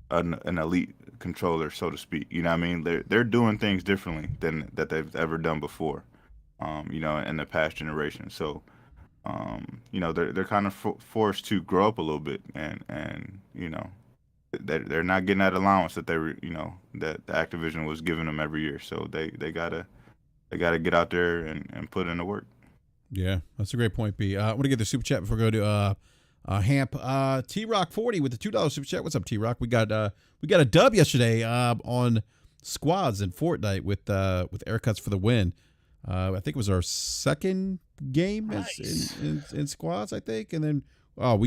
an elite controller, so to speak. You know what I mean? They're doing things differently than that they've ever done before. You know, in the past generation. So, you know, they're kind of forced to grow up a little bit, and you know, they're not getting that allowance that they were, you know, that the Activision was giving them every year. So they gotta get out there and put in the work.
Yeah, that's a great point, B. I want to get the super chat before we go to Hamp. T-Rock 40 with the $2 super chat. What's up, T-Rock? We got a dub yesterday on squads in Fortnite with aircuts for the win. I think it was our second game in squads, I think. And then I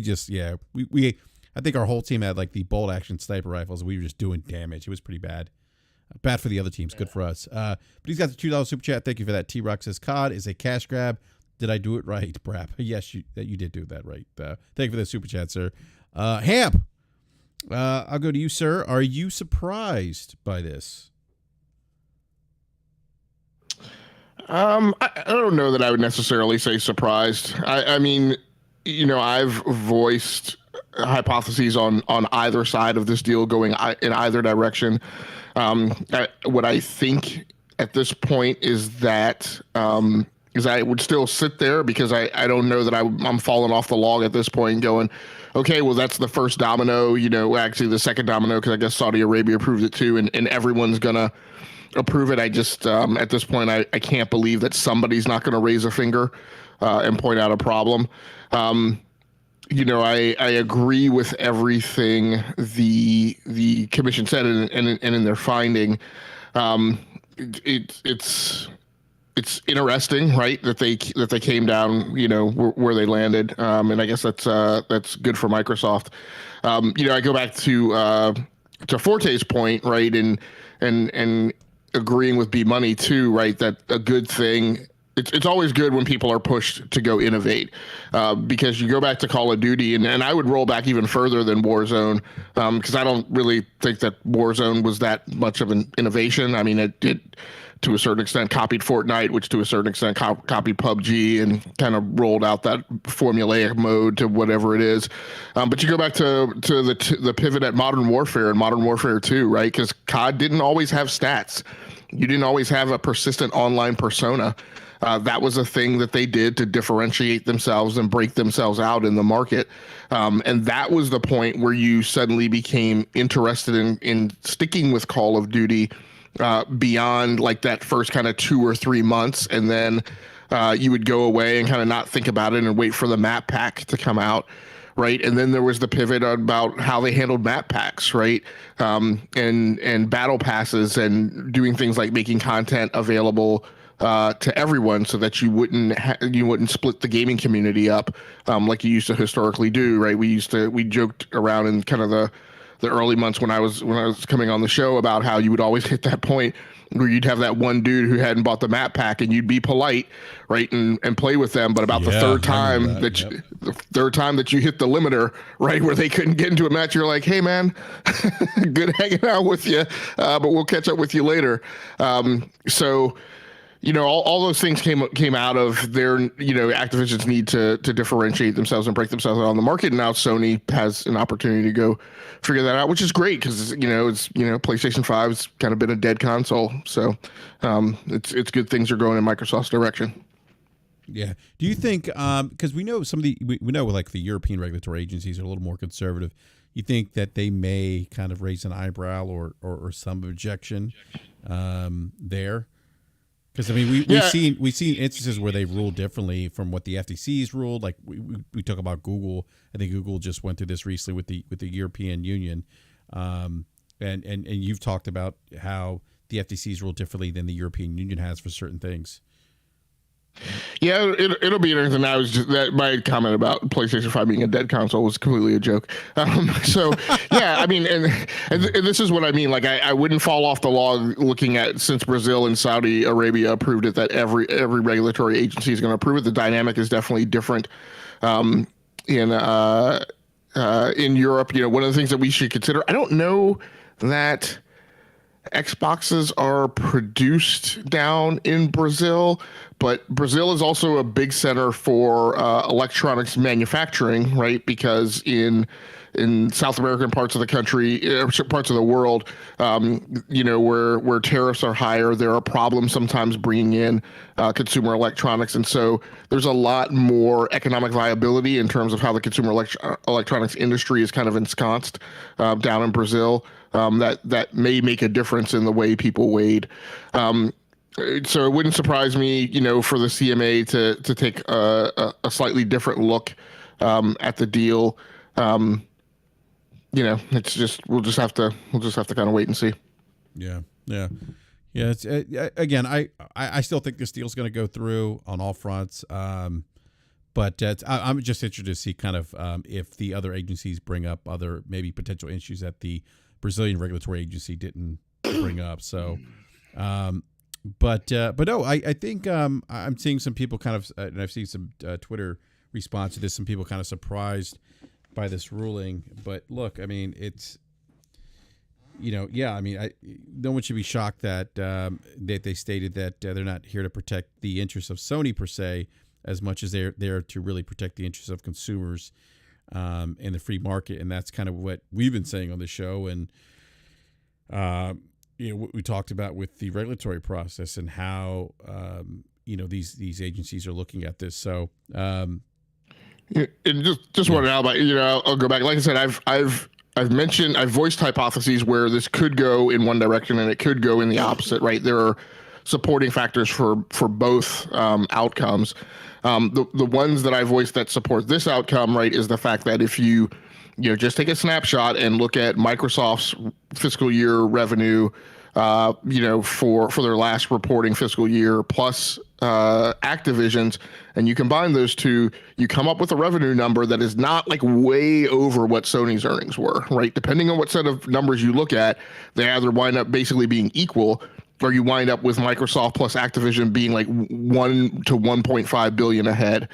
think our whole team had like the bolt action sniper rifles. We were just doing damage. It was pretty bad. Bad for the other teams, good for us. But he's got the $2 super chat. Thank you for that. T-Rock says, COD is a cash grab. Did I do it right, BRAP? Yes, you did do that right. Thank you for the super chat, sir. Hamp, I'll go to you, sir. Are you surprised by this?
I don't know that I would necessarily say surprised. I mean, you know, I've voiced hypotheses on either side of this deal going in either direction. What I think at this point is that I would still sit there because I don't know that I'm falling off the log at this point going, okay, well, that's the first domino, you know, actually the second domino, because I guess Saudi Arabia approved it too, and everyone's going to approve it. I just, at this point, I can't believe that somebody's not going to raise a finger and point out a problem. You know, I agree with everything the commission said, and in their finding, it's interesting, right, that they came down, you know, where they landed, and I guess that's good for Microsoft. You know, I go back to Forte's point, right, and agreeing with B Money too, right, that a good thing. It's always good when people are pushed to go innovate, because you go back to Call of Duty, and I would roll back even further than Warzone, because I don't really think that Warzone was that much of an innovation. I mean, it did to a certain extent copied Fortnite, which to a certain extent copied PUBG, and kind of rolled out that formulaic mode to whatever it is. But you go back to the pivot at Modern Warfare and Modern Warfare 2, right? Because COD didn't always have stats. You didn't always have a persistent online persona. That was a thing that they did to differentiate themselves and break themselves out in the market. And that was the point where you suddenly became interested in sticking with Call of Duty beyond like that first kind of 2 or 3 months. And then you would go away and kind of not think about it and wait for the map pack to come out. Right. And then there was the pivot about how they handled map packs. Right. And battle passes and doing things like making content available to everyone, so that you wouldn't split the gaming community up like you used to historically do, right? We joked around in kind of the early months when I was coming on the show about how you would always hit that point where you'd have that one dude who hadn't bought the map pack, and you'd be polite, right, and play with them, but about the third time the third time that you hit the limiter, right, where they couldn't get into a match, you're like, hey man, good hanging out with you, but we'll catch up with you later. So you know, all those things came out of their, you know, Activision's need to differentiate themselves and break themselves out on the market. And now Sony has an opportunity to go figure that out, which is great because, you know, PlayStation 5's kind of been a dead console. So it's good things are going in Microsoft's direction.
Yeah. Do you think, because we know we know like the European regulatory agencies are a little more conservative, you think that they may kind of raise an eyebrow or some objection there? Because I mean, we've seen instances where they've ruled differently from what the FTC's ruled. Like we talk about Google. I think Google just went through this recently with the European Union, and you've talked about how the FTC's ruled differently than the European Union has for certain things.
Yeah, it'll be interesting. I was just that my comment about PlayStation 5 being a dead console was completely a joke. So yeah, I mean, and this is what I mean. Like, I wouldn't fall off the log looking at, since Brazil and Saudi Arabia approved it, that every regulatory agency is going to approve it. The dynamic is definitely different in Europe. You know, one of the things that we should consider. I don't know that Xboxes are produced down in Brazil, but Brazil is also a big center for electronics manufacturing, right? Because in South American parts of the country, parts of the world, you know, where tariffs are higher, there are problems sometimes bringing in consumer electronics, and so there's a lot more economic viability in terms of how the consumer electronics industry is kind of ensconced down in Brazil. That may make a difference in the way people wade. So it wouldn't surprise me, you know, for the CMA to take a slightly different look at the deal. You know, it's just we'll just have to kind of wait and see.
Yeah. It's again, I still think this deal's going to go through on all fronts. But I'm just interested to see kind of if the other agencies bring up other maybe potential issues that the Brazilian regulatory agency didn't bring up. So, but no, I think I'm seeing some people kind of, and I've seen some Twitter response to this. Some people kind of surprised by this ruling. But look, I mean, it's, you know, yeah, I mean, no one should be shocked that that they stated that they're not here to protect the interests of Sony per se, as much as they're there to really protect the interests of consumers in the free market. And that's kind of what we've been saying on the show. And, you know, what we talked about with the regulatory process and how, you know, these agencies are looking at this. So,
and just wanted to add about, you know, I'll go back. Like I said, I've voiced hypotheses where this could go in one direction and it could go in the opposite, right? There are supporting factors for both outcomes. The ones that I voiced that support this outcome, right, is the fact that if you just take a snapshot and look at Microsoft's fiscal year revenue, you know, for their last reporting fiscal year plus Activision's, and you combine those two, you come up with a revenue number that is not like way over what Sony's earnings were, right? Depending on what set of numbers you look at, they either wind up basically being equal, or you wind up with Microsoft plus Activision being like 1 to 1.5 billion ahead.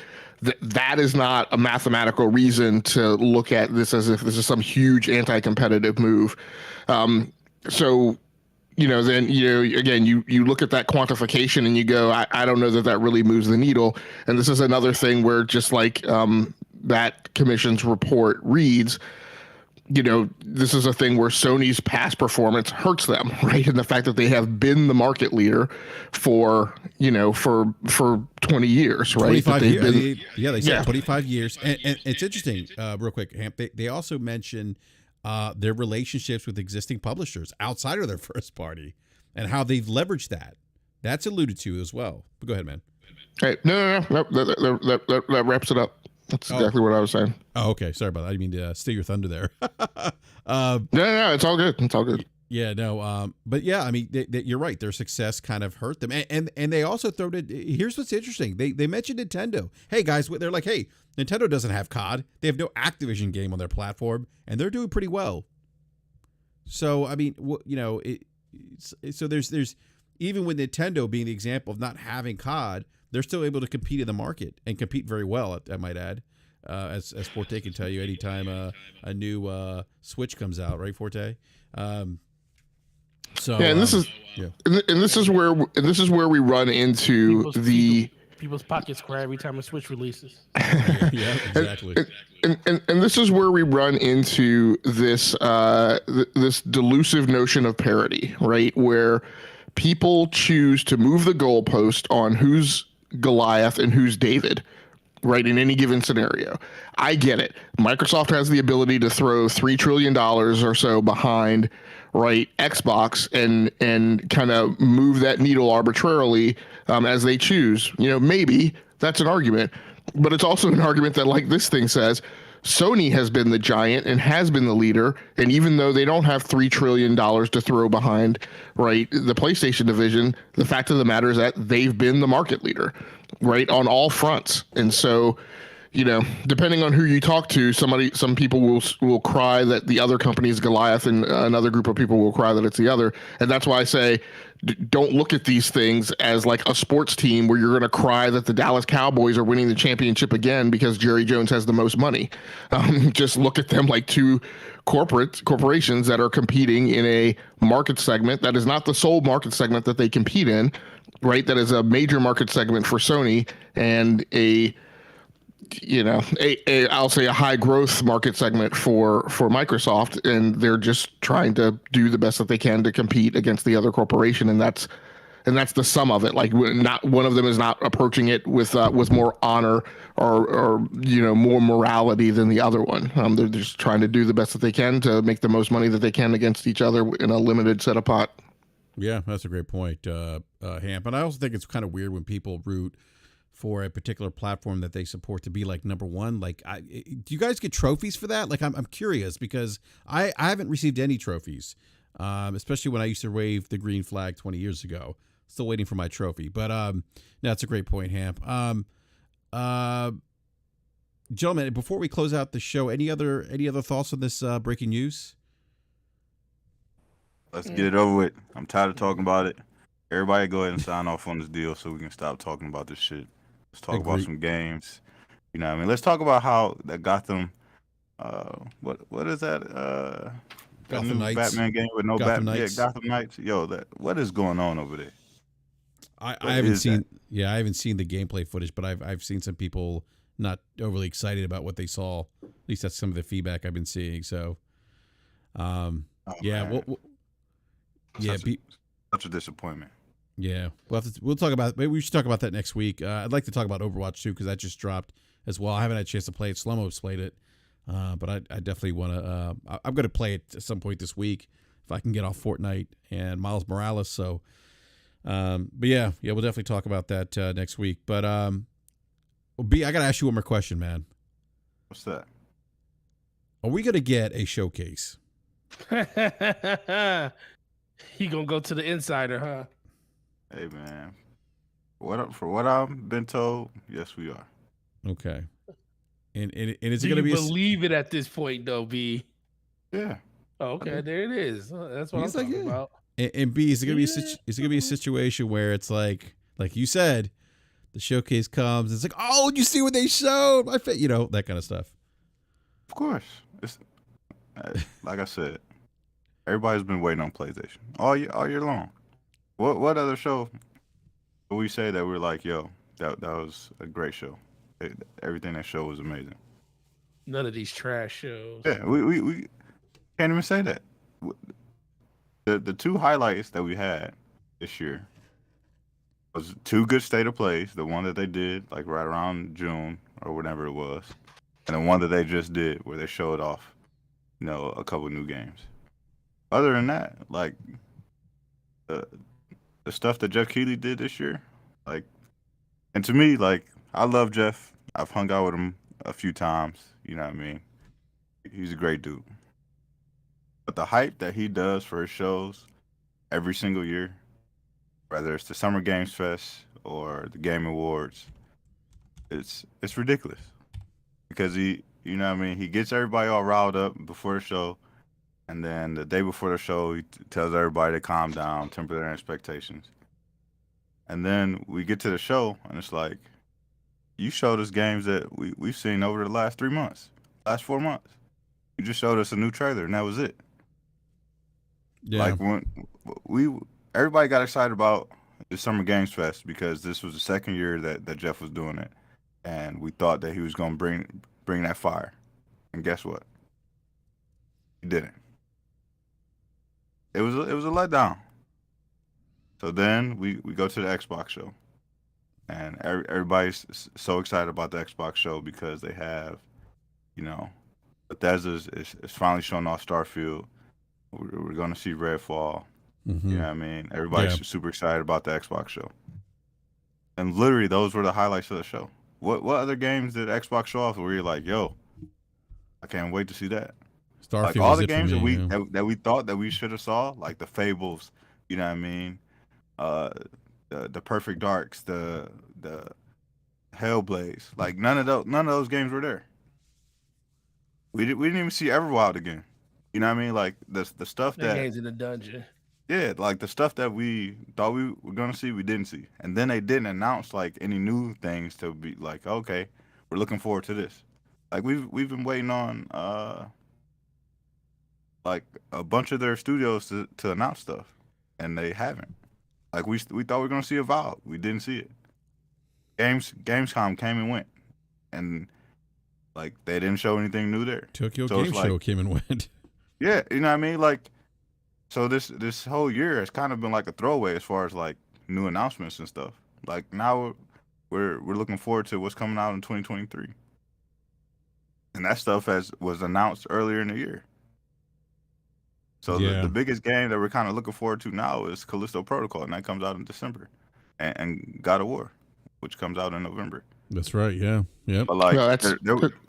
That is not a mathematical reason to look at this as if this is some huge anti-competitive move. So, you know, then, you know, again, you look at that quantification and you go, I don't know that really moves the needle. And this is another thing where, just like that commission's report reads, you know, this is a thing where Sony's past performance hurts them, right? And the fact that they have been the market leader for 20 years, right?
25 years. They said 25 years. And it's interesting, real quick, Hamp, they also mention their relationships with existing publishers outside of their first party and how they've leveraged that. That's alluded to as well. But go ahead, man.
Hey, no. That wraps it up. That's exactly what I was saying.
Oh, okay. Sorry about that. I didn't mean to steal your thunder there.
No, it's all good. It's all good.
Yeah, no. But yeah, I mean, you're right. Their success kind of hurt them, and they also throw it. Here's what's interesting. They mentioned Nintendo. Hey guys, they're like, hey, Nintendo doesn't have COD. They have no Activision game on their platform, and they're doing pretty well. So I mean, you know, so there's even with Nintendo being the example of not having COD, they're still able to compete in the market and compete very well, I might add, as Forte can tell you. Anytime a new Switch comes out, right, Forte? So
yeah, and this is where we run into
people's pockets cry every time a Switch releases.
Yeah, exactly.
And this is where we run into this this delusive notion of parity, right? Where people choose to move the goalpost on who's Goliath and who's David, right, in any given scenario. I get it. Microsoft has the ability to throw $3 trillion or so behind, right, Xbox and kind of move that needle arbitrarily as they choose. You know, maybe that's an argument, but it's also an argument that, like this thing says, Sony has been the giant and has been the leader, and even though they don't have $3 trillion to throw behind, right, the PlayStation division, the fact of the matter is that they've been the market leader. right, on all fronts. And so, depending on who you talk to, some people will cry that the other company is Goliath, and another group of people will cry that it's the other. And that's why I say, don't look at these things as like a sports team where you're going to cry that the Dallas Cowboys are winning the championship again because Jerry Jones has the most money. Just look at them like two corporations that are competing in a market segment that is not the sole market segment that they compete in, right? That is a major market segment for Sony and I'll say a high growth market segment for Microsoft, and they're just trying to do the best that they can to compete against the other corporation, and that's the sum of it. Like, not one of them is not approaching it with more honor or more morality than the other one. They're just trying to do the best that they can to make the most money that they can against each other in a limited set of pot.
Yeah, that's a great point, Hamp. And I also think it's kind of weird when people root for a particular platform that they support to be like number one. Like, do you guys get trophies for that? Like, I'm curious because I haven't received any trophies, especially when I used to wave the green flag 20 years ago. Still waiting for my trophy, but that's a great point, Hamp. Gentlemen, before we close out the show, any other thoughts on this breaking news?
Let's get it over with. I'm tired of talking about it. Everybody go ahead and sign off on this deal so we can stop talking about this shit. Let's talk about some games. You know what I mean? Let's talk about how that Gotham, what is that?
Gotham Knights.
Batman game with no
Gotham
Batman.
Knights.
Yeah, Gotham Knights. Yo, what is going on over there?
I haven't seen. Yeah, I haven't seen the gameplay footage, but I've seen some people not overly excited about what they saw. At least that's some of the feedback I've been seeing. So, yeah,
Such a disappointment.
Yeah, we'll talk about. Maybe we should talk about that next week. I'd like to talk about Overwatch 2 because that just dropped as well. I haven't had a chance to play it. Slow-mo's played it, but I definitely want to. I'm going to play it at some point this week if I can get off Fortnite and Miles Morales. So, but yeah, we'll definitely talk about that next week. But B, I got to ask you one more question, man.
What's that?
Are we going to get a showcase?
He gonna go to the insider, huh?
Hey man, for what I've been told, yes we are.
Okay, and is
Do
it going to
you
be
believe it at this point, though, B?
Yeah.
Oh, okay, there it is. That's what
He's
I'm
like,
talking about.
And B, is it going to be a situation where it's like you said, the showcase comes, it's like, oh, did you see what they showed? That kind of stuff.
Of course, it's like I said. Everybody's been waiting on PlayStation all year long. What other show would we say that we're like, yo, that was a great show? Everything that show was amazing.
None of these trash shows.
Yeah, we can't even say that. The two highlights that we had this year was two good state of plays. The one that they did like right around June or whatever it was, and the one that they just did where they showed off, a couple new games. Other than that, like the stuff that Jeff Keighley did this year, like, and to me, like, I love Jeff. I've hung out with him a few times. You know what I mean? He's a great dude. But the hype that he does for his shows every single year, whether it's the Summer Games Fest or the Game Awards, it's ridiculous. Because he gets everybody all riled up before the show. And then the day before the show, he tells everybody to calm down, temper their expectations. And then we get to the show, and it's like, you showed us games that we've seen over the last 3 months, last 4 months. You just showed us a new trailer, and that was it.
Yeah.
Like, when everybody got excited about the Summer Games Fest because this was the second year that Jeff was doing it, and we thought that he was going to bring that fire. And guess what? He didn't. It was a letdown. So then we go to the Xbox show, and everybody's so excited about the Xbox show because they have, Bethesda is finally showing off Starfield. We're going to see Redfall.
Mm-hmm.
You know what I mean? Everybody's super excited about the Xbox show. And literally, those were the highlights of the show. What other games did Xbox show off where you're like, yo, I can't wait to see that?
Starfield,
like all the games that we thought that we should have saw, like the Fables, you know what I mean? The Perfect Darks, the Hellblaze. Like none of those games were there. We didn't even see Everwild again. You know what I mean? Like the stuff
That game's in the dungeon.
Yeah, like the stuff that we thought we were gonna see, we didn't see, and then they didn't announce like any new things to be like, okay, we're looking forward to this. Like we've been waiting on like a bunch of their studios to announce stuff, and they haven't. Like we thought we were gonna see Avowed, we didn't see it. Gamescom came and went, and like they didn't show anything new there.
Tokyo Game Show came and went.
Yeah, you know what I mean, like. So this whole year has kind of been like a throwaway as far as like new announcements and stuff. Like now we're looking forward to what's coming out in 2023, and that stuff was announced earlier in the year. So the biggest game that we're kind of looking forward to now is Callisto Protocol, and that comes out in December, and God of War, which comes out in November.
That's right. Yeah. Yep.
But like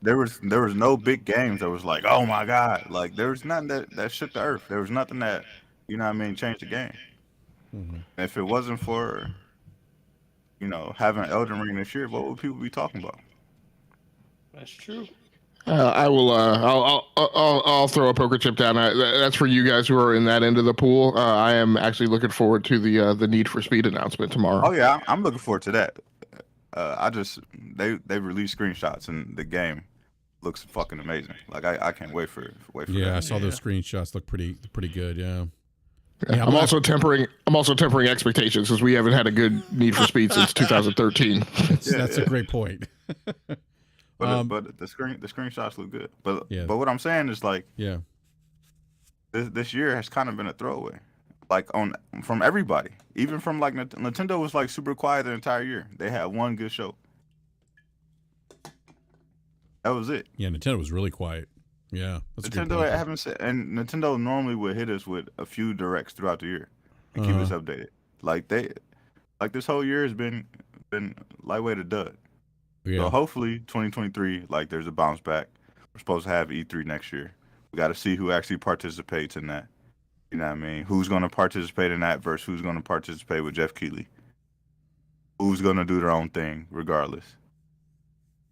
there was no big games that was like, oh my God, like there was nothing that shook the earth. There was nothing that, you know what I mean, changed the game. Mm-hmm. If it wasn't for, you know, having Elden Ring this year, what would people be talking about?
That's true.
I will. I'll throw a poker chip down. That's for you guys who are in that end of the pool. I am actually looking forward to the Need for Speed announcement tomorrow.
Oh yeah, I'm looking forward to that. They released screenshots and the game looks fucking amazing. Like I can't wait for that.
Yeah, I saw those screenshots look pretty good. Yeah.
I'm also tempering expectations because we haven't had a good Need for Speed since 2013.
That's a great point.
But the screenshots look good. But what I'm saying is like this year has kind of been a throwaway. Like from everybody, even from like Nintendo was like super quiet the entire year. They had one good show. That was it.
Yeah, Nintendo was really quiet. Yeah, that's
Nintendo haven't said, and Nintendo normally would hit us with a few directs throughout the year and keep us updated. Like this whole year has been lightweight to dud. Yeah. So hopefully 2023, like there's a bounce back. We're supposed to have E3 next year. We got to see who actually participates in that. You know what I mean? Who's going to participate in that versus who's going to participate with Jeff Keighley? Who's going to do their own thing regardless?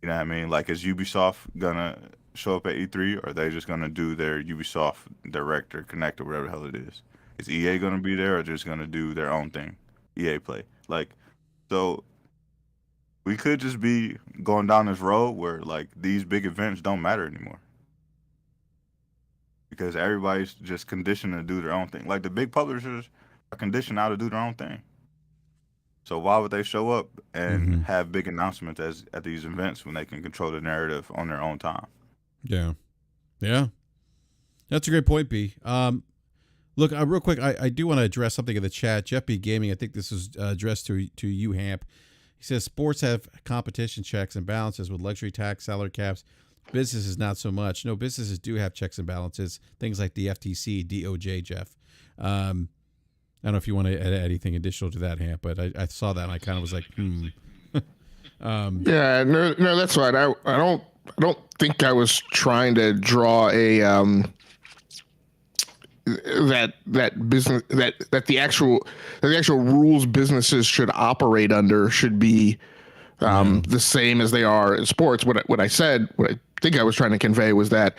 You know what I mean? Like, is Ubisoft going to show up at E3 or are they just going to do their Ubisoft Direct or Connect or whatever the hell it is? Is EA going to be there or just going to do their own thing? EA Play. Like, so we could just be going down this road where, like, these big events don't matter anymore. Because everybody's just conditioned to do their own thing. Like the big publishers are conditioned now to do their own thing. So why would they show up and have big announcements at these events when they can control the narrative on their own time?
Yeah. That's a great point, B. Look, real quick, I do want to address something in the chat. Jeff B. Gaming, I think this is addressed to you, Hamp. He says sports have competition checks and balances with luxury tax, salary caps. Businesses not so much. No, businesses do have checks and balances. Things like the FTC, DOJ, Jeff. I don't know if you want to add anything additional to that, Hamp, but I saw that and I kind of was like,
Yeah, no, that's fine. I don't think I was trying to draw a that business that the actual rules businesses should operate under should be the same as they are in sports. What I think I was trying to convey was that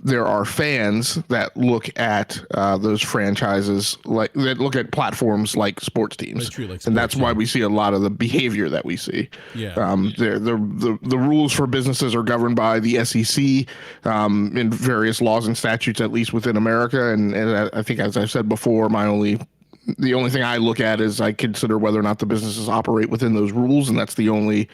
there are fans that look at those franchises that look at platforms like sports teams, and that's why we see a lot of the behavior that we see.
Yeah,
the rules for businesses are governed by the SEC in various laws and statutes, at least within America. And I think, as I've said before, the only thing I look at is I consider whether or not the businesses operate within those rules, and that's the only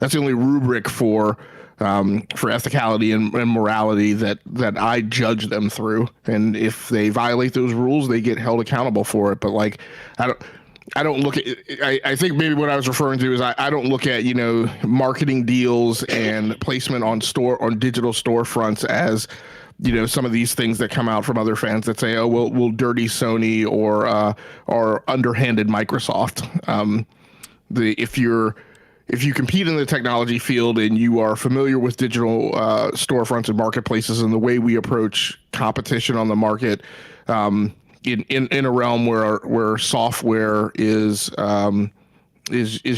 rubric for ethicality and morality that I judge them through. And if they violate those rules, they get held accountable for it. But like, I don't look at I think maybe what I was referring to is I don't look at, marketing deals and placement on digital storefronts as, some of these things that come out from other fans that say, oh, we'll dirty Sony or underhanded Microsoft. If you compete in the technology field and you are familiar with digital storefronts and marketplaces and the way we approach competition on the market, in a realm where software is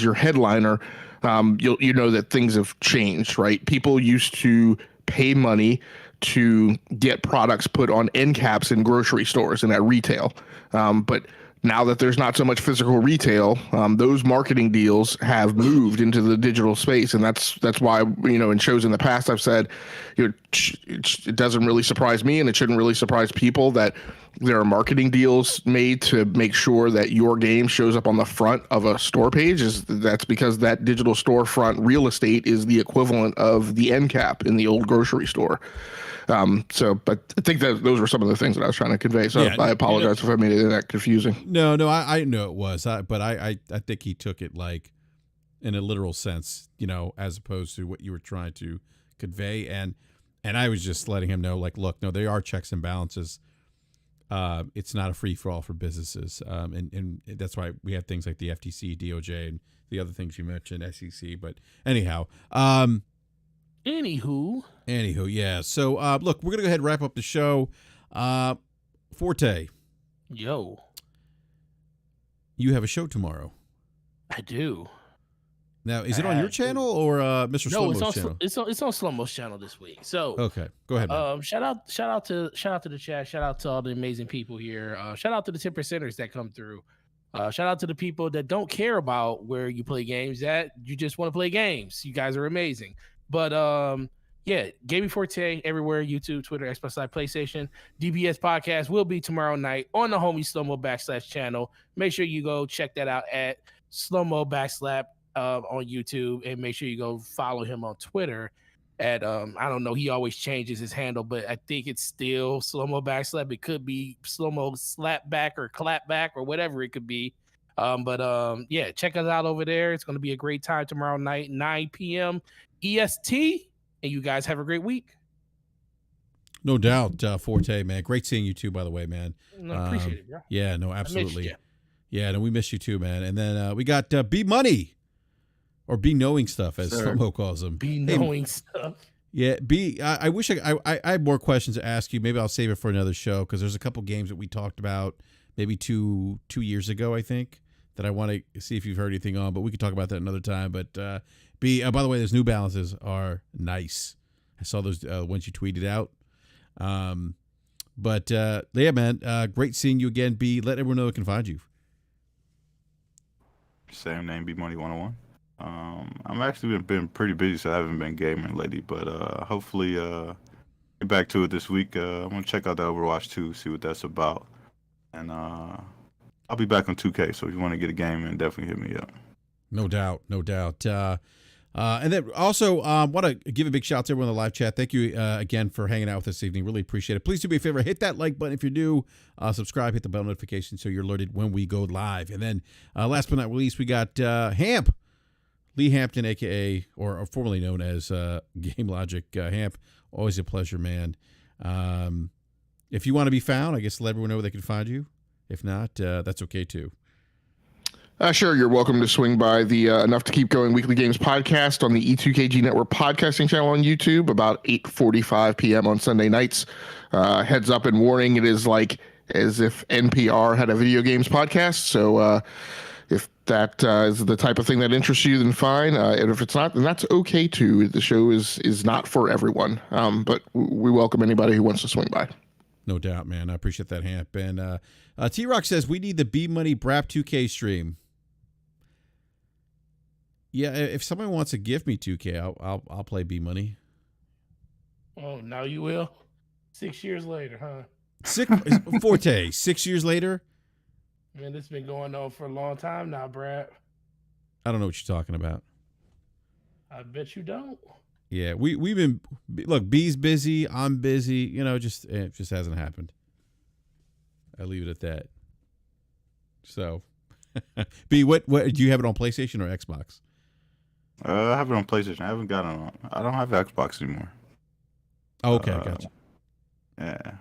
your headliner, you know that things have changed, right? People used to pay money to get products put on end caps in grocery stores and at retail. But now that there's not so much physical retail, those marketing deals have moved into the digital space, and that's why, in shows in the past I've said, it doesn't really surprise me, and it shouldn't really surprise people that there are marketing deals made to make sure that your game shows up on the front of a store page. That's because that digital storefront real estate is the equivalent of the end cap in the old grocery store. But I think that those were some of the things that I was trying to convey. So yeah, I apologize if I made it that confusing.
No, I know it was, but I think he took it like in a literal sense, as opposed to what you were trying to convey. And I was just letting him know, like, look, no, there are checks and balances. It's not a free for all for businesses. And that's why we have things like the FTC, DOJ, and the other things you mentioned, SEC. But anyhow,
Anywho,
yeah. So, look, we're going to go ahead and wrap up the show. Forte.
Yo.
You have a show tomorrow.
I do.
Now, is it on your channel or Mr. Slow-Mo's channel?
It's on Slow-Mo's channel this week. So,
okay, go ahead, man.
Shout out to the chat. Shout out to all the amazing people here. Shout out to the 10%ers that come through. Shout out to the people that don't care about where you play games at. You just want to play games. You guys are amazing. But yeah, Gaming Forte everywhere, YouTube, Twitter, Xbox Live, PlayStation. DBS podcast will be tomorrow night on the homie Slow-Mo / channel. Make sure you go check that out at Slow-Mo / on YouTube, and make sure you go follow him on Twitter at I don't know, he always changes his handle, but I think it's still Slow-Mo / it could be Slow-Mo Slapback or Clapback or whatever it could be. Yeah, check us out over there. It's going to be a great time tomorrow night, 9 p.m. EST, and you guys have a great week.
No doubt, Forte, man. Great seeing you too, by the way, man.
No, appreciate it, bro.
Yeah, no, absolutely. Yeah, no, we miss you too, man. And then we got B Money, or B Knowing Stuff, as Slow-Mo calls him.
B Knowing Stuff.
Yeah, B. I wish I have more questions to ask you. Maybe I'll save it for another show, because there's a couple games that we talked about maybe two years ago, I think, that I want to see if you've heard anything on, but we could talk about that another time. But B, by the way, those New Balances are nice. I saw those once you tweeted out. Yeah, man, great seeing you again, B. Let everyone know they can find you.
Same name, B Money 101. I'm actually been pretty busy, so I haven't been gaming lately. But hopefully, get back to it this week. I'm gonna check out the Overwatch 2, see what that's about, and I'll be back on 2K. So if you want to get a game in, definitely hit me up.
No doubt. And then also want to give a big shout out to everyone in the live chat. Thank you again for hanging out with us this evening. Really appreciate it. Please do me a favor, hit that like button if you're new. Subscribe, hit the bell notification so you're alerted when we go live. And then last but not least, we got Hamp, Lee Hampton, a.k.a. or formerly known as Game Logic. Hamp, always a pleasure, man. If you want to be found, I guess let everyone know where they can find you. If not, that's okay too.
Sure, you're welcome to swing by the Enough to Keep Going Weekly Games podcast on the E2KG Network podcasting channel on YouTube about 8:45 p.m. on Sunday nights. Heads up and warning, it is like as if NPR had a video games podcast. So if that is the type of thing that interests you, then fine. And if it's not, then that's okay too. The show is not for everyone, but we welcome anybody who wants to swing by.
No doubt, man. I appreciate that, Hamp. And T-Rock says, we need the B Money BRAP 2K stream. Yeah, if somebody wants to give me 2K, I'll play B Money.
Oh, now you will? 6 years later, huh?
Forte, 6 years later?
Man, this has been going on for a long time now, Brad.
I don't know what you're talking about.
I bet you don't.
Yeah, we've been, look, B's busy, I'm busy, it just hasn't happened. I leave it at that. So, B, what do you have it on PlayStation or Xbox?
I have it on PlayStation. I haven't got it on. I don't have Xbox anymore.
Oh, okay, gotcha.
Yeah.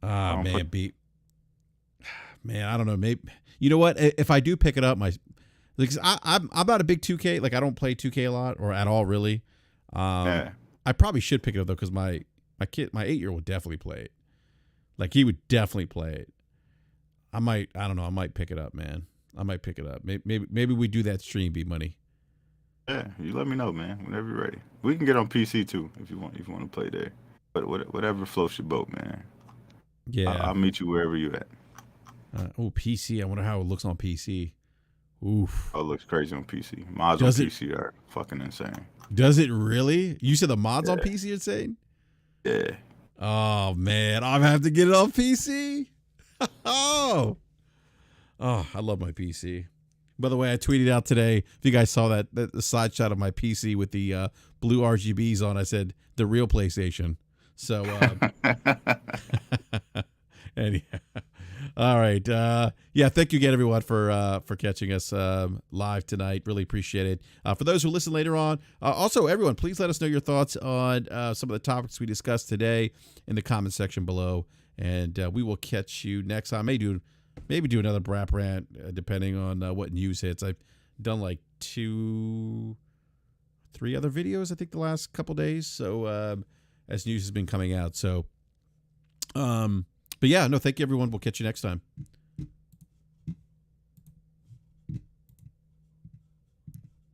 Man, B. Man, I don't know. Maybe you know what? If I do pick it up, because I'm not a big 2K. Like I don't play 2K a lot or at all, really. I probably should pick it up though, because my 8-year-old would definitely play it. Like he would definitely play it. I don't know. I might pick it up, man. I might pick it up. Maybe we do that stream, B Money.
Yeah, you let me know, man. Whenever you're ready, we can get on PC too if you want. If you want to play there, but whatever floats your boat, man.
Yeah.
I'll meet you wherever you at.
PC. I wonder how it looks on PC. Oof.
Oh, it looks crazy on PC. Mods
Does
on
it-
PC are fucking insane.
Does it really? You said the mods on
Yeah.
PC are insane?
Yeah.
Oh man, I have to get it on PC. Oh, I love my PC. By the way, I tweeted out today. If you guys saw that the side shot of my PC with the blue RGBs on, I said the real PlayStation. So, anyhow, all right. Yeah, thank you again, everyone, for catching us live tonight. Really appreciate it. For those who listen later on, also everyone, please let us know your thoughts on some of the topics we discussed today in the comment section below, and we will catch you next time. Maybe do another BRAP rant, depending on what news hits. I've done like 2-3 other videos, I think, the last couple days. So as news has been coming out. So, but yeah, no, thank you, everyone. We'll catch you next time.